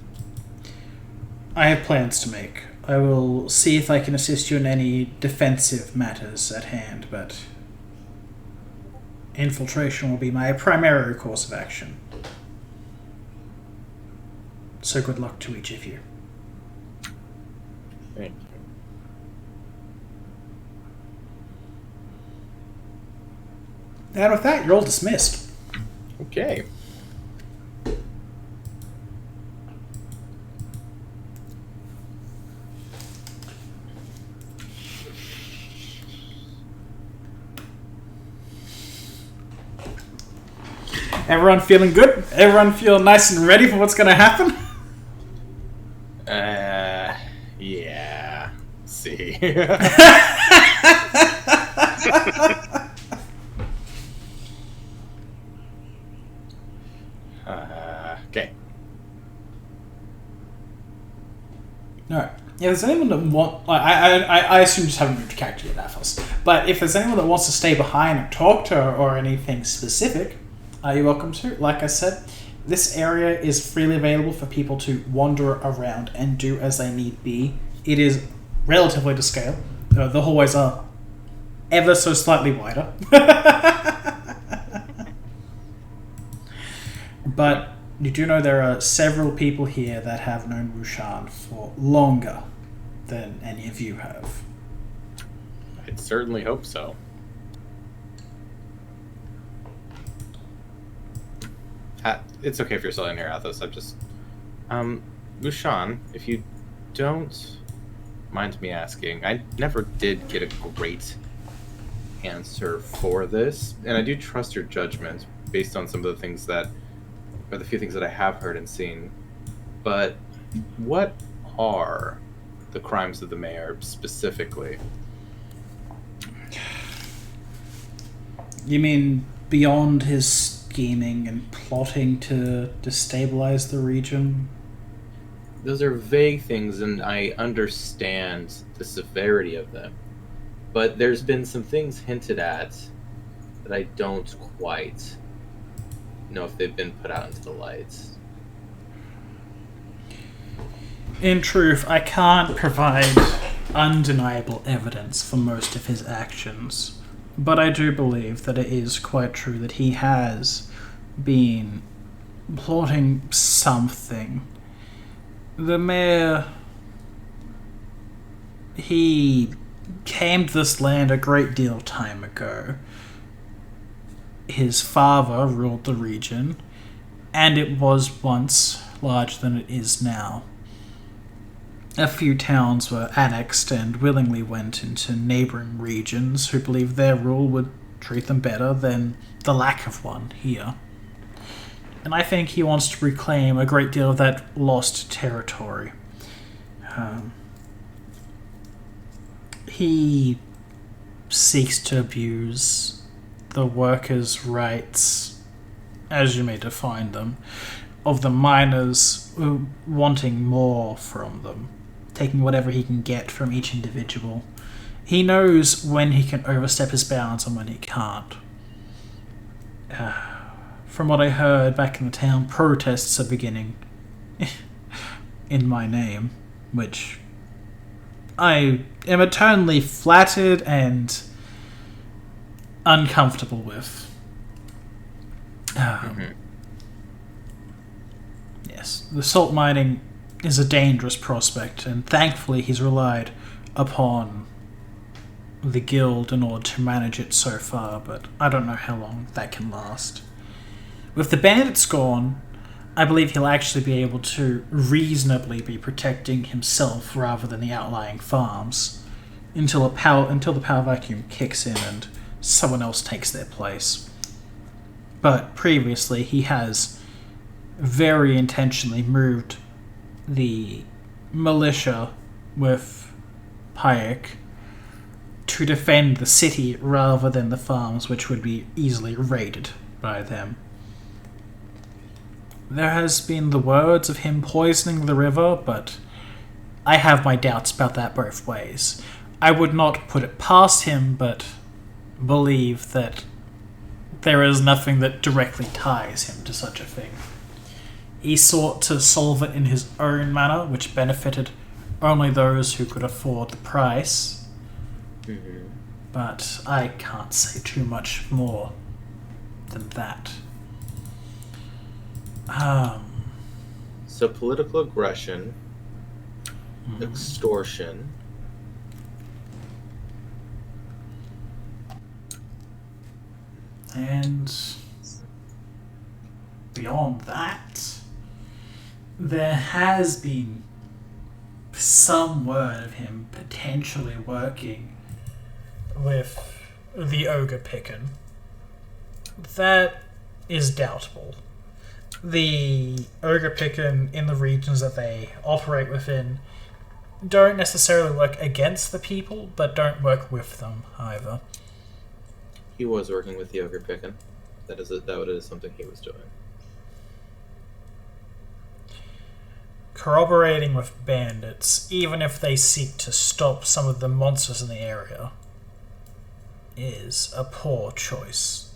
I have plans to make. I will see if I can assist you in any defensive matters at hand, but infiltration will be my primary course of action. So good luck to each of you. Thank And with that, you're all dismissed. Okay. Everyone feeling good? Everyone feel nice and ready for what's going to happen? Yeah. See. Okay. Alright. If there's anyone that I assume you just haven't moved your character yet, Athos. But if there's anyone that wants to stay behind and talk to her or anything specific, you're welcome to. Like I said, this area is freely available for people to wander around and do as they need be. It is relatively to scale. The hallways are ever so slightly wider. But you do know there are several people here that have known Wuxian for longer than any of you have. I'd certainly hope so. It's okay if you're still in here, Athos. I'm just... Wuxian, if you don't mind me asking, I never did get a great answer for this, and I do trust your judgment based on some of the things that... or the few things that I have heard and seen. But what are the crimes of the mayor specifically? You mean beyond his scheming and plotting to destabilize the region? Those are vague things, and I understand the severity of them. But there's been some things hinted at that I don't quite know if they've been put out into the light. In truth, I can't provide undeniable evidence for most of his actions, but I do believe that it is quite true that he has been plotting something. The mayor, he came to this land a great deal of time ago. His father ruled the region, and it was once larger than it is now. A few towns were annexed and willingly went into neighbouring regions who believed their rule would treat them better than the lack of one here. And I think he wants to reclaim a great deal of that lost territory. He seeks to abuse the workers' rights, as you may define them, of the miners, wanting more from them, taking whatever he can get from each individual. He knows when he can overstep his bounds and when he can't. From what I heard back in the town, protests are beginning in my name, which I am eternally flattered and uncomfortable with. Yes, the salt mining is a dangerous prospect, and thankfully he's relied upon the guild in order to manage it so far, but I don't know how long that can last. With the bandits gone, I believe he'll actually be able to reasonably be protecting himself rather than the outlying farms until the power vacuum kicks in and someone else takes their place. But previously, he has very intentionally moved the militia with Payek to defend the city rather than the farms, which would be easily raided by them. There has been the words of him poisoning the river, but I have my doubts about that both ways. I would not put it past him, but believe that there is nothing that directly ties him to such a thing. He sought to solve it in his own manner, which benefited only those who could afford the price. But I can't say too much more than that. So political aggression, extortion, And beyond that, there has been some word of him potentially working with the Ogre Picken. That is doubtful. The Ogre Picken in the regions that they operate within don't necessarily work against the people, but don't work with them either. He was working with the Ogre Picken. That is something he was doing. Corroborating with bandits, even if they seek to stop some of the monsters in the area, is a poor choice.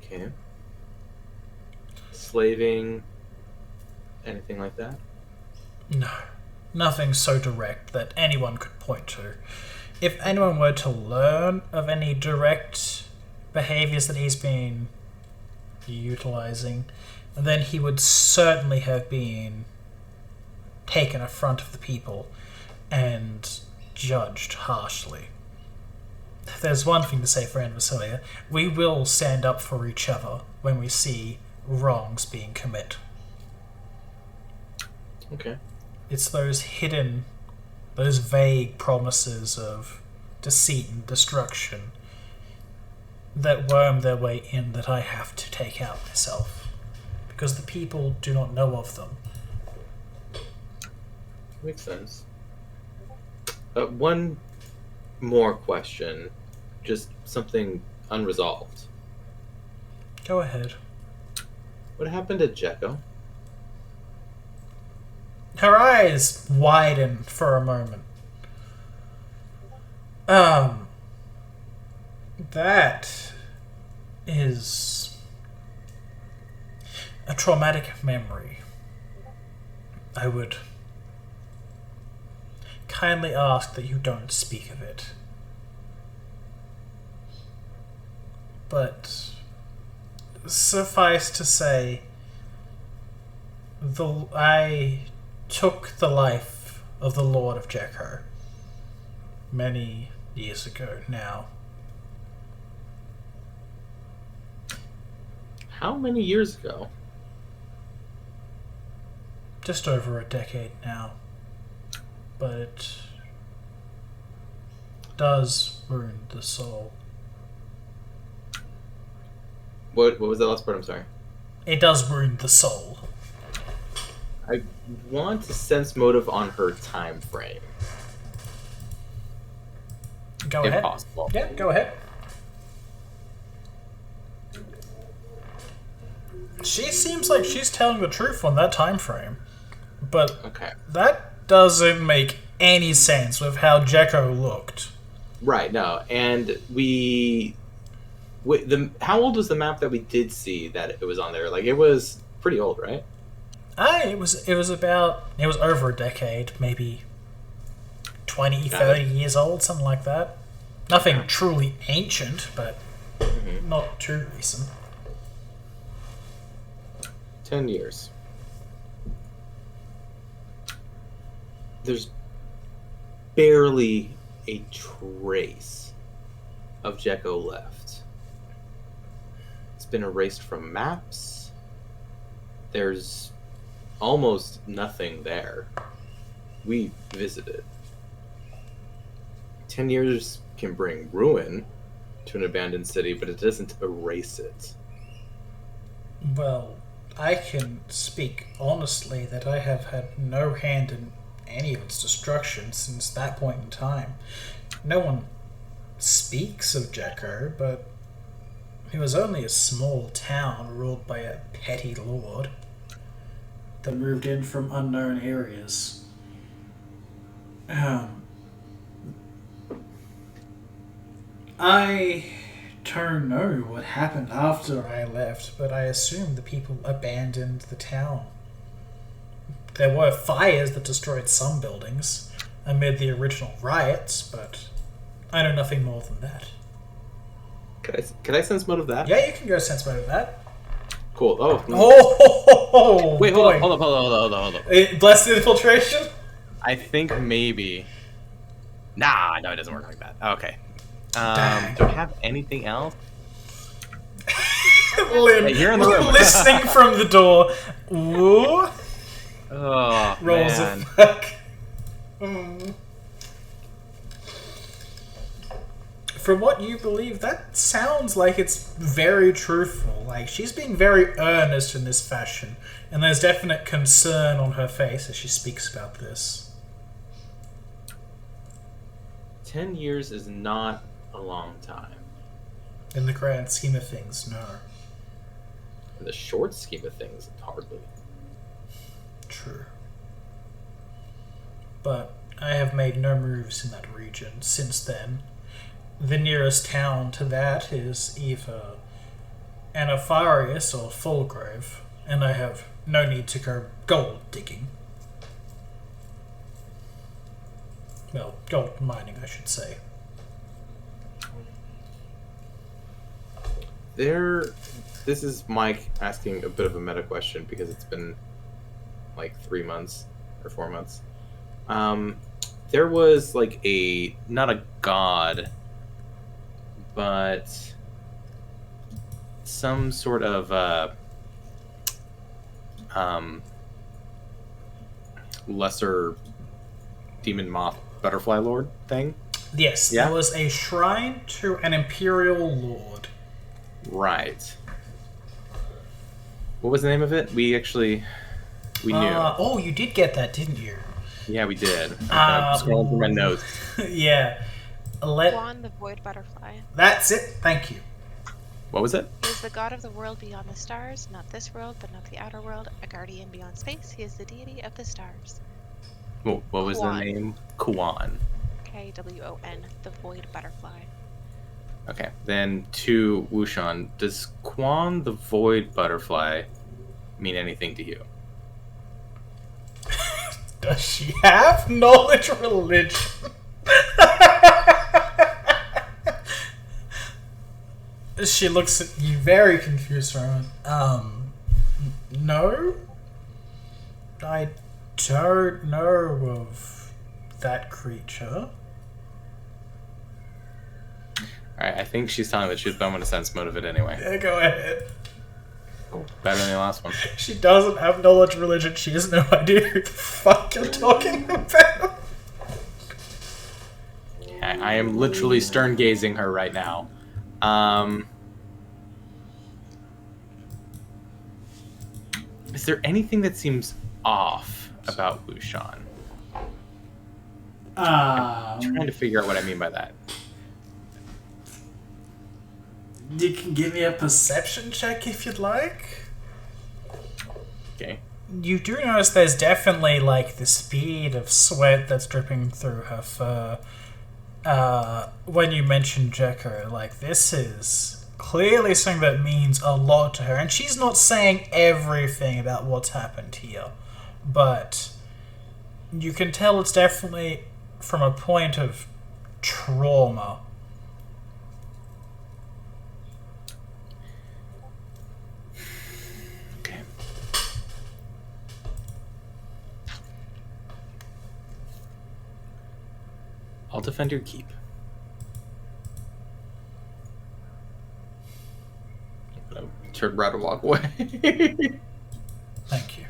Okay. Slaving, anything like that? No. Nothing so direct that anyone could point to. If anyone were to learn of any direct behaviors that he's been utilizing, then he would certainly have been taken in front of the people and judged harshly. If there's one thing to say for Aunt Vasilia, we will stand up for each other when we see wrongs being committed. Okay. It's those hidden, those vague promises of deceit and destruction that worm their way in that I have to take out myself. Because the people do not know of them. Makes sense. One more question. Just something unresolved. Go ahead. What happened to Jekko? Her eyes widen for a moment. That is a traumatic memory. I would kindly ask that you don't speak of it. But suffice to say, I took the life of the Lord of Jekko many years ago now. How many years ago? Just over a decade now. But it does wound the soul. What was that last part? I'm sorry. It does wound the soul. I want to sense motive on her time frame. Go if ahead. possible. Yeah, go ahead. She seems like she's telling the truth on that time frame. But Okay. that doesn't make any sense with how Jekko looked. Right, no. And how old was the map that we did see that it was on there? Like, it was pretty old, right? It was over a decade, maybe 20, 30 years old, something like that. Nothing truly ancient, but not too recent. 10 years. There's barely a trace of Jekko left. It's been erased from maps. There's almost nothing there. We visited. 10 years can bring ruin to an abandoned city, but it doesn't erase it. Well, I can speak honestly that I have had no hand in any of its destruction since that point in time. No one speaks of Jekko, but it was only a small town ruled by a petty lord that moved in from unknown areas. I don't know what happened after I left, but I assume the people abandoned the town. There were fires that destroyed some buildings amid the original riots, but I know nothing more than that. Could I sense motive that? Yeah, you can go sense mode of that. Cool. Oh, Wait, boy. hold up. Blessed infiltration? I think maybe. Nah, no, it doesn't work like that. Okay. Dang. Do I have anything else? Lynn, Hey, you're in the room. listening from the door. Woo. Oh, Rolls man. of fuck. Mm. From what you believe, that sounds like it's very truthful. Like, she's being very earnest in this fashion, and there's definite concern on her face as she speaks about this. 10 years is not a long time. In the grand scheme of things, no. In the short scheme of things, hardly. True. But I have made no moves in that region since then. The nearest town to that is either Anapharius or Fulgrove, and I have no need to go gold digging. Well, gold mining, I should say. This is Mike asking a bit of a meta question because it's been like 3 months or 4 months. There was like not a god, but some sort of lesser demon moth butterfly lord thing. Yes, Yeah? there was a shrine to an imperial lord. Right. What was the name of it? We knew. Oh, you did get that, didn't you? Yeah, we did. I'm scrolling through my notes. Yeah. Juan, the void butterfly. That's it. Thank you. What was it? He is the god of the world beyond the stars, not this world, but not the outer world, a guardian beyond space. He is the deity of the stars. What was the Kuan. name? Kuan. Kwon, the void butterfly. Okay, then to Wuxian, does Kuan the void butterfly mean anything to you? Does she have knowledge religion? She looks at you very confused for a moment. No? I don't know of that creature. Alright, I think she's telling the truth, but I'm going to sense motive it anyway. Yeah, go ahead. Better than the last one. She doesn't have knowledge religion. She has no idea who the fuck you're talking about. I am literally stern gazing her right now. Is there anything that seems off about Wuxian? I'm trying to figure out what I mean by that. You can give me a perception check if you'd like. Okay. You do notice there's definitely like this bead of sweat that's dripping through her fur. When you mention Jekko, like, this is clearly something that means a lot to her, and she's not saying everything about what's happened here, but you can tell it's definitely from a point of trauma. Okay. I'll defend your keep. I'm gonna turn around and walk away. Thank you.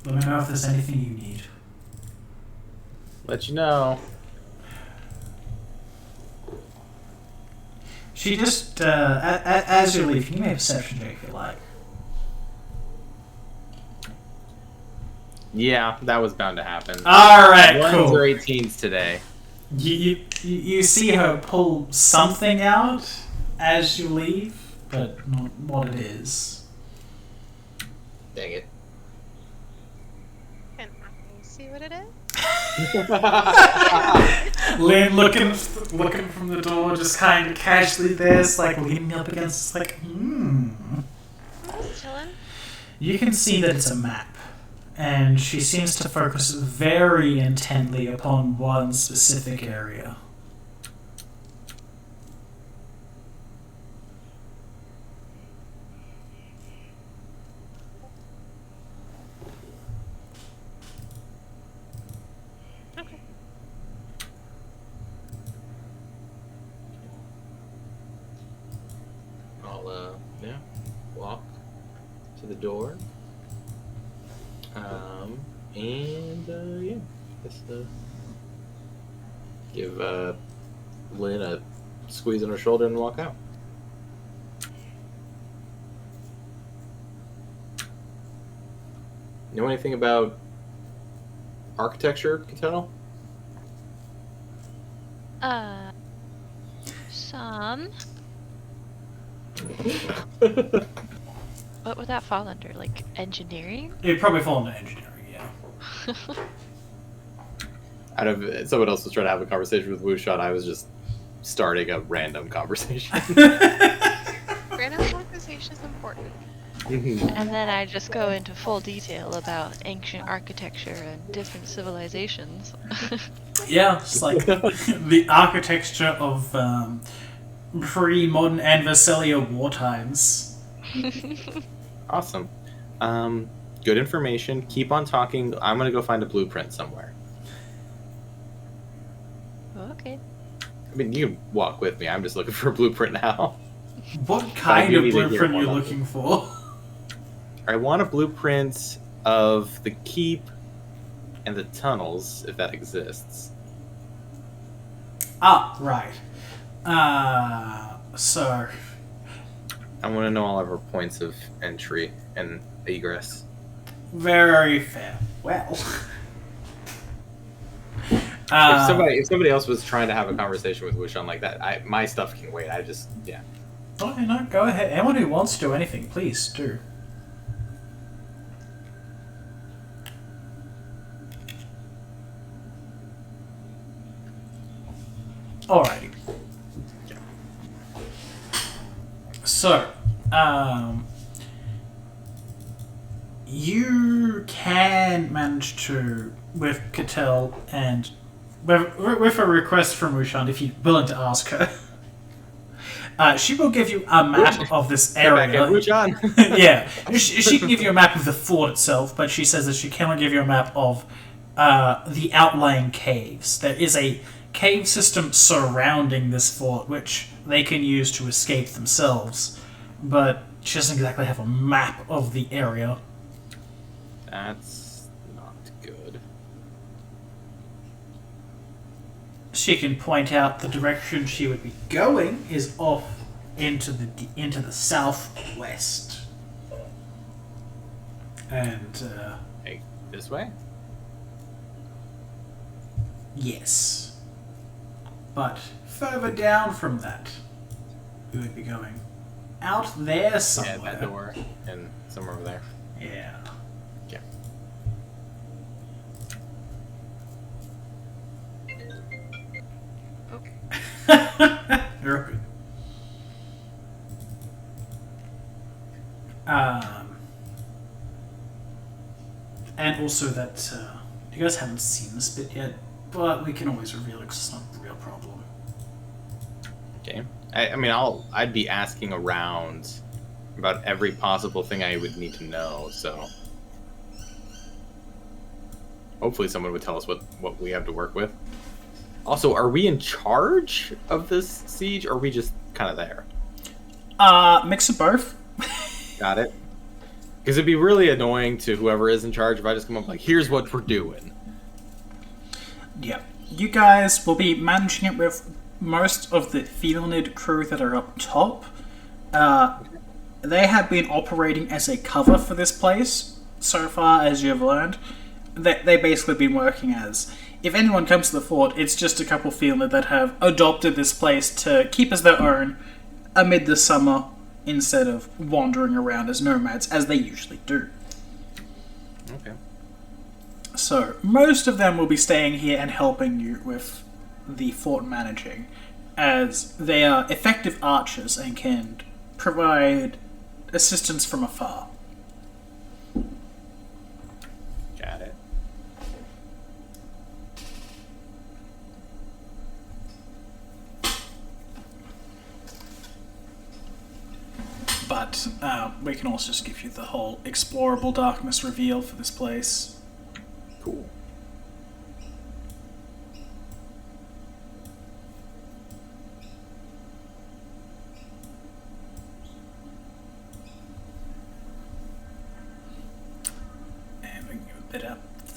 Let me know if there's anything you need. Let you know. She just, as you leave, can you make a perception check if you like? Yeah, that was bound to happen. Alright, Ones cool. or 18s today. You see her pull something out as you leave, but not what it is. Dang it. Can I see what it is? Lynn looking from the door, just kind of casually there, it's like leaning up against, it's like, Just chilling. You can see that it's a map, and she seems to focus very intently upon one specific area. Okay. door. Yeah, just give Lynn a squeeze on her shoulder and walk out. Know anything about architecture, Cattell? Some. What would that fall under? Like engineering? It'd probably fall into engineering, yeah. Out of someone else was trying to have a conversation with Wuxian, I was just starting a random conversation. Random conversation is important. And then I just go into full detail about ancient architecture and different civilizations. Yeah, it's like the architecture of pre-modern and Versailles war times. Awesome. Good information. Keep on talking. I'm going to go find a blueprint somewhere. Okay. I mean, you can walk with me. I'm just looking for a blueprint now. What kind do of need to hear blueprint are more you about looking for? I want a blueprint of the keep and the tunnels, if that exists. Ah, right. So... I want to know all of our points of entry and egress. Very fair. Well... If somebody else was trying to have a conversation with Wuxian like that, my stuff can wait. Yeah. Okay, no, go ahead. Anyone who wants to do anything, please do. Alrighty. So, you can manage to, with Cattell and with a request from Wuxian, if you're willing to ask her, she will give you a map of this area. Wuxian. Yeah, she can give you a map of the fort itself, but she says that she cannot give you a map of the outlying caves. There is a cave system surrounding this fort, which they can use to escape themselves, but she doesn't exactly have a map of the area. That's not good. She can point out the direction she would be going is off into the southwest, and Hey, this way? yes. But further down from that, we would be going out there somewhere. Yeah, that door and somewhere over there. Yeah. Okay. You're good. And also that you guys haven't seen this bit yet, but we can always reveal it because it's not a real problem. Okay. I mean, I'd be asking around about every possible thing I would need to know, so hopefully someone would tell us what we have to work with. Also, are we in charge of this siege, or are we just kind of there? Mix of both. Got it. Because it'd be really annoying to whoever is in charge if I just come up like, here's what we're doing. Yeah. You guys will be managing it with most of the Felonid crew that are up top. They have been operating as a cover for this place, so far as you've learned. They basically been working as, if anyone comes to the fort, it's just a couple Felonid that have adopted this place to keep as their own amid the summer, instead of wandering around as nomads, as they usually do. Okay. So, most of them will be staying here and helping you with the fort managing, as they are effective archers and can provide assistance from afar. Got it. But we can also just give you the whole explorable darkness reveal for this place. Cool.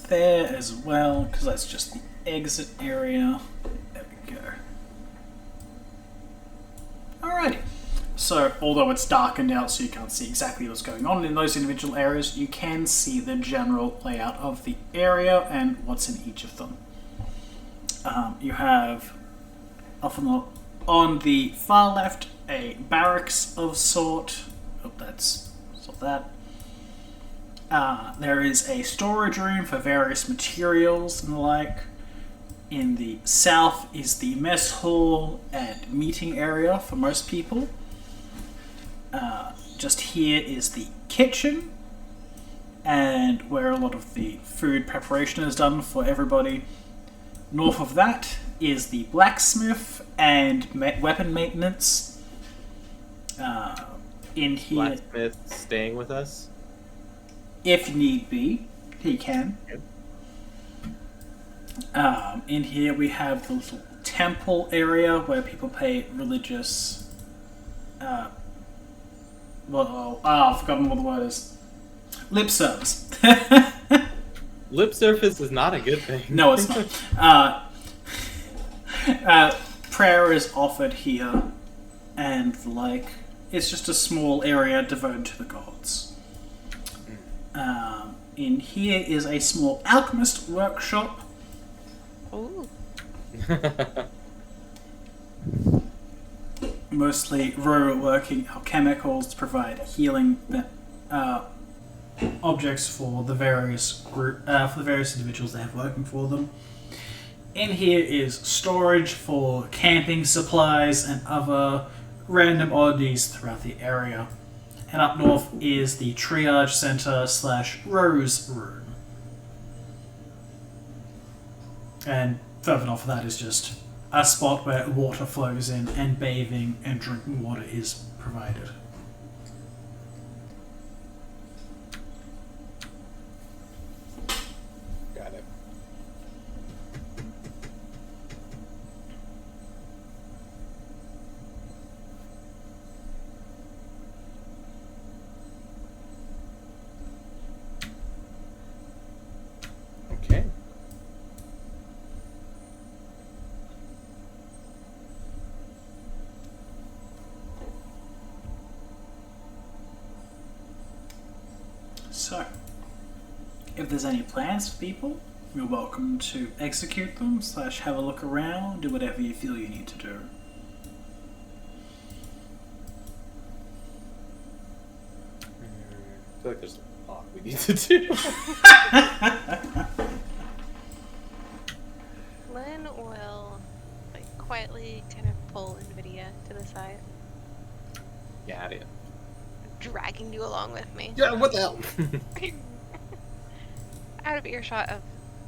there as well, because that's just the exit area. There we go. Alrighty. So, although it's darkened out so you can't see exactly what's going on in those individual areas, you can see the general layout of the area and what's in each of them. You have, on the far left, a barracks of sort. Oh, that's that. There is a storage room for various materials and the like. In the south is the mess hall and meeting area for most people. Just here is the kitchen, and where a lot of the food preparation is done for everybody. North of that is the blacksmith and weapon maintenance. In here, Blacksmith staying with us. if need be, he can. In here we have the little temple area where people pay religious. I've forgotten what the word is. Lip service. Lip service is not a good thing. No, it's not. Prayer is offered here, and like it's just a small area devoted to the gods. In here is a small alchemist workshop. Ooh. Mostly rural working chemicals to provide healing objects for the various individuals they have working for them. In here is storage for camping supplies and other random oddities throughout the area. And up north is the triage center / rose room. And further north of that is just a spot where water flows in and bathing and drinking water is provided. Got it. Okay. So, if there's any plans for people, you're welcome to execute them / have a look around, do whatever you feel you need to do. I feel like there's a lot we need to do. Lynn will quietly kind of pull Nvidia to the side, Yeah, it. dragging you along with me. Yeah, what the hell? Out of earshot of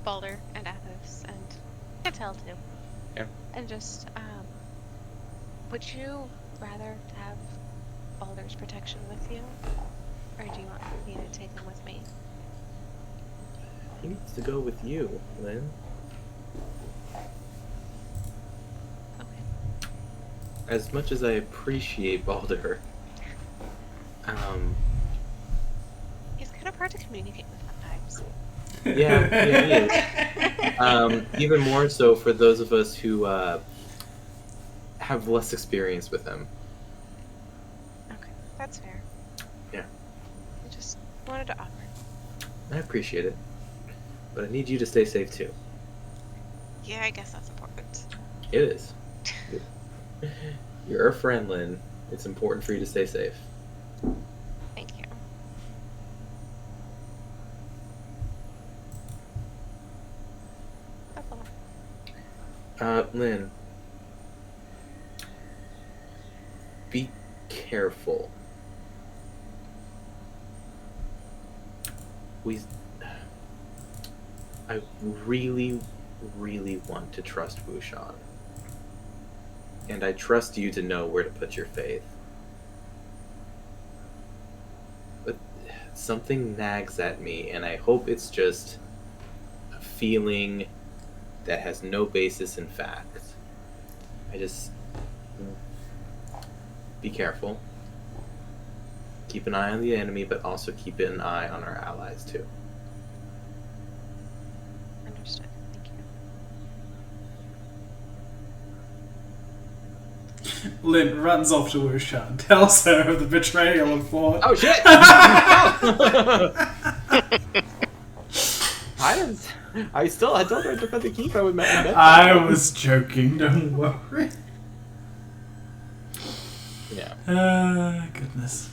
Balder and Athos and Cattell too. Yeah. And just, would you rather have Balder's protection with you? Or do you want me to take him with me? He needs to go with you, Lynn. Okay. As much as I appreciate Balder, He's kind of hard to communicate with sometimes. yeah, he is. Even more so for those of us who have less experience with him. Okay, that's fair. Yeah. I just wanted to offer. I appreciate it, but I need you to stay safe too. Yeah, I guess that's important. It is. You're a friend, Lynn. It's important for you to stay safe. Thank you. That's all. Lynn, be careful. I really, really want to trust Wuxian. And I trust you to know where to put your faith. But something nags at me, and I hope it's just a feeling that has no basis in fact. Be careful. Keep an eye on the enemy, but also keep an eye on our allies too. Lynn runs off to Wuxian, tells her of the betrayal of Ford. Oh shit! I told her to defend the keep. I was joking, don't worry. Yeah. Goodness.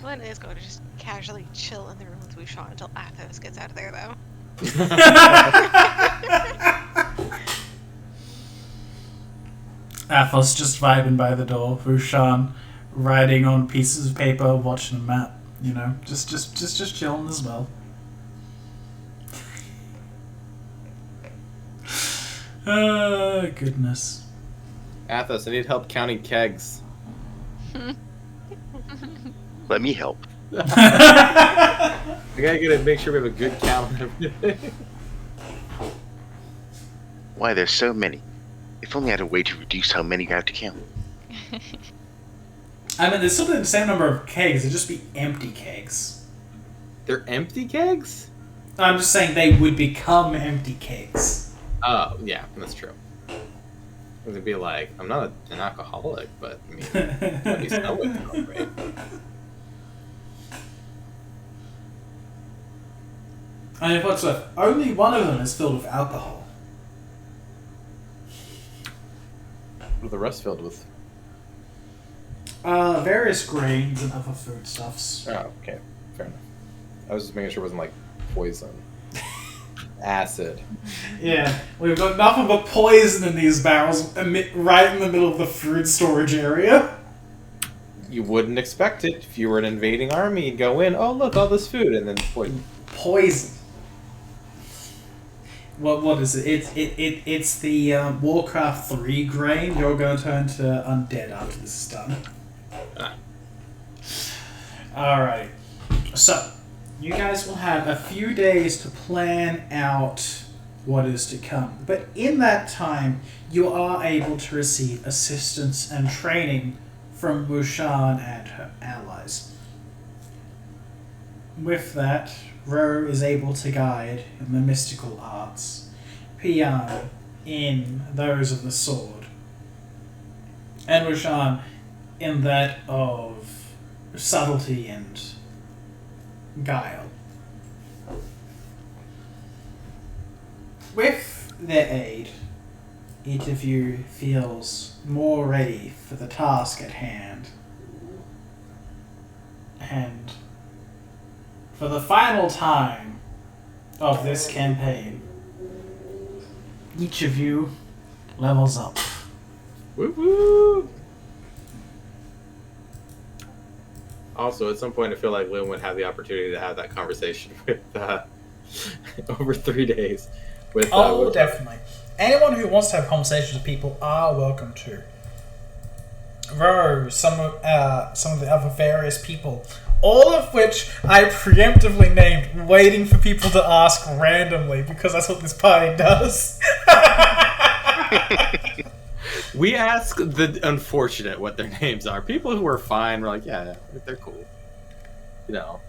Lynn is going to just casually chill in the room with Wuxian until Athos gets out of there, though. Athos just vibing by the door. Wuxian writing on pieces of paper, watching a map. You know, just chilling as well. Goodness. Athos, I need help counting kegs. Let me help. I gotta make sure we have a good count and everything. Why, there's so many. If only I had a way to reduce how many I have to count. I mean, there's still the same number of kegs. It'd just be empty kegs. They're empty kegs? I'm just saying they would become empty kegs. Oh, yeah, that's true. It'd be like, I'm not an alcoholic, but I mean, at least know it, right? And if what's left, only one of them is filled with alcohol. What are the rest filled with? Various grains and other foodstuffs. Oh, okay. Fair enough. I was just making sure it wasn't like poison. Acid. Yeah, we've got nothing but poison in these barrels right in the middle of the food storage area. You wouldn't expect it if you were an invading army. You'd go in, oh look, all this food, and then poison. Poison. What is it? It's the Warcraft 3 grain. You're going to turn to undead after this is done. Alright. So, you guys will have a few days to plan out what is to come. But in that time, you are able to receive assistance and training from Wuxian and her allies. With that, Ro is able to guide in the mystical arts, Pian in those of the sword, and Wuxian in that of subtlety and guile. With their aid, each of you feels more ready for the task at hand. And for the final time of this campaign, each of you levels up. Woo woo! Also, at some point, I feel like Lynn would have the opportunity to have that conversation with over 3 days. With Definitely. Anyone who wants to have conversations with people are welcome to. Some of the other various people, all of which I preemptively named, waiting for people to ask randomly because that's what this party does. We ask the unfortunate what their names are. People who are fine, we're like, yeah, they're cool. You know.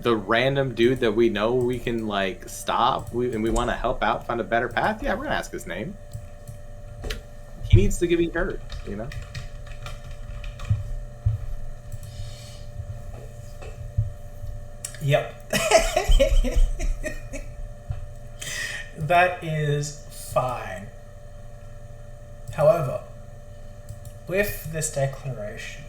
The random dude that we know we can, like, stop and we want to help out, find a better path, yeah, we're going to ask his name. He needs to be heard, you know? Yep. That is fine. However, with this declaration,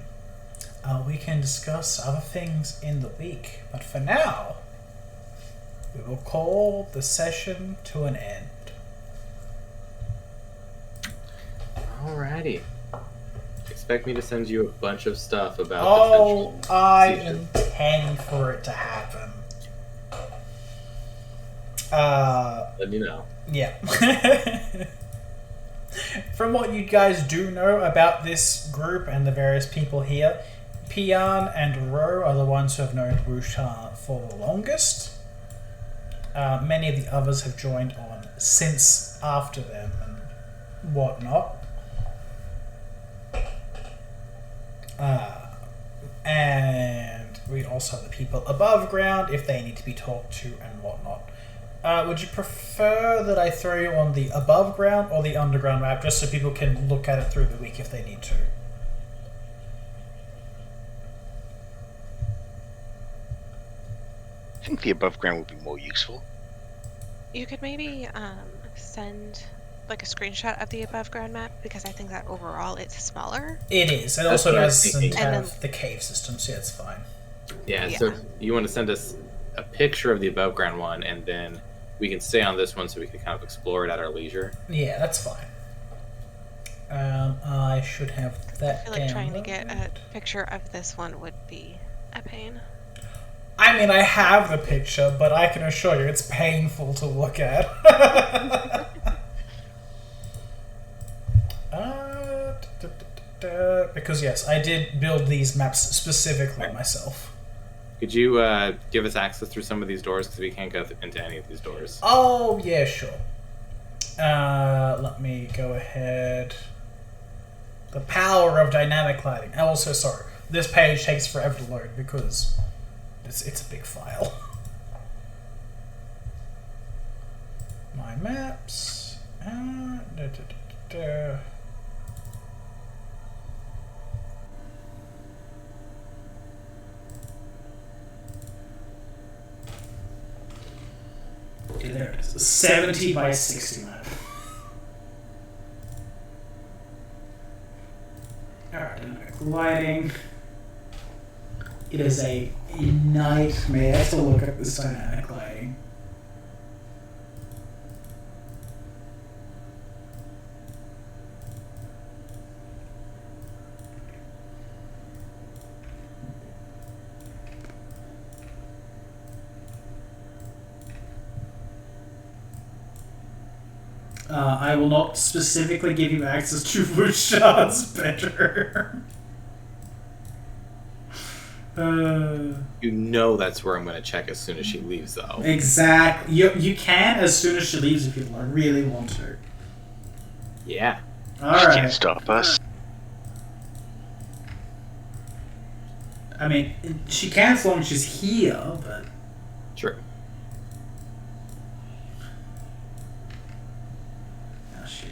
we can discuss other things in the week, but for now, we will call the session to an end. Alrighty. Expect me to send you a bunch of stuff about Oh, potential I seizures. intend for it to happen. Let me know. Yeah. From what you guys do know about this group and the various people here, Pian and Ro are the ones who have known Wuxian for the longest. Many of the others have joined on since after them and whatnot. And we also have the people above ground if they need to be talked to and whatnot. Would you prefer that I throw you on the above ground or the underground map, just so people can look at it through the week if they need to? I think the above ground would be more useful. You could maybe send like a screenshot of the above ground map, because I think that overall it's smaller. It is. It That's also what I was doesn't thinking. have the cave system, so yeah, it's fine. Yeah, Yeah. so you want to send us a picture of the above ground one, and then we can stay on this one so we can kind of explore it at our leisure. Yeah, that's fine. I should have I that feel like trying to downloaded. get a picture of this one would be a pain. I mean, I have the picture, but I can assure you it's painful to look at. Because yes, I did build these maps specifically myself. Could you give us access through some of these doors, because we can't go into any of these doors? Oh, yeah, sure. Let me go ahead. The power of dynamic lighting. Also, sorry, this page takes forever to load because it's a big file. My maps. Okay, there it is. 70 by 60 map. Alright, dynamic lighting. It is a nightmare to look at this dynamic lighting. I will not specifically give you access to Wuxian's bedroom. You know that's where I'm going to check as soon as she leaves, though. Exactly. You can as soon as she leaves if you really want to. Yeah. She can't Alright. stop us. I mean, she can as long as she's here, but... True. Oh, shit.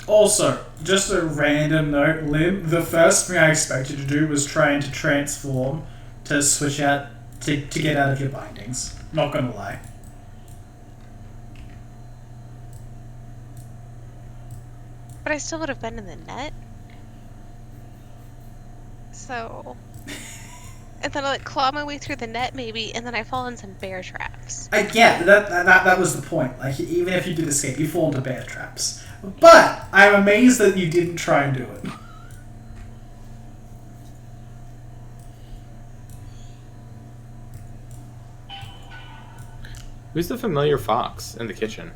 Also, just a random note, Lim, the first thing I expected you to do was trying to transform to switch out, to get out of your bindings. Not gonna lie. But I still would have been in the net. So. And then I like claw my way through the net maybe, and then I fall in some bear traps. Yeah, that was the point. Like, even if you did escape, you fall into bear traps. But I'm amazed that you didn't try and do it. Who's the familiar fox in the kitchen?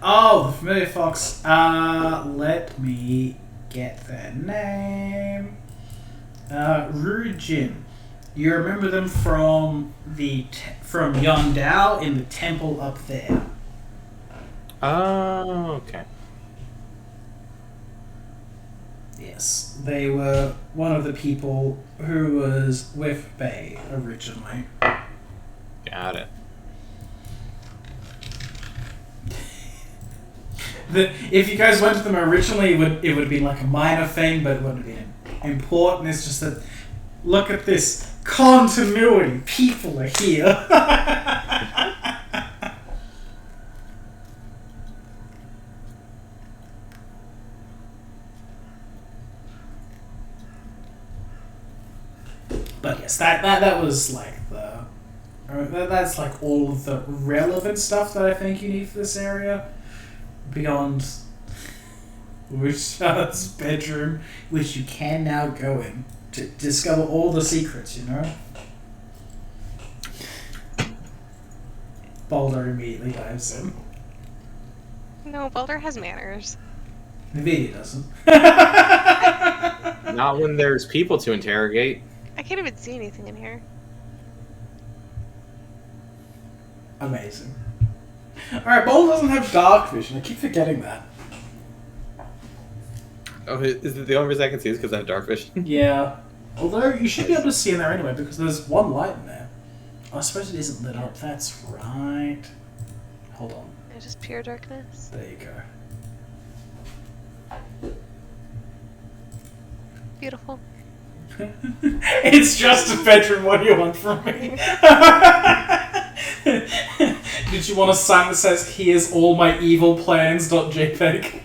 Oh, the familiar fox. Let me get their name. Rujin. You remember them from from Yondao in the temple up there. Oh, okay. Yes, they were one of the people who was with Bay originally. Got it. If you guys went to them originally, it would have been like a minor thing, but it wouldn't have been important. It's just that, look at this continuity. People are here. But yes, that was like that's like all of the relevant stuff that I think you need for this area. Beyond Wuxian's bedroom, which you can now go in to discover all the secrets, you know? Boulder immediately dives in. No, Boulder has manners. Maybe he doesn't. Not when there's people to interrogate. I can't even see anything in here. Amazing. Alright, Boulder doesn't have dark vision. I keep forgetting that. Oh, is it the only reason I can see is because I have dark vision? Yeah. Although you should be able to see in there anyway because there's one light in there. I suppose it isn't lit up. That's right. Hold on. It's just pure darkness. There you go. Beautiful. It's just a bedroom. What do you want from me? Did you want a sign that says "Here's all my evil plans".jpg?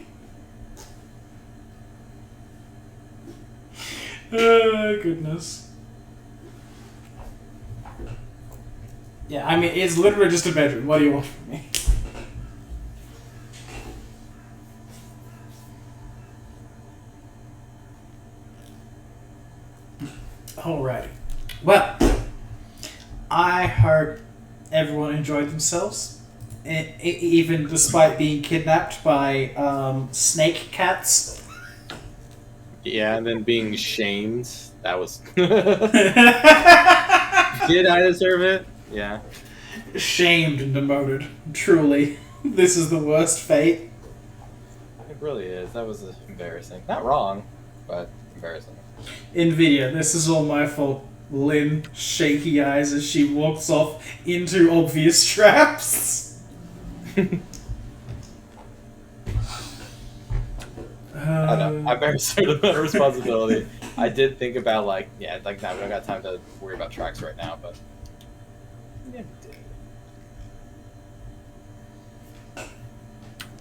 Oh goodness. Yeah, I mean it's literally just a bedroom. What do you want from me? Alrighty. Well, I hope everyone enjoyed themselves, even despite being kidnapped by snake cats. Yeah, and then being shamed. That was. Did I deserve it? Yeah. Shamed and demoted. Truly, this is the worst fate. It really is. That was embarrassing. Not wrong, but embarrassing. Nvidia, this is all my fault. Lynn, shaky eyes as she walks off into obvious traps. I know. I bear a certain amount of responsibility. I did think about now we don't got time to worry about tracks right now, but yeah,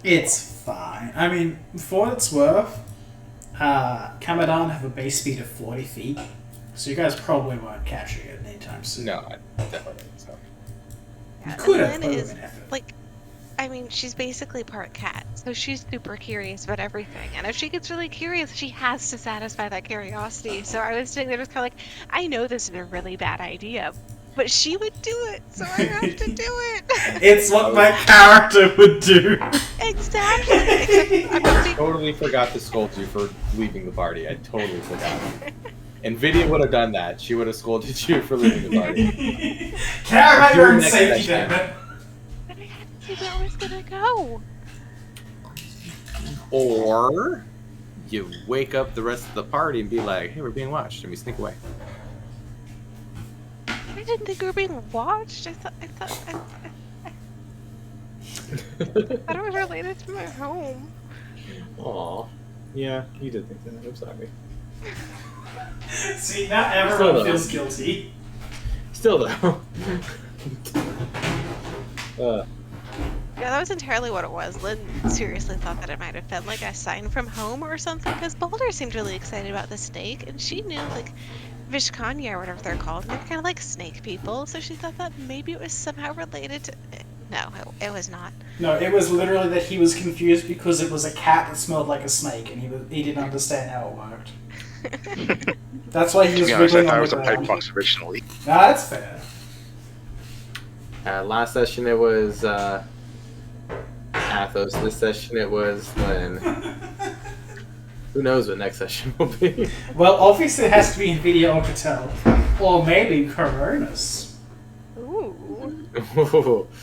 It's fine. I mean, for what it's worth, Kamadan have a base speed of 40 feet, so you guys probably won't catch it anytime soon. no, I definitely don't think so. Yeah, Could have and put Lynn in is an effort. like, I mean, she's basically part cat, so she's super curious about everything. And if she gets really curious, she has to satisfy that curiosity. So I was sitting there just kind of like, I know this is a really bad idea, but she would do it, so I have to do it. It's what my character would do. Exactly. Except I'm not being Totally forgot to scold you for leaving the party. I totally forgot. Nvidia would have done that. She would have scolded you for leaving the party. Care about your own Next safety, session. damn it. But I had to see where I was gonna go. Or you wake up the rest of the party and be like, "Hey, we're being watched," and we sneak away. I didn't think we were being watched. I thought it was related to my home. Aw. Yeah, you did think that. I'm sorry. See, now everyone feels guilty. Still though. Yeah, that was entirely what it was. Lynn seriously thought that it might have been like a sign from home or something, because Boulder seemed really excited about the snake, and she knew, like, Vishkanya or whatever they're called, and they're kind of like snake people, so she thought that maybe it was somehow related to... No, it was not. No, it was literally that he was confused because it was a cat that smelled like a snake, and he didn't understand how it worked. That's why he To was be honest, I wiggling thought it on was the a pipe ground. box originally. Nah, that's fair. Last session it was Athos. This session it was Lynn. Who knows what next session will be? Well, obviously it has to be Nvidia or Patel. Or maybe Coronas. Ooh.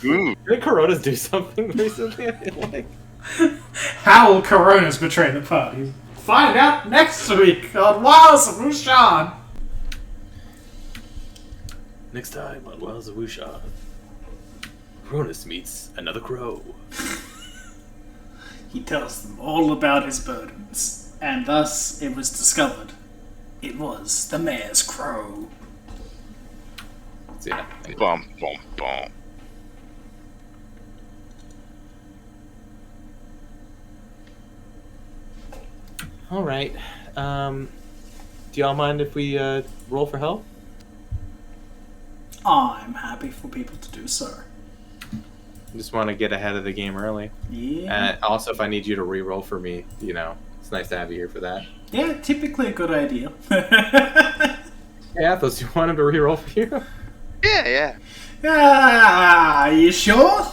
Ooh. Did Coronas do something recently? I feel like. How will Coronas betray the party? Find out next week on Wiles of Wuxian. Next time on Wiles of Wuxian, Cronus meets another crow. He tells them all about his burdens, and thus it was discovered. It was the mayor's crow. So, yeah. Bum, bum, bum. All right. Do y'all mind if we roll for help? I'm happy for people to do so. Just want to get ahead of the game early. Yeah. Also, if I need you to re-roll for me, it's nice to have you here for that. Yeah, typically a good idea. Hey, Athos, you want him to re-roll for you? Yeah. Ah, you sure?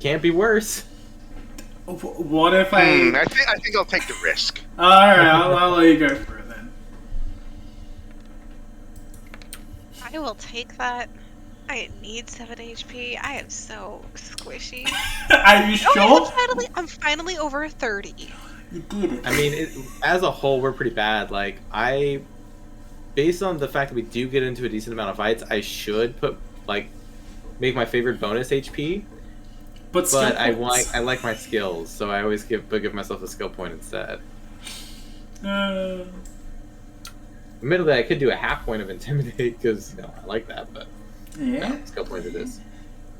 Can't be worse. What if I... I think I'll take the risk. Alright, I'll let you go for it then. I will take that. I need 7 HP. I am so squishy. Are you Oh, sure? I'm finally over 30. You did it. I mean, as a whole, we're pretty bad. Like, based on the fact that we do get into a decent amount of fights, I should make my favorite bonus HP. But I like my skills, so I always give myself a skill point instead. Admittedly, I could do a half point of intimidate because I like that, but yeah, skill point it is.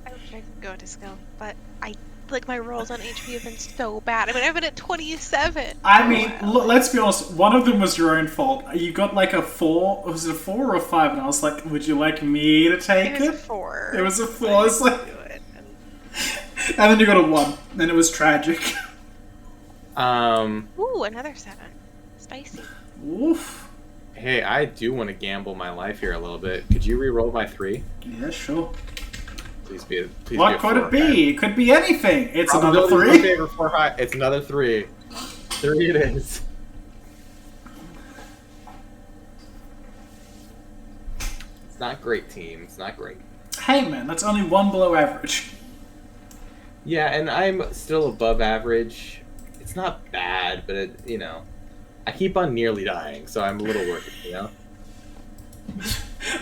I wish I could go to skill, but my rolls on HP have been so bad. I mean, I've been at 27. I mean, let's be honest. One of them was your own fault. You got like a 4. Was it a 4 or a 5? And I was like, "Would you like me to take it?" It was a 4. It was a 4. I was like, Do it. and then you got a 1. And it was tragic. Ooh, another 7. Spicy. Oof. Hey, I do want to gamble my life here a little bit. Could you re-roll my 3? Yeah, sure. Please be What a could 4 it be? It could be anything. It's another Probability 3. in favor, 4 high. It's another 3. 3 it is. It's not great, team. It's not great. Hey man, that's only 1 below average. Yeah, and I'm still above average. It's not bad, but I keep on nearly dying, so I'm a little worried,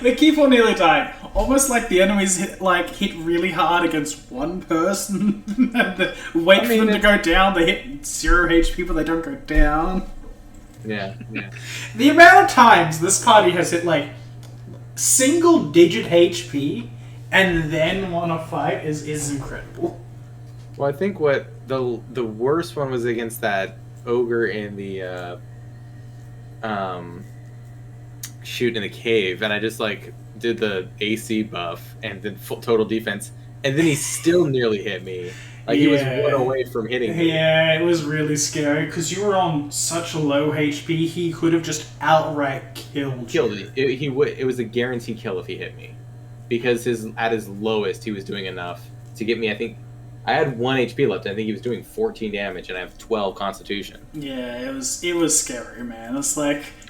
They keep on nearly dying. Almost like the enemies hit really hard against one person and wait for them to go down. They hit 0 HP, but they don't go down. Yeah. The amount of times this party has hit single-digit HP and then won a fight is incredible. Well, I think what the worst one was against that ogre in the shoot in the cave, and I just did the AC buff and did full total defense, and then he still nearly hit me. He was 1 away from hitting me. Yeah, it was really scary because you were on such a low HP. He could have just outright killed you. It was a guaranteed kill if he hit me, because at his lowest he was doing enough to get me. I think I had 1 HP left. I think he was doing 14 damage, and I have 12 Constitution. Yeah, it was scary, man. It's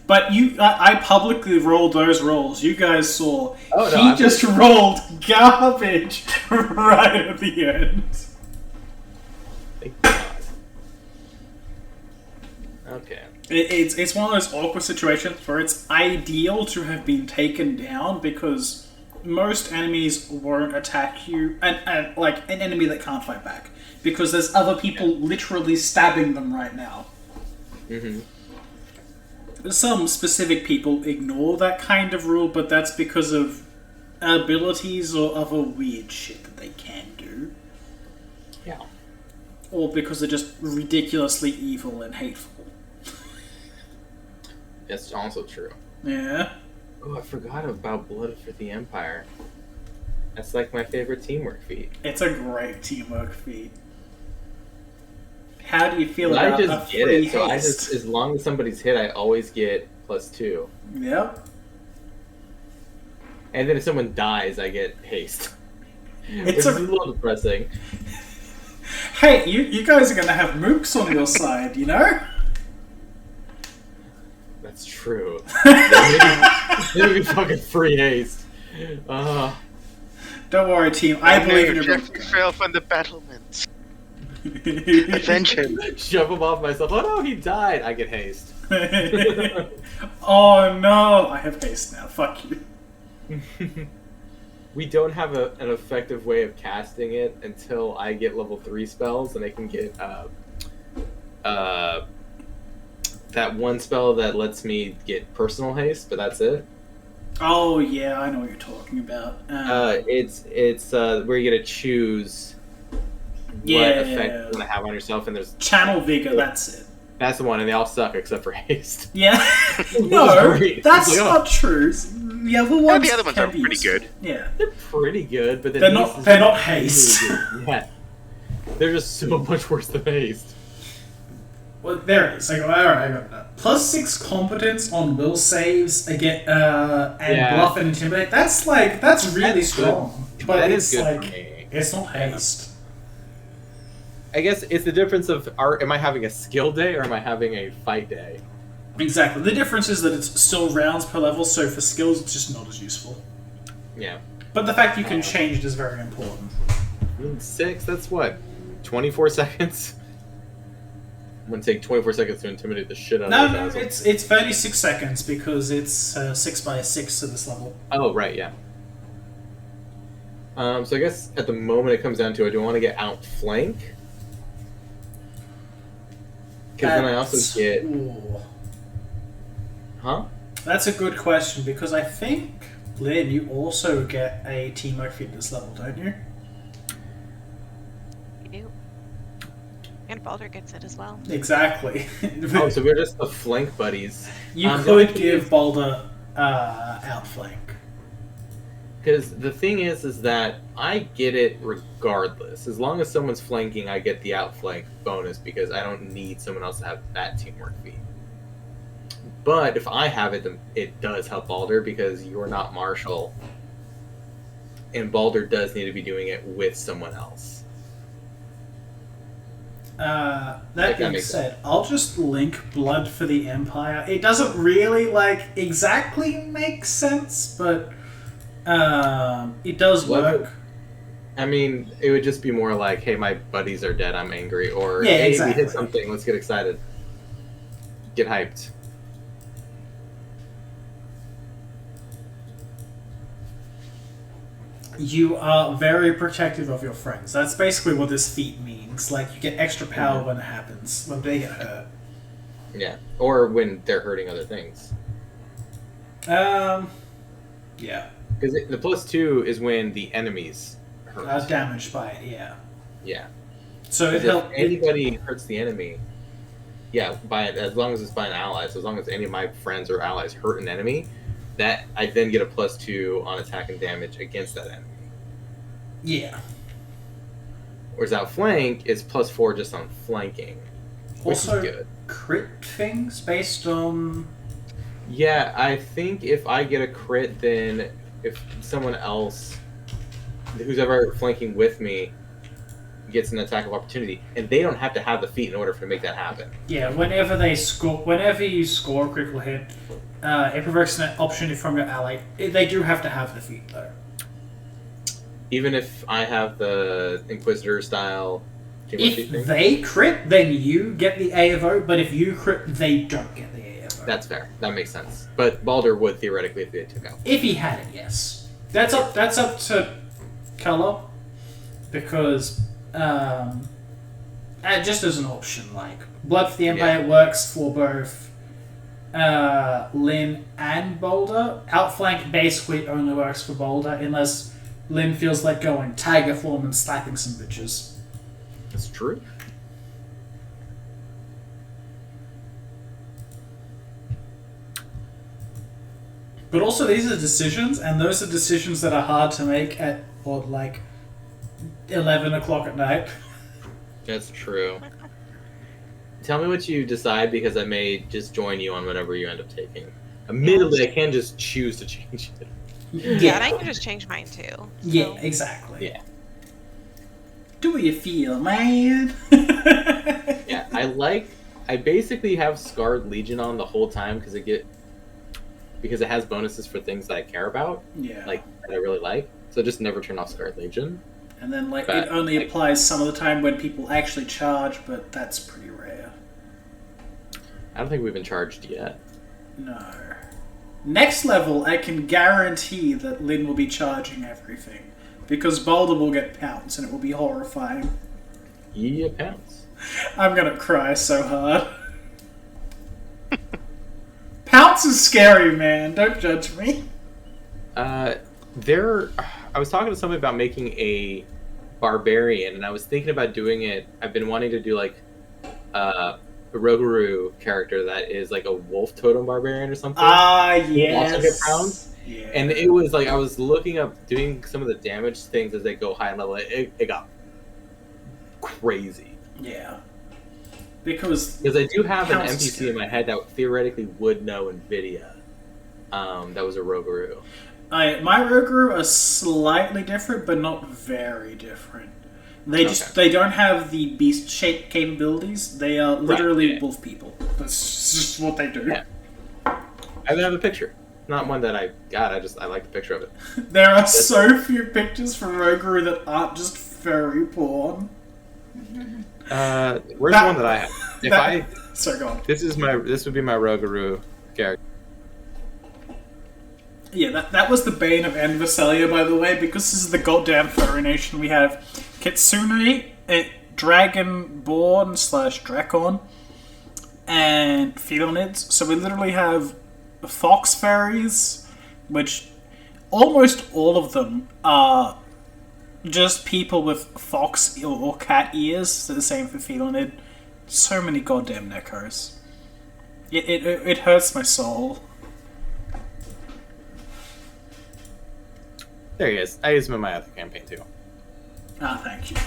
but I publicly rolled those rolls. You guys saw. Oh, no, he just rolled garbage right at the end. Thank God. Okay. It's one of those awkward situations where it's ideal to have been taken down because most enemies won't attack you, and an enemy that can't fight back, because there's other people literally stabbing them right now. Mm-hmm. Some specific people ignore that kind of rule, but that's because of abilities or other weird shit that they can do. Yeah. Or because they're just ridiculously evil and hateful. That's also true. Yeah. Oh, I forgot about Blood for the Empire. That's my favorite teamwork feat. It's a great teamwork feat. How do you feel about I just get free it. So haste? as long as somebody's hit, I always get +2. Yep. And then if someone dies, I get haste. It's a little depressing. Hey, you guys are gonna have mooks on your side, you know? That's true. Maybe fucking free haste. Don't worry, team. I believe in your Jeffrey fell from the battlements. Avenge him. Shove him off myself. Oh no, he died. I get haste. Oh no, I have haste now. Fuck you. We don't have an effective way of casting it until I get level 3 spells, and I can get that one spell that lets me get personal haste, but that's it. Oh yeah, I know what you're talking about. It's where you get to choose what effect you want to have on yourself, and there's Channel Vigor. That's it. That's the one, and they all suck except for haste. Yeah. No, that's not true. The other ones. The other ones are pretty good. Yeah. They're pretty good, but they're not haste. Yeah. They're just so much worse than haste. Well, there it is. I got that. +6 competence on will saves again, and bluff and intimidate. That's really strong. But that it's is good for me. It's not haste. I guess it's the difference of am I having a skill day or am I having a fight day? Exactly. The difference is that it's still rounds per level, so for skills it's just not as useful. Yeah. But the fact you can change it is very important. 6, that's what? 24 seconds? going to take 24 seconds to intimidate the shit out No, of no, those guys. it's 36 seconds because it's 6 by 6 to this level. Oh, right, yeah. So I guess at the moment it comes down to, do I want to get outflank? Because then I also get... Ooh. Huh? That's a good question because I think, Lynn, you also get a teamwork feat at this level, don't you? You do. And Baldur gets it as well. Exactly. Oh, so we're just the flank buddies. You the only could thing give is- Baldur outflank. Because the thing is that I get it regardless. As long as someone's flanking, I get the outflank bonus because I don't need someone else to have that teamwork feat. But if I have it, then it does help Baldur because you're not Marshall. And Baldur does need to be doing it with someone else. That That being makes said, I'll just link Blood for the Empire. It doesn't really, exactly make sense, but it does Blood- work. I mean, it would just be more like, hey, my buddies are dead, I'm angry. Or, Yeah, hey, we exactly. hit something, let's get excited. Get hyped. You are very protective of your friends. That's basically what this feat means. Like, you get extra power when it happens, when they get hurt. Yeah. Or when they're hurting other things. Yeah. Because the +2 is when the enemies hurt. Damaged by it, yeah. Yeah. So it If helps. anybody hurts the enemy, yeah, as long as it's by an ally, so as long as any of my friends or allies hurt an enemy, that I then get a +2 on attack and damage against that enemy. Yeah. Whereas outflank is +4 just on flanking, which Also, is good. crit things based on. Yeah, I think if I get a crit, then if someone else, who's ever flanking with me, gets an attack of opportunity, and they don't have to have the feat in order for to make that happen. Yeah, whenever you score a critical hit, it provokes an option from your ally. They do have to have the feat, though. Even if I have the Inquisitor style teamwork feat If thing? they crit, then you get the A of O, but if you crit, they don't get the A of O. That's fair. That makes sense. But Baldur would theoretically if they took out. If he had it, yes. That's up to color, because just as an option, like Blood for the Empire works for both Lynn and Boulder. Outflank basically only works for Boulder unless Lynn feels like going tiger form and slapping some bitches. That's true. But also, these are decisions, and those are decisions that are hard to make at, 11 o'clock at night. That's true. Tell me what you decide because I may just join you on whatever you end up taking. Admittedly, I can just choose to change it. Yeah, and I can just change mine too. So. Yeah, exactly. Yeah. Do you feel, man? Yeah, I basically have Scarred Legion on the whole time because it has bonuses for things that I care about, Yeah. like that I really like. So just never turn off Scarred Legion. And then, But, it only applies some of the time when people actually charge, but that's pretty rare. I don't think we've been charged yet. No. Next level, I can guarantee that Lynn will be charging everything. Because Boulder will get pounce, and it will be horrifying. Yeah, pounds. I'm gonna cry so hard. Pounce is scary, man. Don't judge me. I was talking to somebody about making a barbarian, and I was thinking about doing it. I've been wanting to do a Rogaru character that is like a wolf totem barbarian or something. Ah, yes. Also get pounds. Yeah. And it was like I was looking up doing some of the damage things as they go high level. It got crazy. Yeah. Because I do have an Pounds is NPC scary. in my head that theoretically would know NVIDIA. That was a Rogaru. my Rogaru are slightly different, but not very different. They they don't have the beast shape capabilities. They are literally wolf people. That's just what they do. Yeah. I have a picture. Not one that I got. I like the picture of it. There are so few pictures from Rogaru that aren't just furry porn. Where's the one that I have? Sorry, go on. this would be my Rogaroo character. Yeah, that was the bane of Anvisalia, by the way, because this is the goddamn furry nation. We have Kitsune, Dragonborn / Drakon, and Felinids. So we literally have fox fairies, which almost all of them are just people with fox or cat ears. So the same for Felinid. So many goddamn Nekos. It hurts my soul. There he is. I used him in my other campaign too. Ah, thank you.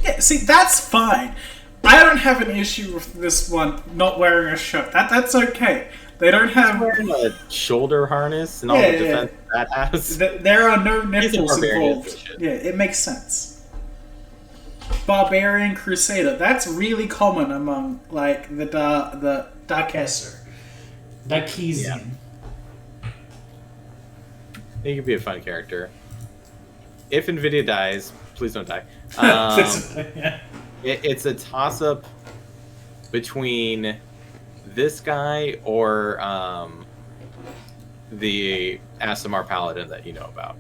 Yeah, see, that's fine. I don't have an issue with this one not wearing a shirt. That's okay. They don't have Wearing a shoulder harness and all the defense that has. There are no He's a nipples barbarian, involved. so shit. Yeah, it makes sense. Barbarian Crusader. That's really common among like the Darkesser. Darkesian. He could be a fun character. If Nvidia dies, please don't die. Yeah. It's a toss-up between this guy or the Asimar Paladin that you know about.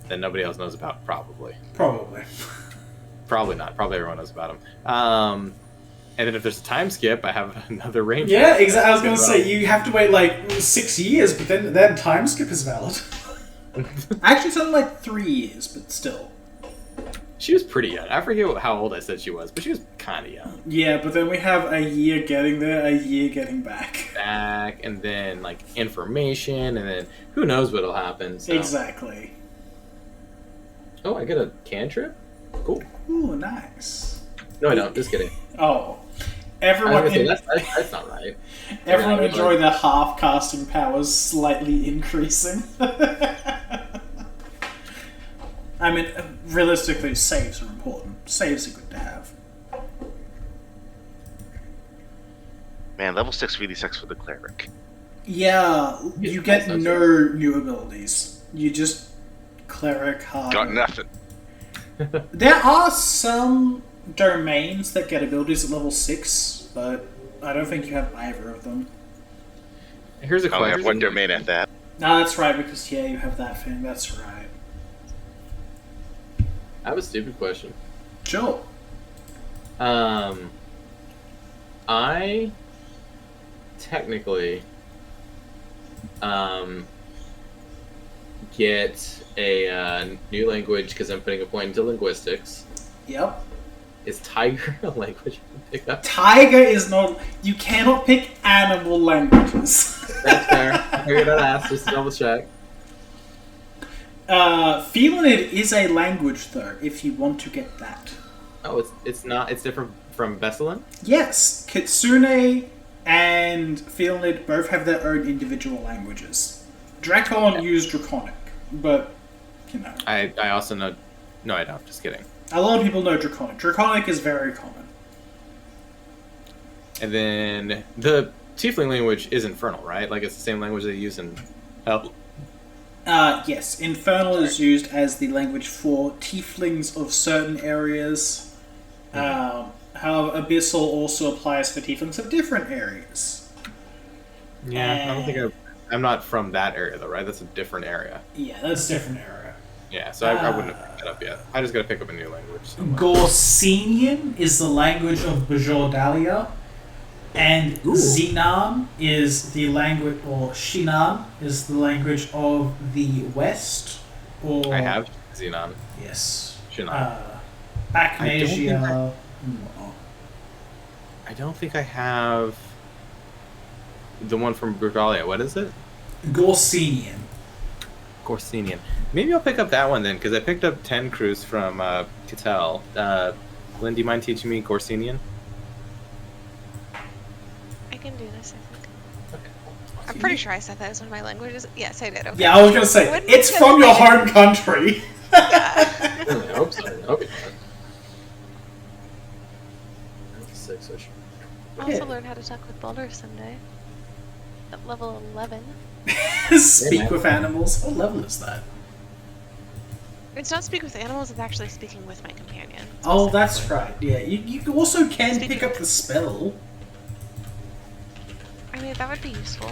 That nobody else knows about, probably. Probably. Probably not. Probably everyone knows about him. And then if there's a time skip, I have another ranger. Yeah, exactly. I was going to say, you have to wait like 6 years, but then time skip is valid. Actually, it's only like 3 years, but still. She was pretty young. I forget how old I said she was, but she was kind of young. Yeah, but then we have a year getting there, a year getting back. And then like information, and then who knows what'll happen. So. Exactly. Oh, I get a cantrip? Cool. Ooh, nice. No, I don't. Just kidding. Oh. I Everyone, was gonna say, that's not right. everyone Yeah, enjoy their half casting powers slightly increasing. I mean, realistically, saves are important. Saves are good to have. Man, level 6 really sucks for the cleric. Yeah, you get that's no new abilities. You just cleric hard. Got nothing. There are some domains that get abilities at level 6, but I don't think you have either of them. Here's a I only question. have one domain at that. No, that's right, because, yeah, you have that thing. That's right. I have a stupid question. Sure. I technically get a new language because I'm putting a point into linguistics. Yep. Is tiger a language to pick up? Tiger is not... You cannot pick animal languages. That's fair. I figured I'd ask just to double check. Felinid is a language, though, if you want to get that. Oh, it's not. It's different from Bessalin? Yes, Kitsune and Felinid both have their own individual languages. Drakon use Draconic, but, you know. I also know... No, I don't. Just kidding. A lot of people know Draconic. Draconic is very common. And then the Tiefling language is Infernal, right? Like it's the same language they use in Hell. Yes, Infernal is used as the language for tieflings of certain areas. However, Abyssal also applies for tieflings of different areas. Yeah, I don't think I'm not from that area though, right? That's a different area. Yeah, that's a different area. Yeah, so I wouldn't have picked that up yet. I just gotta pick up a new language. somewhere. Gorsenian is the language of Bajor and Xenan is the language, or Shinan is the language of the West. Or I have Xenon. yes, Shinan. Bacnasia. I don't think I have the one from Brugalia. What is it? Gorsenian. Gorsenian. Maybe I'll pick up that one then, because I picked up 10 crews from Cattell. Lynn, do you mind teaching me Gorsenian? I can do this, I think. I'm pretty sure I said that as one of my languages. Yes, I did. Okay. Yeah, I was gonna say Wouldn't it's it from be your like- home country. I hope so. I hope it's not. 6, I should. I'll also Yeah. learn how to talk with Baldur someday. At level 11. Speak with animals. What level is that? It's not speak with animals, it's actually speaking with my companion. Oh, that's right. Yeah, you also can pick up the spell. I mean, that would be useful.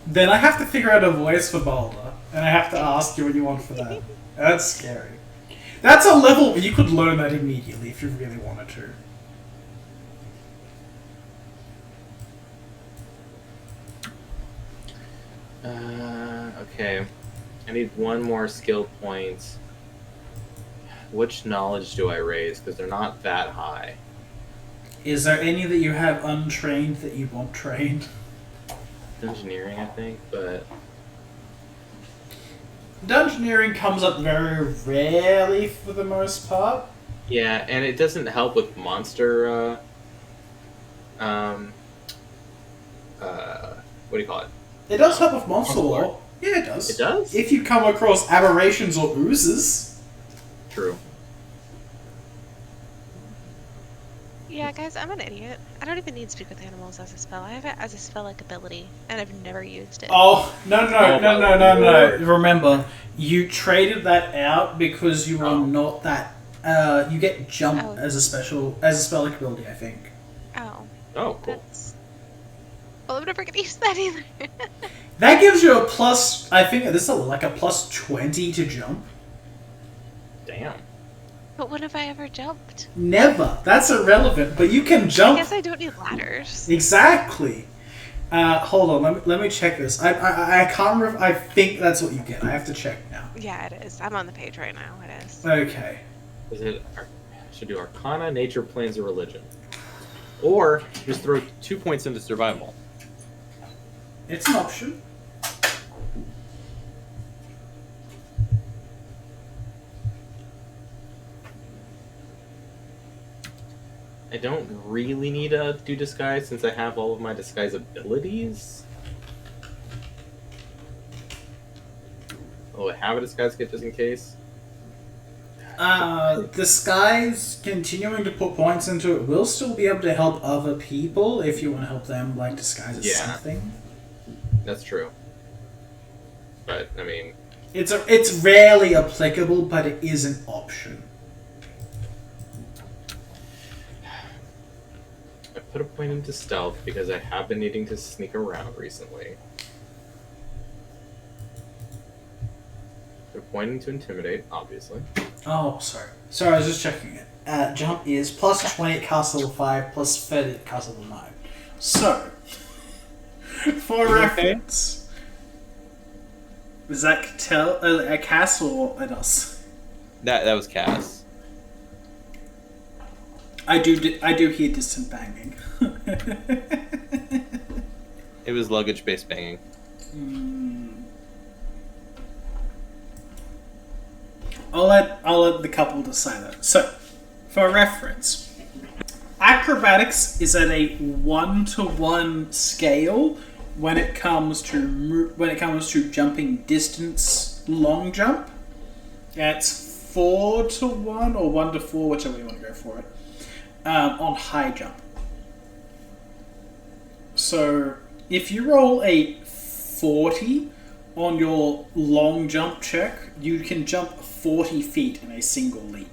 Then I have to figure out a voice for Boulder, and I have to ask you what you want for that. That's scary. That's a level you could learn that immediately if you really wanted to. Okay. I need one more skill point. Which knowledge do I raise? Because they're not that high. Is there any that you have untrained that you want trained? Engineering, I think, but Dungeoneering comes up very rarely for the most part. yeah, and it doesn't help with monster. What do you call it? It does help with monster Monster lore. lore. Yeah, it does. It does? If you come across aberrations or oozes. True. Yeah, guys, I'm an idiot. I don't even need Speak with Animals as a spell. I have it as a spell-like ability, and I've never used it. Oh, no. Lord. Remember, you traded that out because you are Oh. not that... you get jump Oh. as a spell-like ability, I think. Oh, Oh, cool. that's... Well, I'm never gonna use that either. That gives you a plus... I think this is like a plus 20 to jump. Damn. But when have I ever jumped? Never. That's irrelevant, but you can I jump... guess I don't need ladders. Exactly. Hold on, let me check this. I can't remember. I think that's what you get. I have to check now. Yeah, it is. I'm on the page right now. It is. Okay. Is it? Should do Arcana, Nature, Planes, or Religion, or just throw 2 points into Survival. It's an option. I don't really need to do Disguise since I have all of my Disguise abilities. Oh, I have a Disguise kit just in case. Disguise, continuing to put points into it, will still be able to help other people if you want to help them, like, disguise as Yeah. something. That's true. But, I mean... It's rarely applicable, but it is an option. I put a point into Stealth because I have been needing to sneak around recently. Put a point into Intimidate, obviously. Oh, sorry. Sorry, I was just checking it. Jump is plus 20 at cast level 5, plus 30 at cast level 9. So, for reference, is that tell a cast or an us? That was Cass. I do hear distant banging. It was luggage-based banging. I'll let the couple decide that. So, for reference, acrobatics is at a 1-to-1 scale when it comes to jumping distance long jump. It's 4-to-1 or 1-to-4, whichever you want to go for it. On high jump. So if you roll a 40 on your long jump check, you can jump 40 feet in a single leap.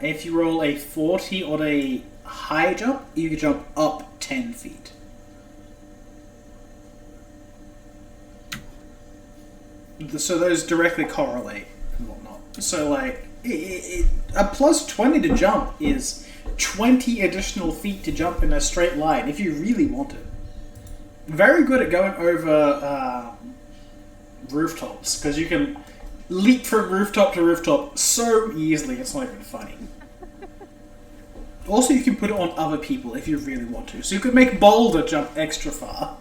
If you roll a 40 on a high jump, you can jump up 10 feet. So those directly correlate and whatnot. So, like, a plus 20 to jump is 20 additional feet to jump in a straight line, if you really want it. Very good at going over rooftops, because you can leap from rooftop to rooftop so easily, it's not even funny. Also, you can put it on other people if you really want to. So you could make Boulder jump extra far.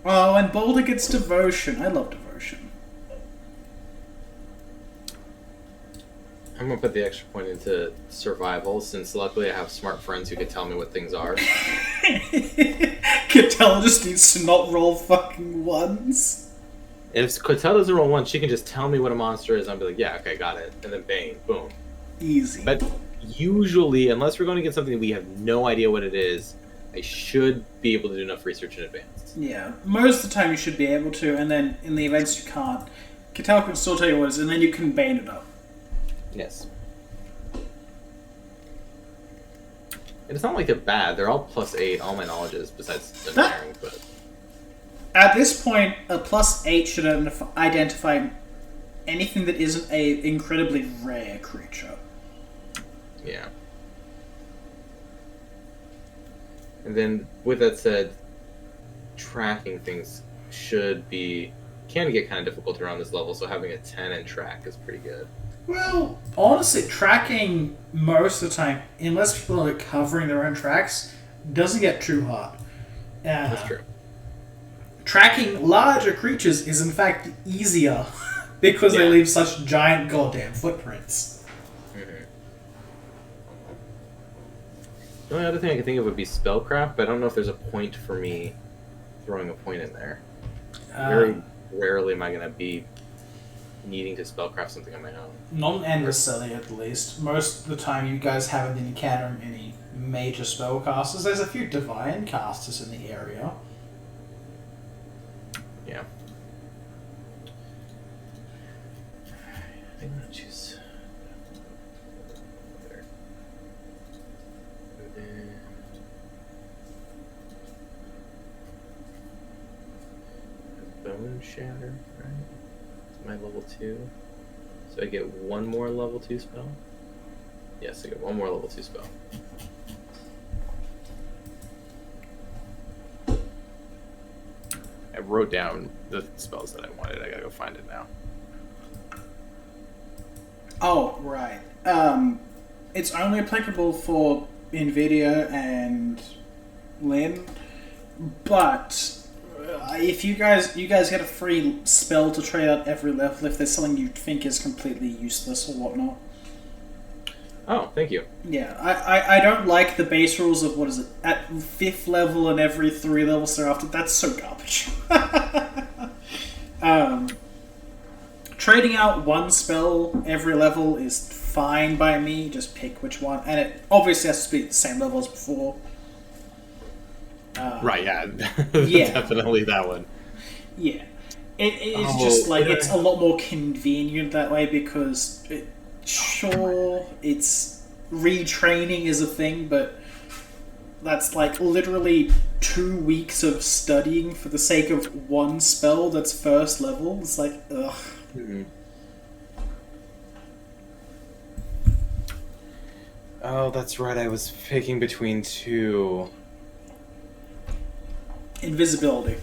Oh, and Boulder gets Devotion. I love Devotion. I'm gonna put the extra point into Survival, since luckily I have smart friends who can tell me what things are. Cattell just needs to not roll fucking ones. If Cotel doesn't roll one, she can just tell me what a monster is, and I'll be like, yeah, okay, got it. And then bang, boom. Easy. But usually, unless we're going to get something that we have no idea what it is, I should be able to do enough research in advance. Yeah, most of the time you should be able to, and then in the events you can't, Catal can still tell you what it is, and then you can bane it up. Yes. And it's not like they're bad. They're all +8, all my knowledges, besides the daring, but... At this point, a +8 should identify anything that isn't a incredibly rare creature. Yeah. And then, with that said, tracking things can get kind of difficult around this level, so having a 10 in track is pretty good. Well, honestly, tracking most of the time, unless people are covering their own tracks, doesn't get too hard. That's true. Tracking larger creatures is in fact easier because they leave such giant goddamn footprints. Mm-hmm. The only other thing I can think of would be spellcraft, but I don't know if there's a point for me throwing a point in there. Very rarely am I going to be needing to spellcraft something on my own. Not endlessly, at least. Most of the time you guys haven't encountered any major spellcasters. There's a few divine casters in the area. Yeah. I'm gonna choose. Bone Shatter, right? It's my level 2. So I get one more level 2 spell? Yes, I get one more level 2 spell. I wrote down the spells that I wanted. I gotta go find it now. Oh, right. It's only applicable for Nvidia and Lynn, but if you guys get a free spell to trade out every level if there's something you think is completely useless or whatnot. Oh, thank you. Yeah, I don't like the base rules of, what is it, at 5th level and every 3 levels thereafter. That's so garbage. Trading out one spell every level is fine by me. Just pick which one. And it obviously has to be at the same level as before. Right, yeah. Yeah. Definitely that one. Yeah. It's just like, it's a lot more convenient that way because, it's retraining is a thing, but that's like literally 2 weeks of studying for the sake of one spell that's first level. It's like, ugh. Mm-hmm. Oh, that's right. I was picking between 2. Invisibility.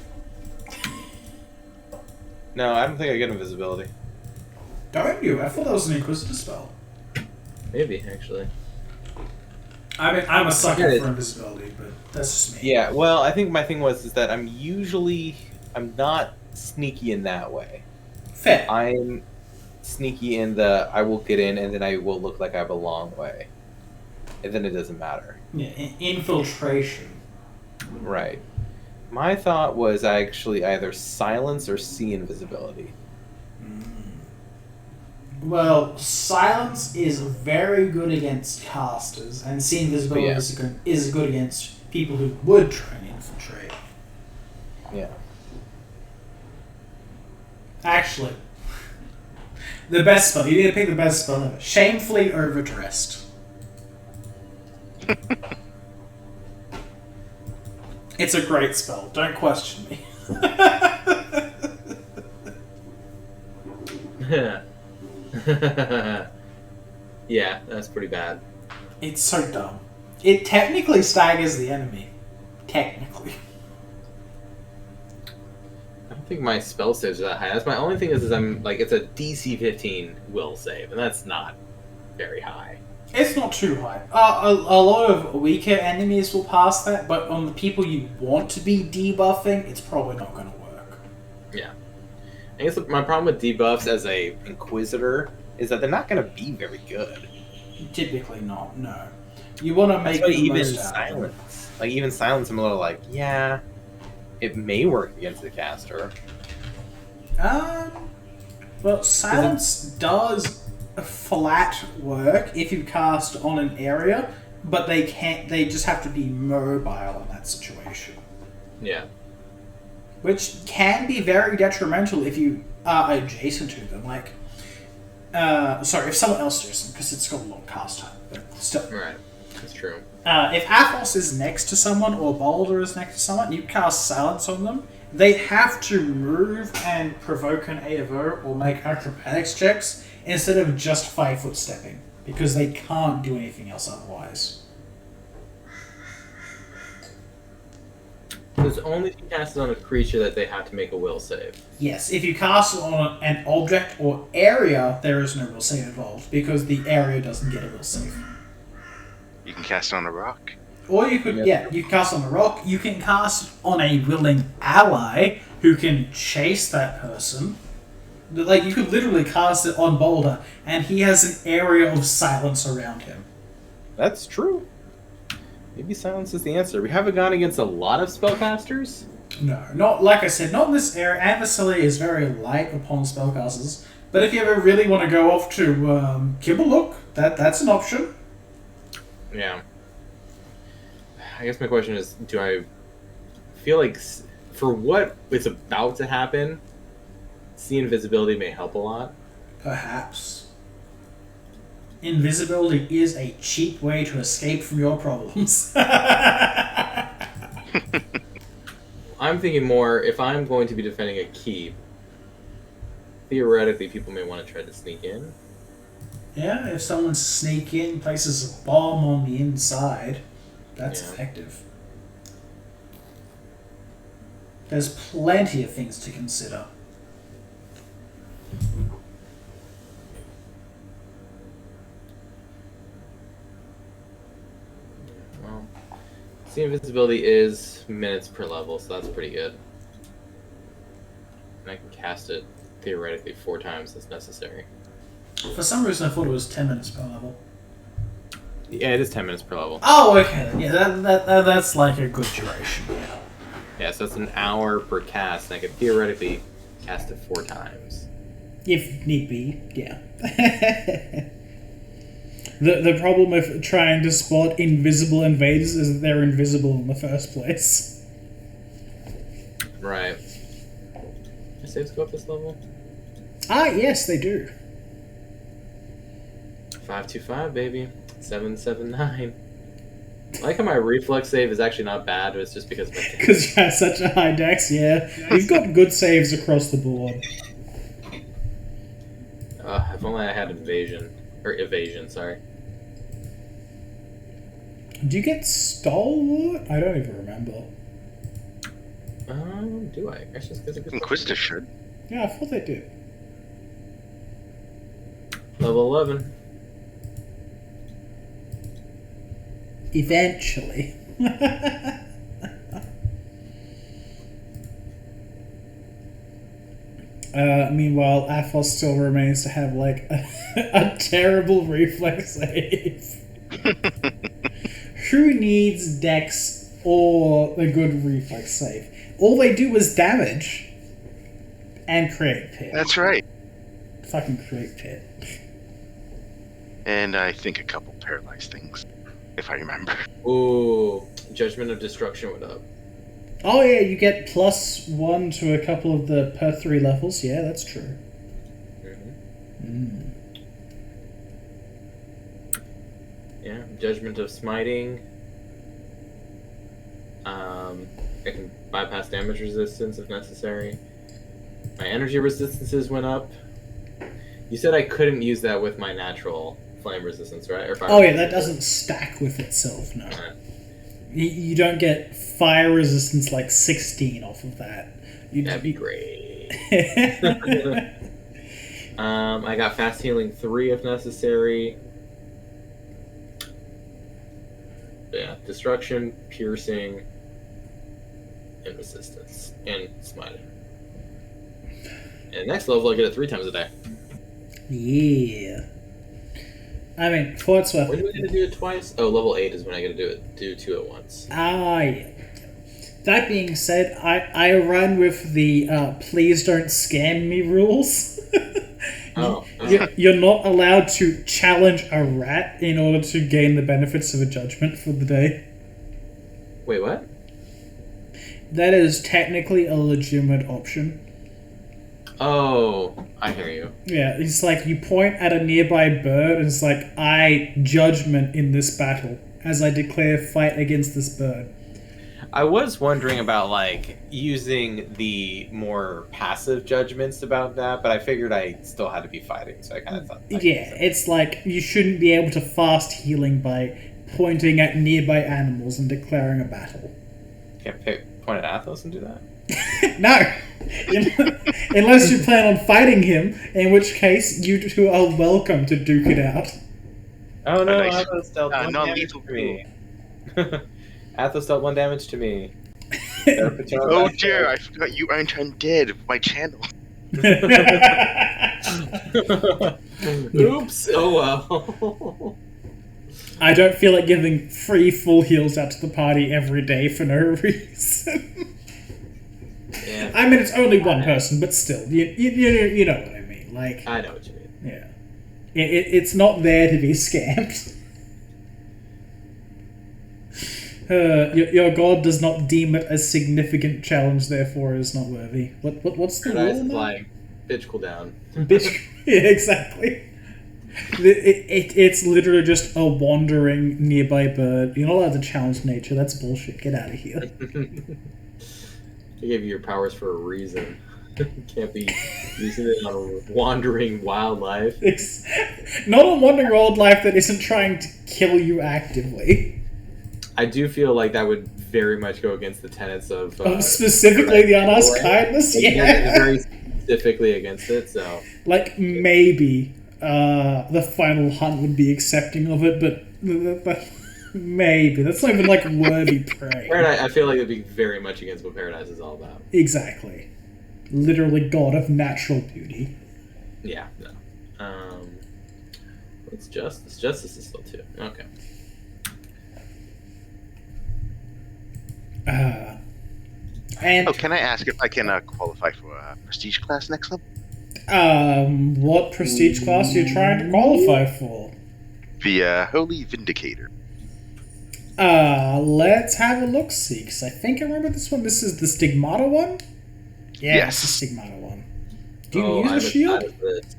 No, I don't think I get invisibility. Don't you? I thought that was an Inquisitor spell. Maybe, actually. I mean, I'm a sucker Yeah, for invisibility, but that's just me. Yeah, well, I think my thing is that I'm not sneaky in that way. Fair. I'm sneaky in the I will get in and then I will look like I have a long way. And then it doesn't matter. Yeah, infiltration. Right. My thought was actually either silence or see invisibility. Well, silence is very good against casters, and see invisibility is good against people who would try and infiltrate. Yeah. Actually, the best spell. You need to pick the best spell ever. Shamefully overdressed. It's a great spell. Don't question me. Yeah, that's pretty bad. It's so dumb. It technically staggers the enemy. Technically. I don't think my spell saves are that high. That's my only thing is I'm like it's a DC 15 will save, and that's not very high. It's not too high. A lot of weaker enemies will pass that, but on the people you want to be debuffing, it's probably not going to work. Yeah. I guess my problem with debuffs as a Inquisitor is that they're not going to be very good. Typically not, no. You want to make That's why the even most out of it. silence. Like, even silence, I'm a little like, yeah, it may work against the caster. Well, silence does flat work if you cast on an area, but they can't. They just have to be mobile in that situation, Yeah. which can be very detrimental if you are adjacent to them. Like, sorry, if someone else does them, because it's got a long cast time, but still. Right. That's true. If Athos is next to someone or Boulder is next to someone, you cast Silence on them. They have to move and provoke an AFO or make acrobatics checks instead of just 5-foot stepping, because they can't do anything else otherwise. There's only if you cast it on a creature that they have to make a will save. Yes, if you cast it on an object or area, there is no will save involved, because the area doesn't get a will save. You can cast it on a rock. Or you could, you can cast on a rock. You can cast on a willing ally who can chase that person. Like, you could literally cast it on Boulder, and he has an area of silence around him. That's true. Maybe silence is the answer. We haven't gone against a lot of spellcasters. No, not like I said, not in this area. Adversary is very light upon spellcasters. But if you ever really want to go off to Kibbaluk, that's an option. Yeah. I guess my question is, do I feel like for what is about to happen, see invisibility may help a lot? Perhaps. Invisibility is a cheap way to escape from your problems. I'm thinking more, if I'm going to be defending a keep, theoretically people may want to try to sneak in. Yeah, if someone sneak in, places a bomb on the inside, that's effective. There's plenty of things to consider. Well, see invisibility is minutes per level, so that's pretty good. And I can cast it theoretically 4 times as necessary. For some reason, I thought it was 10 minutes per level. Yeah, it is 10 minutes per level. Oh, okay. Then. Yeah, that's like a good duration. Yeah. Yeah, so it's an hour per cast, and I could theoretically cast it 4 times. If need be, yeah. The problem with trying to spot invisible invaders is that they're invisible in the first place. Right. Do saves go up this level? Yes, they do. 525, baby. 779. I like how my reflex save is actually not bad, but it's just because of my Because you have such a high dex, yeah. You've got good saves across the board. if only I had evasion, sorry. Do you get stalwart? I don't even remember. Do I? Actually, it's a good Inquisitor should. Yeah, I thought they did. Level 11. Eventually. Meanwhile, Athos still remains to have like a terrible reflex save. Who needs dex or a good reflex save? All they do is damage and create pit. That's right. Fucking create pit. And I think a couple paralyzed things, if I remember. Ooh, Judgment of Destruction went up. Oh yeah, you get +1 to a couple of the per 3 levels. Yeah, that's true. Mm-hmm. Yeah, Judgment of Smiting. I can bypass damage resistance if necessary. My energy resistances went up. You said I couldn't use that with my natural flame resistance, right? Or fire Oh yeah, that resistance. doesn't stack with itself, no. Alright. You don't get fire resistance like 16 off of that. That'd be great. I got fast healing 3 if necessary. Yeah, destruction, piercing, and resistance, and smiting. And next level, I get it 3 times a day. Yeah. I mean, for its worth. When do I get to do it twice? Oh, level 8 is when I get to do 2 at once. Yeah. That being said, I run with the please don't scam me rules. Oh, You're not allowed to challenge a rat in order to gain the benefits of a judgment for the day. Wait, what? That is technically a legitimate option. Oh, I hear you. Yeah, it's like you point at a nearby bird and it's like, I judgment in this battle as I declare fight against this bird. I was wondering about like using the more passive judgments about that, but I figured I still had to be fighting, so I kind of thought. Yeah, it's like you shouldn't be able to fast healing by pointing at nearby animals and declaring a battle. Can't point at Athos and do that. No! Unless you plan on fighting him, in which case you two are welcome to duke it out. Oh no, nice. Athos dealt one damage non-lethal to me. Athos dealt 1 damage to me. Oh dear, I forgot you aren't undead of my channel. Oops. Oh well. I don't feel like giving free full heals out to the party every day for no reason. Yeah. I mean, it's only one person, but still, you know what I mean. Like, I know what you mean. yeah, it's not there to be scammed. Your god does not deem it a significant challenge, therefore is not worthy. What's the Paradise rule is now? like, bitch, cool down. Bitch. Yeah, exactly. It's literally just a wandering nearby bird. You're not allowed to challenge nature. That's bullshit. Get out of here. I gave you your powers for a reason. You can't be using it on wandering wildlife. It's not a wandering wildlife that isn't trying to kill you actively. I do feel like that would very much go against the tenets of... Specifically the unasked kindness? Like, Yeah. very specifically against it, so... Like, maybe the final hunt would be accepting of it, but maybe. That's not even, like, worthy prey. Paradise, I feel like it'd be very much against what Paradise is all about. Exactly. Literally god of natural beauty. Yeah, no. What's justice? Justice is still 2. Okay. And Oh, can I ask if I can qualify for a prestige class next level? what prestige class are you trying to qualify for? The Holy Vindicator. Let's have a look-see, because I think I remember this one. This is the Stigmata one? Yeah, Yes. it's the Stigmata one. Do you use a I'm shield? excited for this.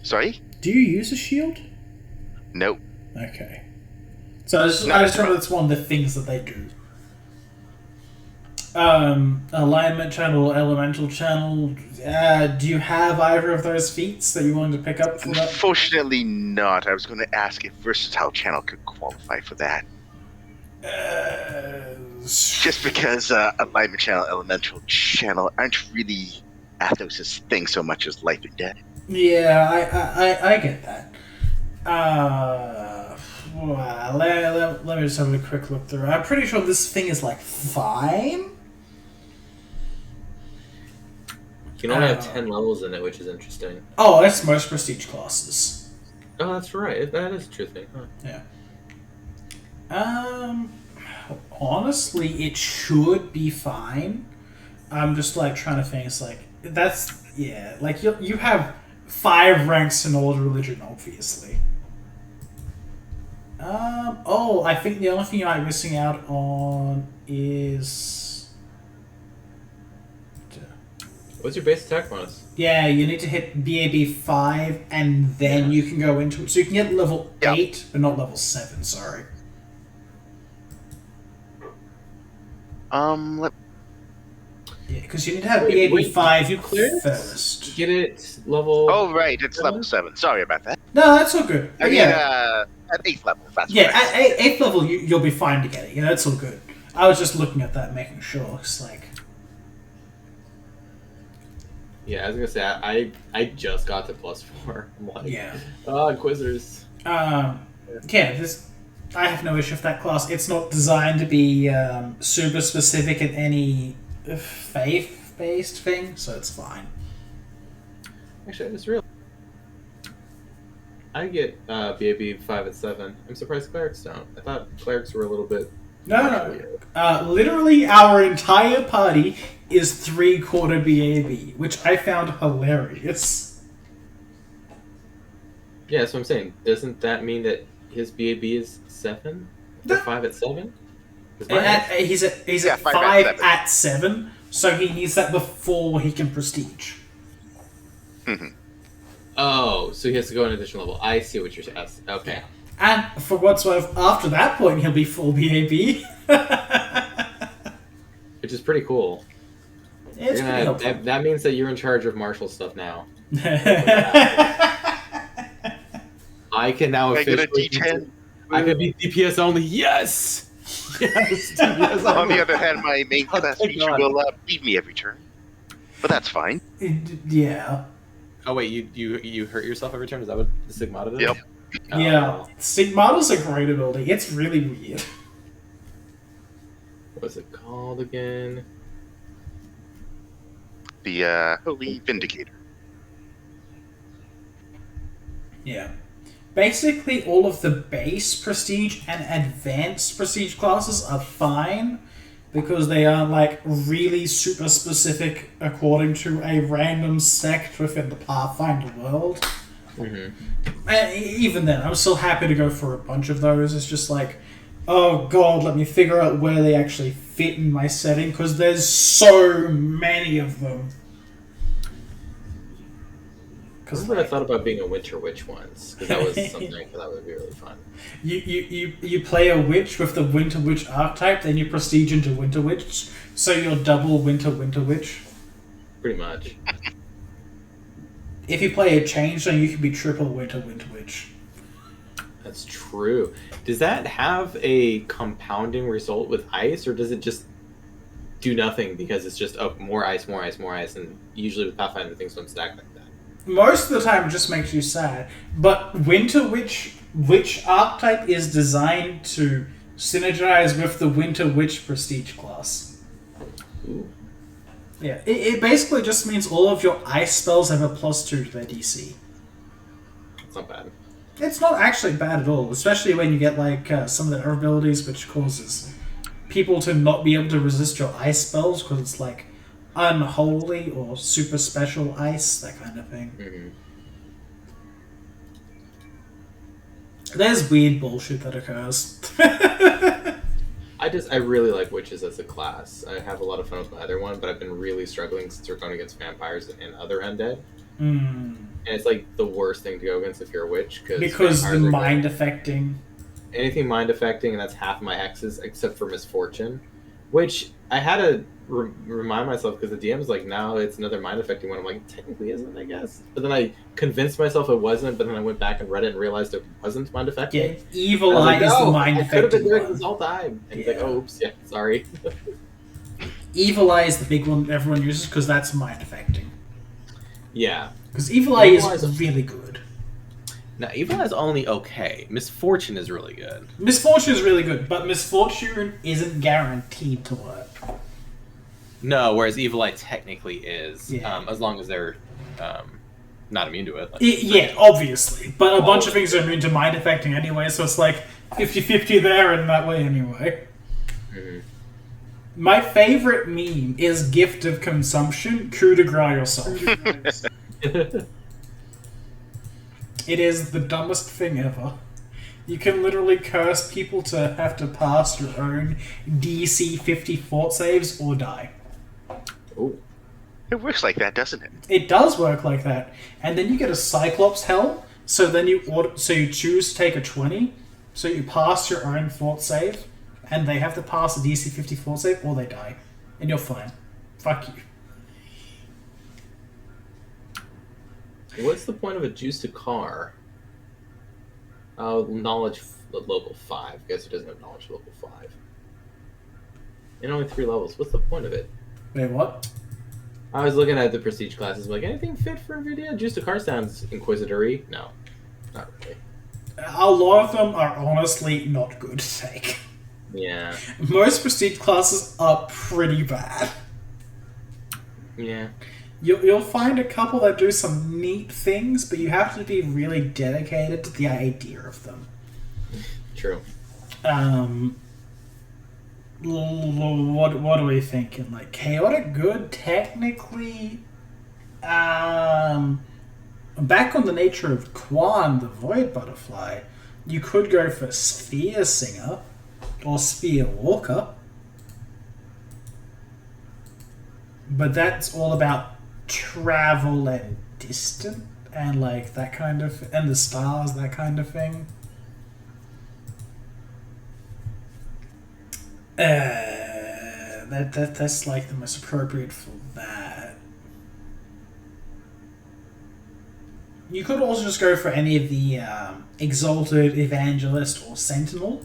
Sorry? Do you use a shield? Nope. Okay. So I just remember that's one of the things that they do. Alignment channel, elemental channel. Do you have either of those feats that you wanted to pick up for that? Unfortunately not. I was going to ask if Versatile Channel could qualify for that. Just because Alignment Channel, Elemental Channel aren't really Athos' thing so much as Life and Death. Yeah, I get that. Let me just have a quick look through. I'm pretty sure this thing is like fine. You can only have 10 levels in it, which is interesting. Oh, that's most prestige classes. Oh, that's right. That is a true thing. Huh. Yeah. Honestly, it should be fine. I'm just like trying to think. It's like that's like you have 5 ranks in old religion, obviously. I think the only thing you might be missing out on is. What's your base attack bonus? Yeah, you need to hit BAB 5 and then you can go into it. So you can get level 8, but not level 7, sorry. Let Yeah, because you need to have Wait, BAB 5 you clear it? first. Get it level... Oh, right, it's level 7. Sorry about that. No, that's all good. I mean, Yeah, at 8th level, that's yeah, what I at 8th level you'll be fine to get it. Yeah, that's all good. I was just looking at that, making sure. It's like... Yeah, I was gonna say, I just got to +4. I'm like, Yeah. Inquisitors. Yeah, this... I have no issue with that class. It's not designed to be super specific in any faith-based thing, so it's fine. Actually, I just realized I get BAB 5 at 7. I'm surprised clerics don't. I thought clerics were a little bit... No. Literally, our entire party is 3/4 BAB, which I found hilarious. Yeah, that's what I'm saying. Doesn't that mean that his BAB is 7? Or 5 at 7? He's at Yeah, 5 at 5 7. at 7, so he needs that before he can prestige. Oh, so he has to go an additional level. I see what you're saying. Okay. And for what's worth, after that point, he'll be full BAB. Which is pretty cool. It's pretty helpful. That means that you're in charge of Marshall stuff now. I can now I get a officially... D10. I can be DPS only. Yes! Yes! DPS On only. the other hand, my main Oh, class thank feature God. will beat me every turn. But that's fine. Yeah. Oh wait, you hurt yourself every turn? Is that what the Sigmata does? Yep. Oh. Yeah. Sigmata's a great ability. It's really weird. What's it called again? The Holy Vindicator. Yeah. Basically, all of the base prestige and advanced prestige classes are fine because they are like really super specific according to a random sect within the Pathfinder world. Mm-hmm. And even then, I'm still happy to go for a bunch of those. It's just like, oh god, let me figure out where they actually fit in my setting because there's so many of them. Because I thought about being a Winter Witch once, because that was something I thought would be really fun. You play a witch with the Winter Witch archetype, then you prestige into Winter Witch, so you're double Winter Witch. Pretty much. If you play a Changeling, you can be triple Winter Witch. That's true. Does that have a compounding result with ice, or does it just do nothing because it's just more ice, and usually with Pathfinder things don't stack like that? Most of the time, it just makes you sad. But Winter Witch archetype is designed to synergize with the Winter Witch prestige class. Ooh. Yeah, it basically just means all of your ice spells have a +2 to their DC. That's not bad. It's not actually bad at all, especially when you get like some of the other abilities which causes people to not be able to resist your ice spells because it's like unholy or super special ice, that kind of thing. Mm-hmm. There's weird bullshit that occurs. I really like witches as a class. I have a lot of fun with my other one, but I've been really struggling since we're going against vampires and other undead. Mm. And it's like the worst thing to go against if you're a witch Because the vampires are mind affecting. anything mind affecting, and that's half of my hexes except for misfortune, which I had to remind myself because the DM is like, now it's another mind affecting one. I'm like, technically isn't, I guess. But then I convinced myself it wasn't. But then I went back and read it and realized it wasn't mind affecting. Yeah, Evil Eye is the mind I could have been affecting doing one. this all time. And he's like, oh, oops, yeah, sorry. Evil Eye is the big one everyone uses because that's mind affecting. Yeah. Because Evil Eye Evil Eye is is really good. Now, Evil is only okay. Misfortune is really good. Misfortune is really good, but Misfortune isn't guaranteed to work. No, whereas Evil Eye technically is, Yeah. as long as they're not immune to it. Yeah, obviously. But a bunch of things are immune to mind affecting anyway, so it's like 50-50 there and that way anyway. Mm-hmm. My favorite meme is Gift of Consumption, coup de grace yourself. It is the dumbest thing ever. You can literally curse people to have to pass your own DC 50 fort saves or die. Ooh. It works like that, doesn't it? It does work like that. And then you get a Cyclops Hell, so then you choose to take a 20, so you pass your own fort save, and they have to pass a DC 50 fort save or they die. And you're fine. Fuck you. What's the point of a juice to car? Knowledge level 5. Guess it doesn't have knowledge level 5. And only 3 levels. What's the point of it? Wait, what? I was looking at the prestige classes, like, anything fit for NVIDIA? Juice to car sounds inquisitory. No, not really. A lot of them are honestly not good to take. Yeah. Most prestige classes are pretty bad. Yeah. You'll find a couple that do some neat things, but you have to be really dedicated to the idea of them. True. What are we thinking? Like, chaotic good, technically, back on the nature of Quan, the Void Butterfly, you could go for Sphere Singer or Sphere Walker. But that's all about travel and distant and like that kind of, and the stars, that kind of thing. That's like the most appropriate for that. You could also just go for any of the Exalted, Evangelist, or Sentinel.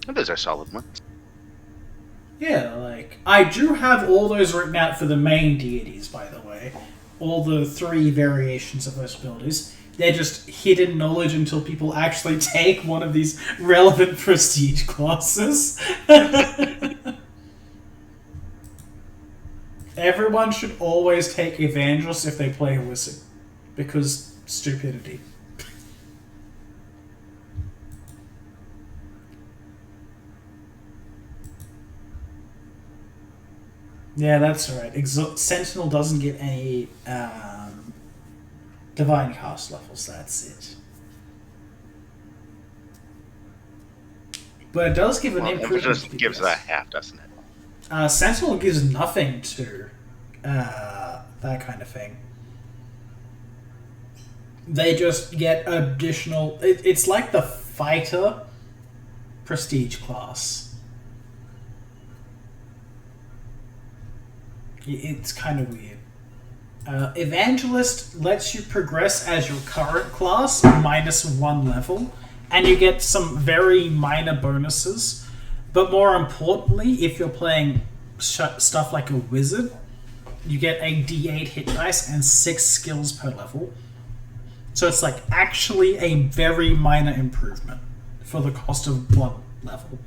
Oh, those are solid ones. Yeah, like, I do have all those written out for the main deities, by the way. All the 3 variations of those abilities. They're just hidden knowledge until people actually take one of these relevant prestige classes. Everyone should always take Evangelist if they play a wizard. Because stupidity. Yeah, that's right. Sentinel doesn't get any divine cast levels, that's it. But it does give an Well, improvement. it just gives that half, doesn't it? Sentinel gives nothing to that kind of thing. They just get additional... It's like the fighter prestige class. It's kind of weird. Evangelist lets you progress as your current class -1 level, and you get some very minor bonuses. But more importantly, if you're playing stuff like a wizard, you get a D8 hit dice and 6 skills per level. So it's like actually a very minor improvement for the cost of 1 level.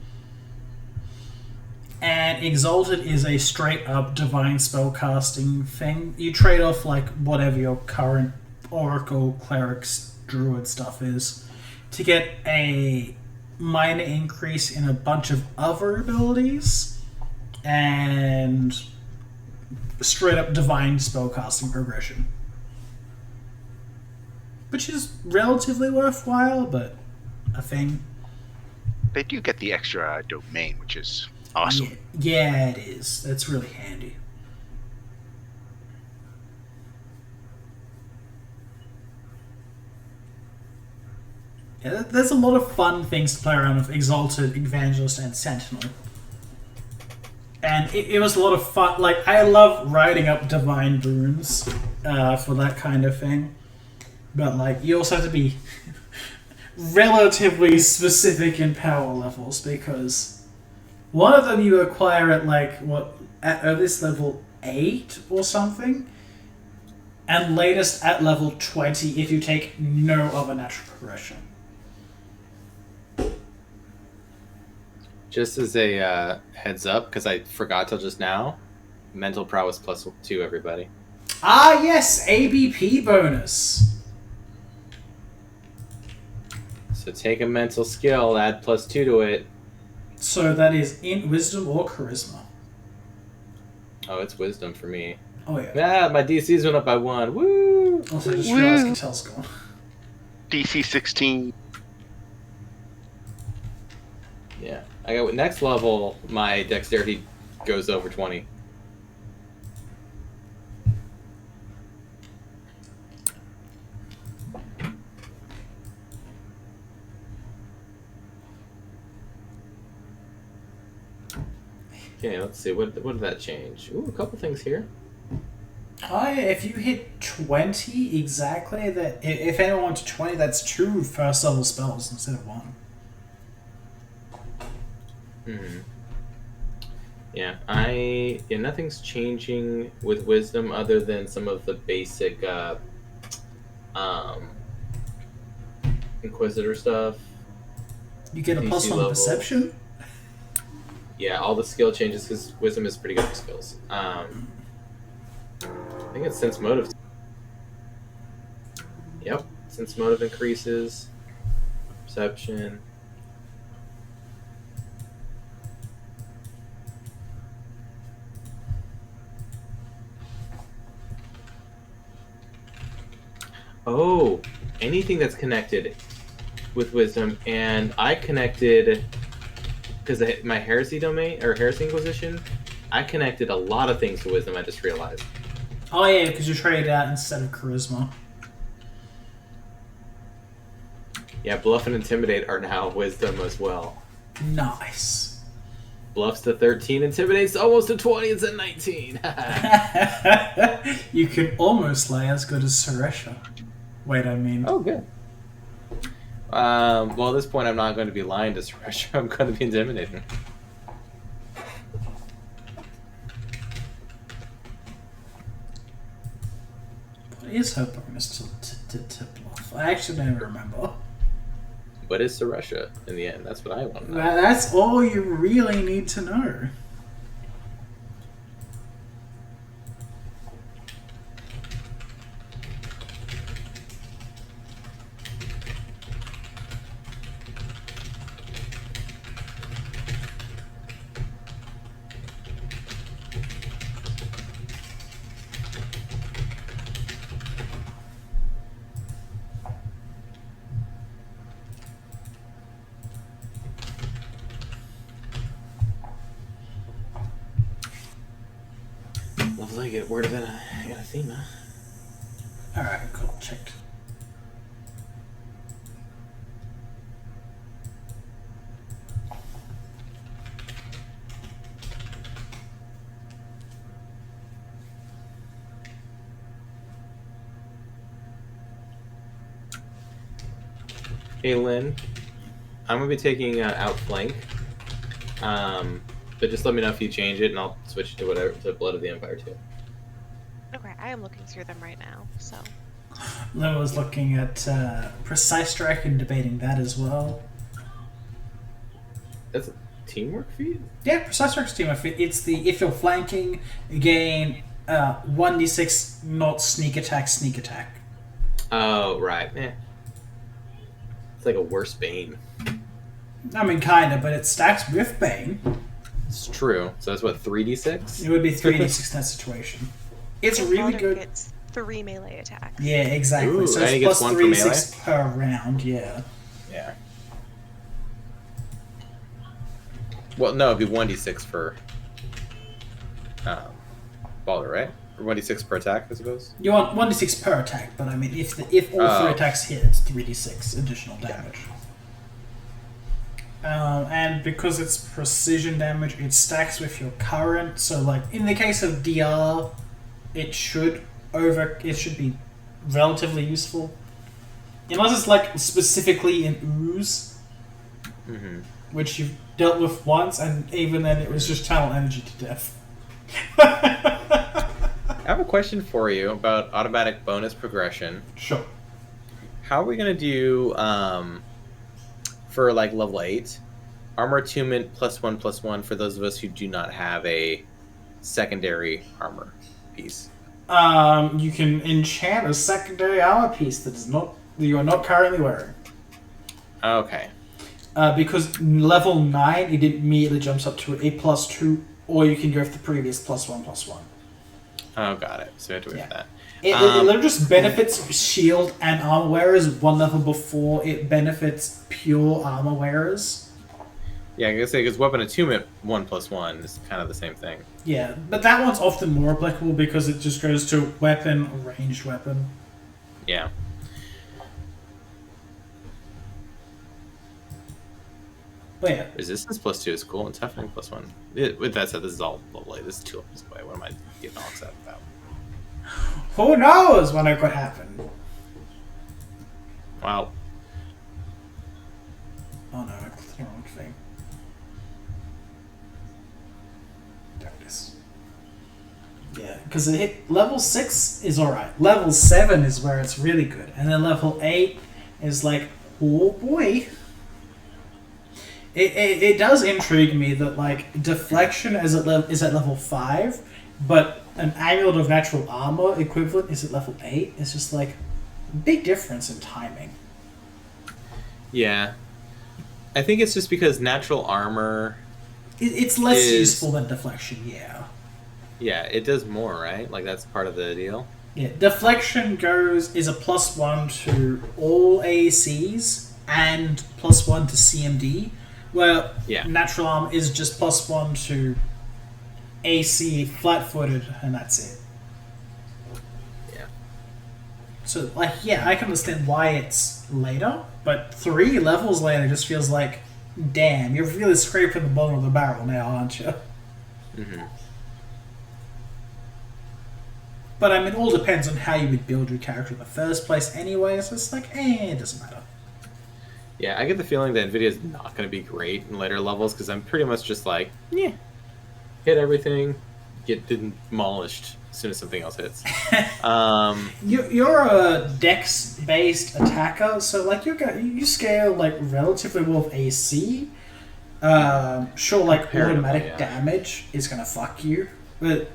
And Exalted is a straight-up divine spellcasting thing. You trade off like whatever your current Oracle, Clerics, Druid stuff is to get a minor increase in a bunch of other abilities and straight-up divine spellcasting progression. Which is relatively worthwhile, but a thing. They do get the extra domain, which is awesome. Yeah, it is. That's really handy. Yeah, there's a lot of fun things to play around with Exalted, Evangelist, and Sentinel. And it was a lot of fun. Like, I love writing up divine runes for that kind of thing. But, like, you also have to be relatively specific in power levels, because one of them you acquire at, like, at this level 8 or something, and latest at level 20 if you take no other natural progression. Just as a heads up, because I forgot till just now, mental prowess +2, everybody. Ah, yes, ABP bonus. So take a mental skill, add +2 to it. So that is in wisdom or charisma. Oh, it's wisdom for me. Oh yeah. Ah, my DC's went up by 1. Woo! Also, I just realized Catel's gone. DC 16. Yeah. I got next level, my dexterity goes over 20. Okay, let's see. What did that change? Ooh, a couple things here. If you hit 20 exactly, that if anyone went to 20, that's 2 first level spells instead of 1. Yeah, nothing's changing with wisdom other than some of the basic Inquisitor stuff. You get a DC +1 levels. perception? Yeah, all the skill changes because wisdom is pretty good for skills. I think it's sense motive. Yep, sense motive increases. Perception. Oh, anything that's connected with wisdom, and I connected because my heresy domain or heresy inquisition. I connected a lot of things to wisdom. I just realized. Oh yeah, because you traded out instead of charisma. Yeah, bluff and intimidate are now wisdom as well. Nice. Bluffs to 13, intimidates almost to 20. It's a 19. You can almost lay as good as Suresha. Wait, I mean. Oh, good. Well, at this point, I'm not going to be lying to Suresh. I'm going to be intimidating. What is her bonus to bluff? I actually don't remember. What is Suresha in the end? That's what I want to know. That's all you really need to know. Lovely, get word of Anathema. Alright, cool. Checked. Hey, Lynn. I'm going to be taking Outflank. But just let me know if you change it, and I'll switch to whatever to Blood of the Empire too. Okay, I am looking through them right now, so. Lynn was looking at Precise Strike and debating that as well. That's a teamwork feat? Yeah, Precise Strike's team. It's the if you're flanking, gain 1d6 not sneak attack. Oh, right. It's like a worse Bane. I mean, kinda, but it stacks with Bane. It's true. So that's what, 3d6? It would be 3d6 in that situation. It's And really Baldur good. Gets 3 melee attacks. Yeah, exactly. Ooh, So and he it's gets plus one for 3d6 per round, yeah. Yeah. Well, no, it'd be 1d6 for Baldur, right? Or 1d6 per attack, I suppose? You want 1d6 per attack, but I mean, if all 3 attacks hit, it's 3d6 additional damage. And because it's precision damage, it stacks with your current. So, like in the case of DR, it should be relatively useful, unless it's like specifically in ooze, which you've dealt with once, and even then it was just channel energy to death. I have a question for you about automatic bonus progression. Sure. How are we going to do for like level 8 armor attunement +1/+1 for those of us who do not have a secondary armor piece? You can enchant a secondary armor piece that you are not currently wearing. Okay. Because level 9, it immediately jumps up to a +2, or you can go with the previous +1/+1. Oh, got it. So we have to wait for that. It literally just benefits shield and armor wearers one level before it benefits pure armor wearers. Yeah, I guess because weapon attunement 1/+1 is kind of the same thing. Yeah, but that one's often more applicable because it just goes to weapon, ranged weapon. Yeah. But yeah. Resistance +2 is cool, and toughening +1. With that said, this is all level 8. This is 2 levels away. What am I getting all excited about? Who knows when it could happen? Wow. Oh no, I clicked the wrong thing. There it is. Yeah, because it hit level 6 is alright. Level 7 is where it's really good. And then level 8 is like, oh boy. It does intrigue me that like deflection is at level 5, but an amulet of natural armor equivalent is at level 8. It's just like big difference in timing. Yeah. I think it's just because natural armor... It's less useful than deflection, yeah. Yeah, it does more, right? Like, that's part of the deal? Yeah, deflection is a +1 to all ACs and +1 to CMD, where Yeah. natural arm is just +1 to AC flat-footed, and that's it. Yeah. So, like, yeah, I can understand why it's later, but 3 levels later just feels like, damn, you're really scraping the bottom of the barrel now, aren't you? Mm-hmm. But I mean, it all depends on how you would build your character in the first place anyway, so it's like, it doesn't matter. Yeah, I get the feeling that Nvidia's not going to be great in later levels because I'm pretty much just like, yeah, hit everything, get demolished as soon as something else hits. You're a dex-based attacker, so like you scale like relatively well with AC. Sure, like Comparatively, automatic yeah. damage is gonna fuck you, but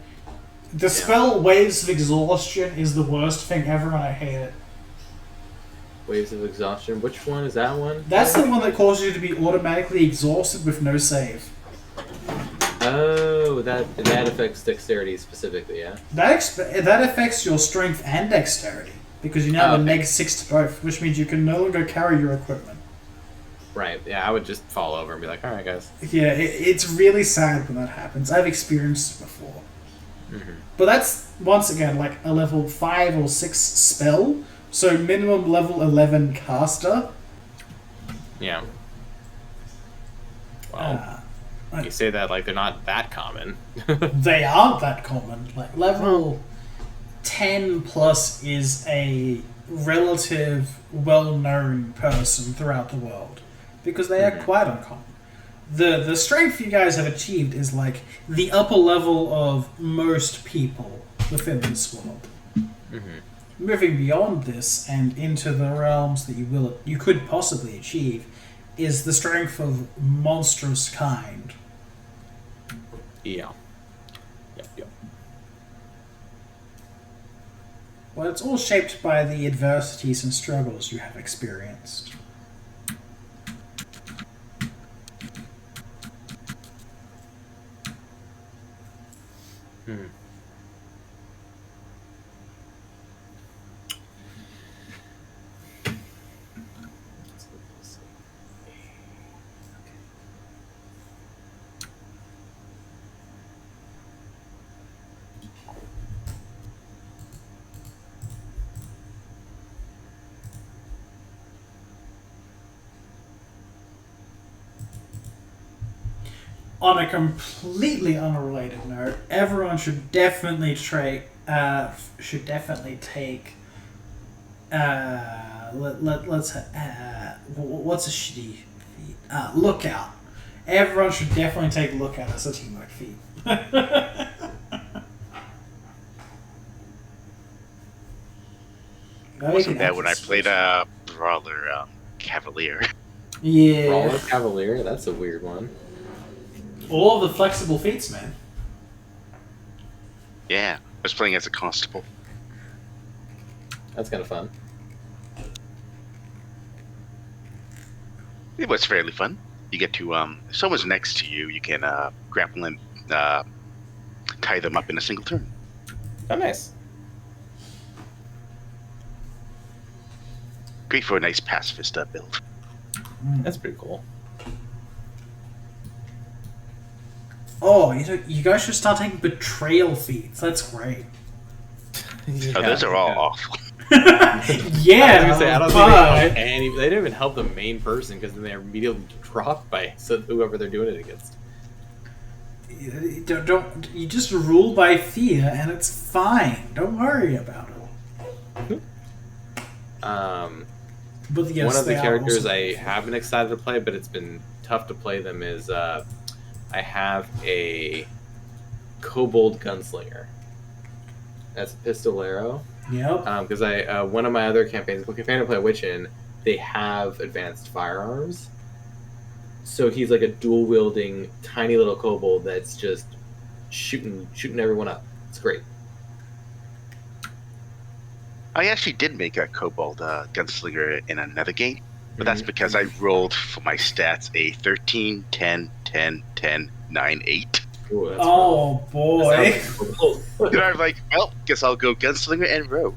the spell Waves of Exhaustion is the worst thing ever, and I hate it. Waves of Exhaustion. Which one is that one? That's the one that causes you to be automatically exhausted with no save. Oh, that affects dexterity specifically, yeah? That affects your strength and dexterity, because you now have a okay. -6 to both, which means you can no longer carry your equipment. Right, yeah, I would just fall over and be like, alright, guys. Yeah, it's really sad when that happens. I've experienced it before. Mm-hmm. But that's, once again, like a level 5 or 6 spell, so minimum level 11 caster. Yeah. Well, you say that like they're not that common. They aren't that common. Like, level 10 plus is a relative, well-known person throughout the world, because they are quite uncommon. The strength you guys have achieved is like the upper level of most people within this world. Mm-hmm. Moving beyond this and into the realms that you could possibly achieve is the strength of monstrous kind. Yeah. Yep. Well, it's all shaped by the adversities and struggles you have experienced. Hmm. On a completely unrelated note, everyone should definitely take. What's a shitty feat? Lookout. Everyone should definitely take lookout as a teamwork feat. Wasn't bad when I played Brawler Cavalier. Yeah. Brawler Cavalier? That's a weird one. All of the flexible feats, man. Yeah, I was playing as a constable. That's kind of fun. It was fairly fun. You get to if someone's next to you, you can grapple and tie them up in a single turn. Oh, nice. Great for a nice pacifist build. That's pretty cool. Oh, you guys should start taking betrayal feats. That's great. Oh, those are all awful. Yeah, I was gonna say, I don't but think they didn't even help the main person because then they're immediately dropped by whoever they're doing it against. don't you just rule by fear and it's fine. Don't worry about it. But yes, One of the they are characters also- I have been excited to play, but it's been tough to play them is I have a kobold gunslinger. That's a pistolero. Yep. Because one of my other campaigns, Pathfinder play Wuxian, they have advanced firearms. So he's like a dual wielding tiny little kobold that's just shooting everyone up. It's great. I actually did make a kobold gunslinger in another game, but that's because I rolled for my stats a 13, 10, 10, 10, 9, 8. Ooh, that's Oh rough. boy. That sounds like Then I'm like, well, guess I'll go gunslinger and rogue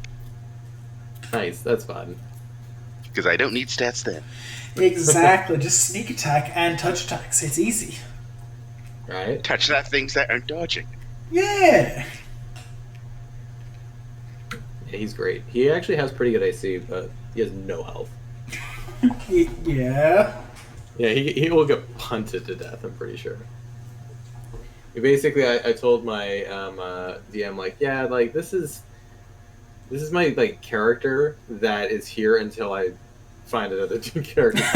nice. That's fun. because I don't need stats then. Exactly. Just sneak attack and touch attacks. It's easy. Right? Touch that things that aren't dodging. Yeah. Yeah, he's great. He actually has pretty good AC, but he has no health. Yeah. Yeah, he will get punted to death, I'm pretty sure. Basically, I told my DM, like, yeah, like, this is my, like, character that is here until I find another two characters.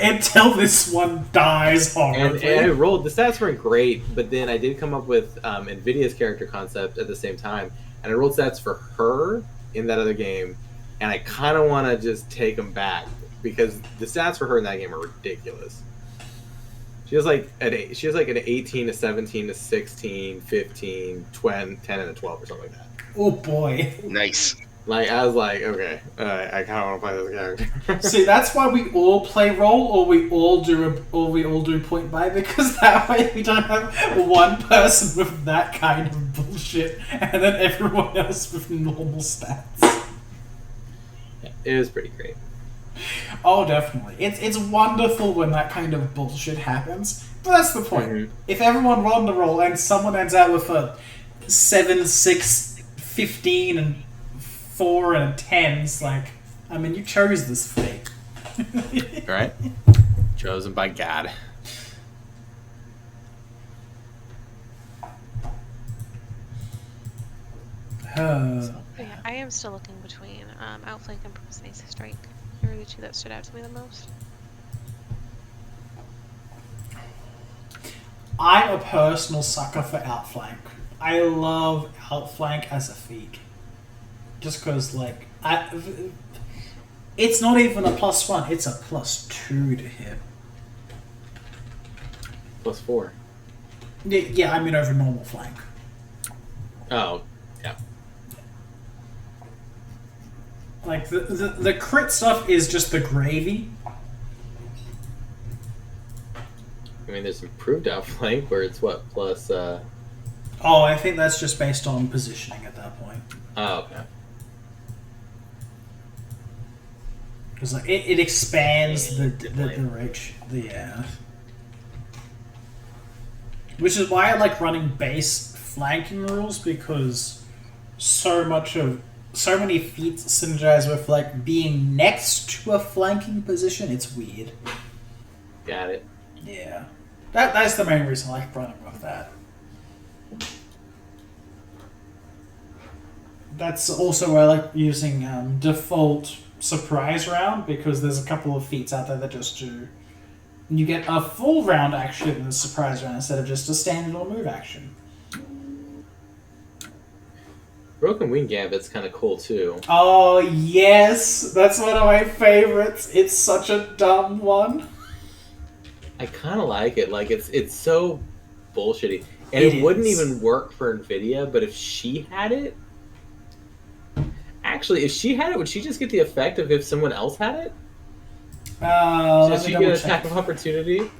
Until this one dies horribly. And I rolled, the stats weren't great, but then I did come up with NVIDIA's character concept at the same time, and I rolled stats for her in that other game, and I kind of want to just take them back, because the stats for her in that game are ridiculous. She has like an 18 to 17 to 16, 15, 20, 10, and a 12 or something like that. Oh boy. Nice. Like, I was like, okay, I kind of want to play this character. See, that's why we all play role, or we all do point buy, because that way we don't have one person with that kind of bullshit, and then everyone else with normal stats. It was pretty great. Oh, definitely. It's wonderful when that kind of bullshit happens. But that's the point. Mhm. If everyone rolled the roll and someone ends out with a 7, 6, 15, and 4 and a 10, it's like, I mean, you chose this fate. Right? Chosen by God. Yeah, I am still looking between Outflank and Precise Strike. They're the two that stood out to me the most. I'm a personal sucker for Outflank. I love Outflank as a feat. Just because, like, it's not even a +1, it's a +2 to hit. +4. Yeah, I mean over normal flank. Oh, yeah. Like, the crit stuff is just the gravy. I mean, there's improved outflank where it's what, plus, Oh, I think that's just based on positioning at that point. oh, okay. Because like, it expands the reach. Which is why I like running base flanking rules, because so many feats synergize with like being next to a flanking position. It's weird. Got it. Yeah, that's the main reason I like running with that. That's also why I like using default surprise round, because there's a couple of feats out there that just do. You get a full round action in the surprise round instead of just a standard or move action. Broken Wing Gambit's kind of cool too. Oh yes, that's one of my favorites. It's such a dumb one. I kind of like it. Like it's so bullshitty, and It it wouldn't is. even work for Nvidia. But if she had it, actually, if she had it, would she just get the effect of if someone else had it? Let Does me she double get check. attack of opportunity?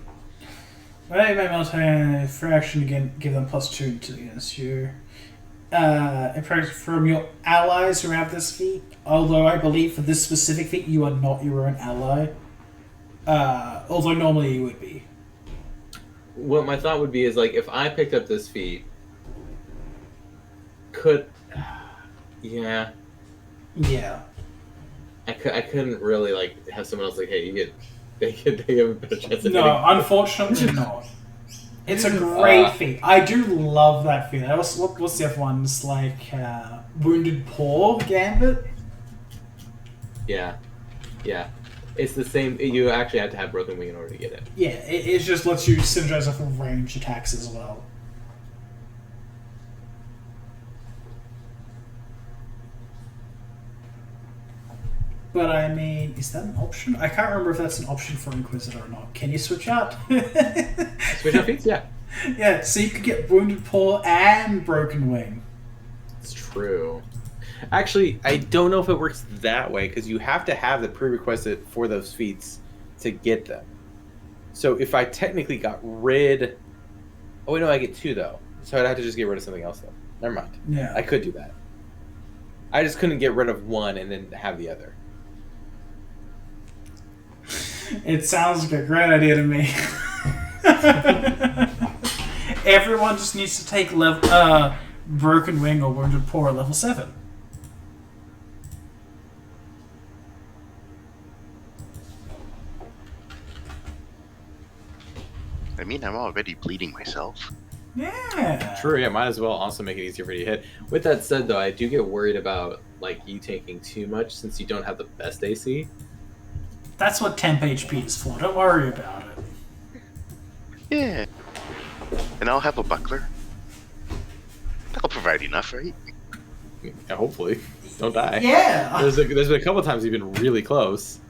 Right, my military for action again, give them +2 to against you. In practice, from your allies who have this feat, although I believe for this specific feat you are not your own ally. Although normally you would be. What my thought would be is like if I picked up this feat, yeah, Yeah. I couldn't really like have someone else like, hey, they have a better chance of No, hitting. unfortunately not. It's a great feat. I do love that feat. What's the other one? It's like Wounded Paw Gambit. Yeah. It's the same. You actually have to have Broken Wing in order to get it. Yeah, it just lets you synergize off of range attacks as well. But I mean, is that an option? I can't remember if that's an option for Inquisitor or not. Can you switch out? Switch out feats? Yeah. Yeah, so you could get Wounded Paw and Broken Wing. It's true. Actually, I don't know if it works that way because you have to have the prerequisite for those feats to get them. So if I technically got rid Oh wait, no, I get 2 though. So I'd have to just get rid of something else though. Never mind. Yeah. I could do that. I just couldn't get rid of one and then have the other. It sounds like a great idea to me. Everyone just needs to take Broken Wing or Wounded Paw at level 7. I mean, I'm already bleeding myself. Yeah. True, yeah, might as well also make it easier for you to hit. With that said, though, I do get worried about like you taking too much since you don't have the best AC. That's what temp HP is for. Don't worry about it. Yeah. And I'll have a buckler. That'll provide enough, right? Yeah, hopefully, don't die. Yeah. There's been a couple times you've been really close.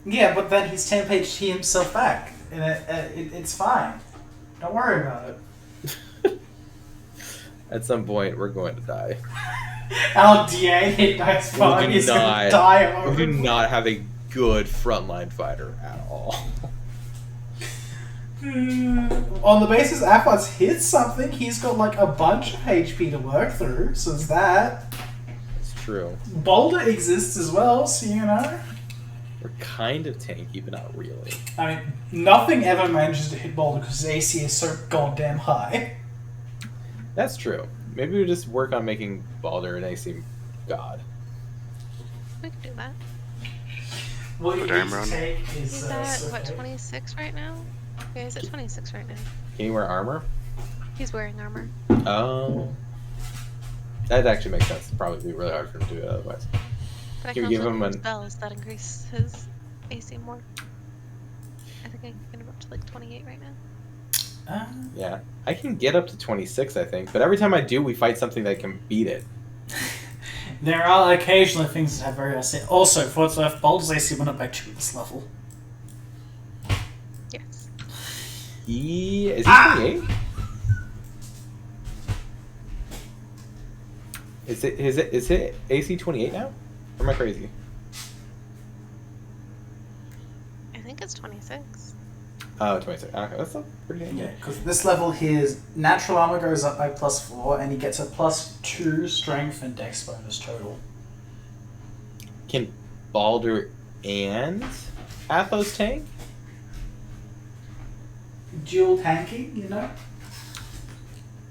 Yeah, but then he's temp HP himself back, and it's fine. Don't worry about it. At some point, we're going to die. Our DA hit dice 5 is going to die. We do not have a good frontline fighter at all. On the basis Aphos hits something, he's got like a bunch of HP to work through, so it's that. It's true. Boulder exists as well, so you know. We're kind of tanky, but not really. I mean, nothing ever manages to hit Boulder because his AC is so goddamn high. That's true. Maybe we just work on making Baldur an AC god. We can do that. What you Put need armor to on. take is... He's at, what, 26 right now? Yeah, he's at 26 right now. Can you wear armor? He's wearing armor. Oh. That actually makes sense. It'd probably be really hard for him to do it otherwise. But I Can can we also give him use an- spells that increase his AC more. I think I can get him up to like 28 right now. Yeah. I can get up to 26, I think. But every time I do, we fight something that can beat it. There are occasionally things that have very high AC. Also, for what's worth, Boulder's AC went up by 2 this level. Yes. Is he 28? Is it AC 28 now? Or am I crazy? I think it's 26. Oh, 26. Okay, that's still pretty dangerous. Yeah, because this level his natural armor goes up by +4, and he gets a +2 strength and dex bonus total. Can Baldur and Athos tank? Dual tanking, you know?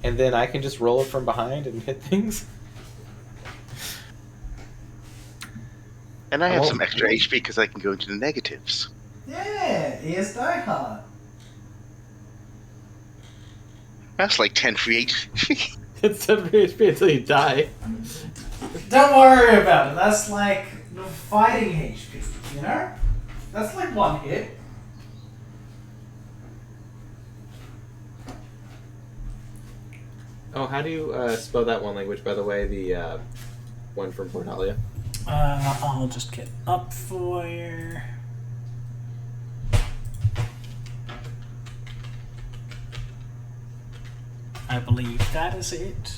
And then I can just roll it from behind and hit things? And I have Oh. some extra HP because I can go into the negatives. Yeah, he is Die Hard. That's like 10 free HP. It's 7 HP until you die. Don't worry about it. That's like the fighting HP, you know? That's like 1 hit. Oh, how do you spell that one language, by the way? The one from Portalia? I'll just get up for you. I believe that is it.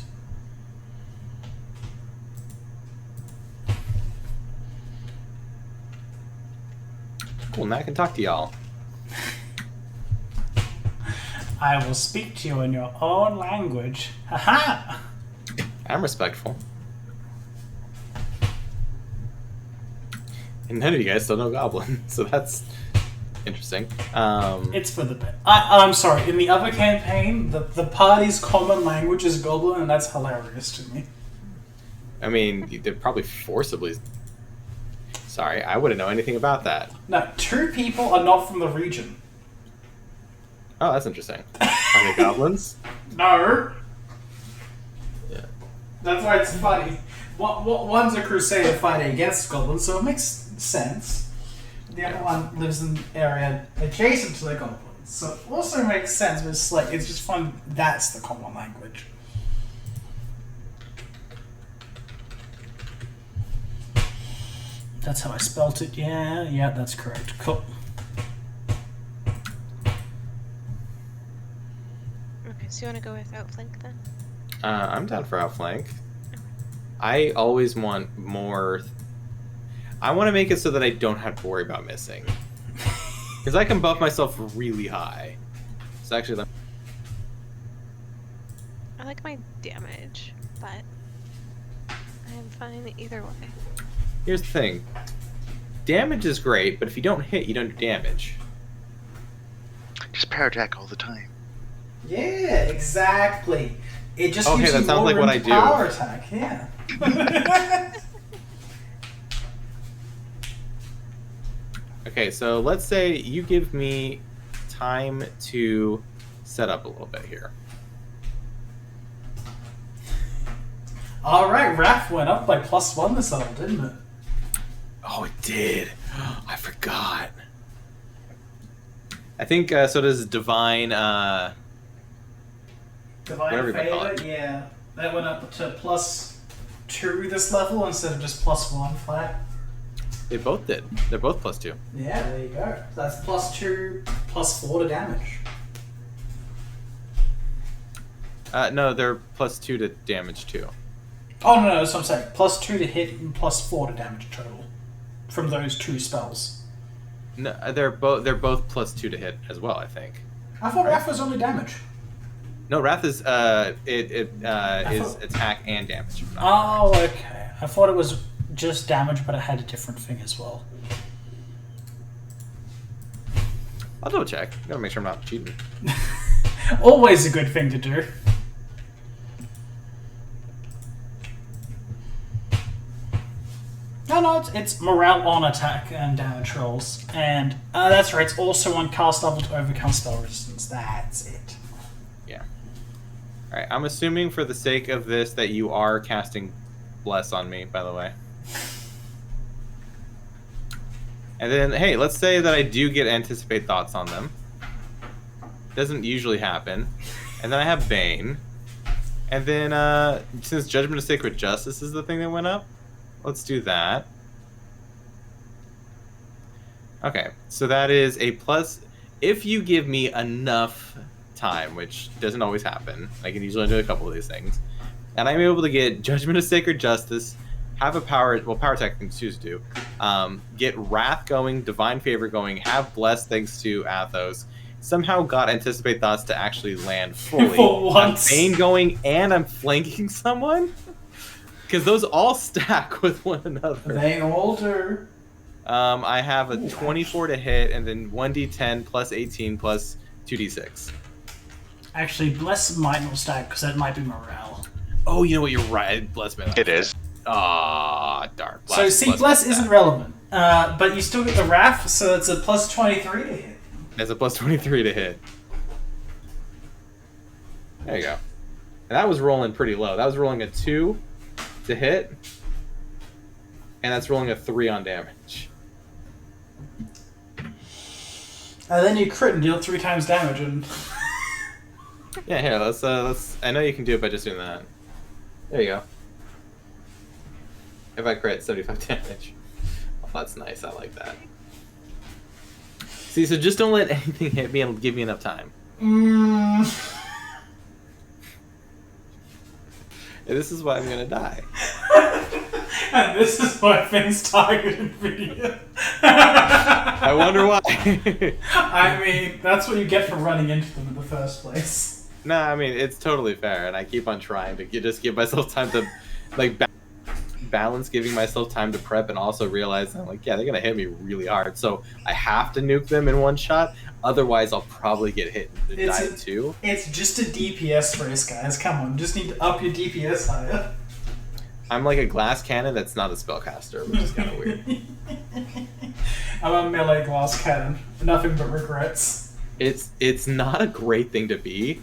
Cool, now I can talk to y'all. I will speak to you in your own language. Haha! I'm respectful. And none of you guys still know Goblin, so that's interesting. It's for the best. I'm sorry, in the other campaign, the party's common language is Goblin, and that's hilarious to me. I mean, they're probably forcibly... Sorry, I wouldn't know anything about that. No, 2 people are not from the region. Oh, that's interesting. Are they goblins? No! Yeah. That's why it's funny. One's a crusader fighting against goblins, so it makes sense. The other one lives in an area adjacent to the goblins, so it also makes sense, but it's like, it's just fun that's the common language. That's how I spelt it, yeah, that's correct. Cool. Okay, so you want to go with outflank then? I'm down for outflank. I always want more... I want to make it so that I don't have to worry about missing. Because I can buff myself really high. So actually... I like my damage, but I'm fine either way. Here's the thing. Damage is great, but if you don't hit, you don't do damage. Just power attack all the time. Yeah, exactly. It just Okay, gives that you sounds more like what room I to do. power attack. Yeah. Okay, so let's say you give me time to set up a little bit here. All right, Raph went up by +1 this level, didn't it? Oh, it did. I forgot. I think so does Divine... Divine Whatever you call Favor, it. yeah. That went up to +2 this level instead of just +1 flat. They both did. They're both +2. Yeah, there you go. So that's +2, +4 to damage. No, they're +2 to damage too. Oh no, that's what I'm saying. +2 to hit and +4 to damage total from those 2 spells. No, they're both +2 to hit as well. I think. I thought Raph was only damage. No, Wrath is is thought- attack and damage. Oh, okay. I thought it was just damage, but it had a different thing as well. I'll double check. Gotta make sure I'm not cheating. Always a good thing to do. No, it's morale on attack and damage rolls. And that's right, it's also on cast level to overcome spell resistance. That's it. Yeah. All right. I'm assuming for the sake of this that you are casting Bless on me. By the way. And then, hey, let's say that I do get Anticipate Thoughts on them. Doesn't usually happen. And then I have Bane. And then, since Judgment of Sacred Justice is the thing that went up, let's do that. Okay, so that is a plus. If you give me enough time, which doesn't always happen, I can usually do a couple of these things, and I'm able to get Judgment of Sacred Justice, have a power attack thing to choose to do, get Wrath going, Divine Favor going, have Bless thanks to Athos, somehow got Anticipate Thoughts to actually land fully. For once. I'm Bane going, and I'm flanking someone? Because those all stack with one another. They all do. I have a 24 to hit, and then 1d10 plus 18 plus 2d6. Actually, Bless might not stack because that might be morale. Oh, you know what? You're right. Bless me. It is. Ah, darn. So, Bless me. isn't relevant. But you still get the Wrath, so it's a +23 to hit. There's a plus 23 to hit. There you go. And that was rolling pretty low. That was rolling a 2 to hit. And that's rolling a 3 on damage. Then you crit and deal 3 times damage, and Yeah, here, let's I know you can do it by just doing that. There you go. If I crit, 75 damage. Oh, that's nice, I like that. See, so just don't let anything hit me and give me enough time. And this is why I'm gonna die. and this is why things target Nvidia. I wonder why. I mean, that's what you get for running into them in the first place. No, I mean, it's totally fair, and I keep on trying to just give myself time to, like, balance giving myself time to prep and also realize that, like, yeah, they're going to hit me really hard, so I have to nuke them in one shot, otherwise I'll probably get hit and die too. It's just a DPS race, guys. Come on, just need to up your DPS higher. I'm like a glass cannon that's not a spellcaster, which is kind of weird. I'm a melee glass cannon. Nothing but regrets. It's not a great thing to be.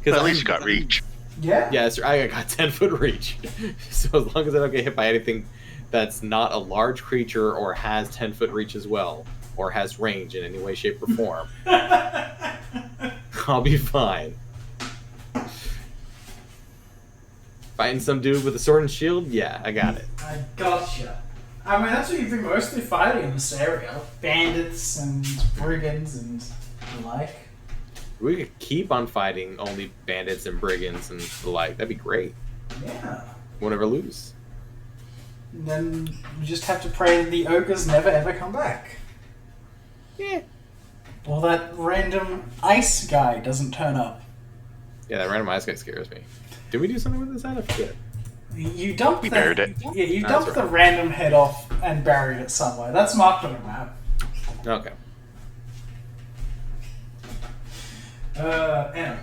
But at least you got reach. Yeah? Yes, I got 10-foot reach. So as long as I don't get hit by anything that's not a large creature or has 10-foot reach as well, or has range in any way, shape, or form, I'll be fine. Fighting some dude with a sword and shield? Yeah, I got it. I gotcha. I mean, that's what you've been mostly fighting in this area. Bandits and brigands and the like. We could keep on fighting only bandits and brigands and the like. That'd be great. Yeah. We'll never lose. And then you just have to pray that the ogres never ever come back. Yeah. Or that random ice guy doesn't turn up. Yeah, that random ice guy scares me. Did we do something with this head? I forget. You dumped We the, buried it. Yeah, you That's dumped the right. random head off and buried it somewhere. That's marked on the map. Okay. Anyway,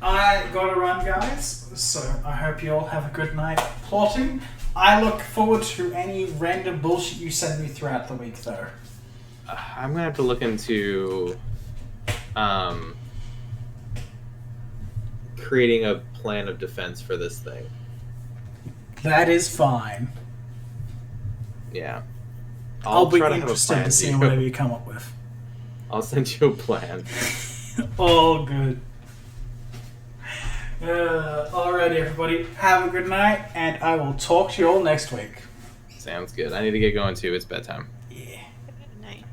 I gotta run, guys. So I hope you all have a good night plotting. I look forward to any random bullshit you send me throughout the week, though. I'm gonna have to look into creating a plan of defense for this thing. That is fine. Yeah. I'll be try to have a interested plan to see to you. whatever you come up with. I'll send you a plan. All good. Alrighty, everybody. Have a good night, and I will talk to you all next week. Sounds good. I need to get going too. It's bedtime. Yeah. Good night.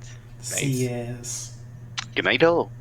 See yas. Good night, all.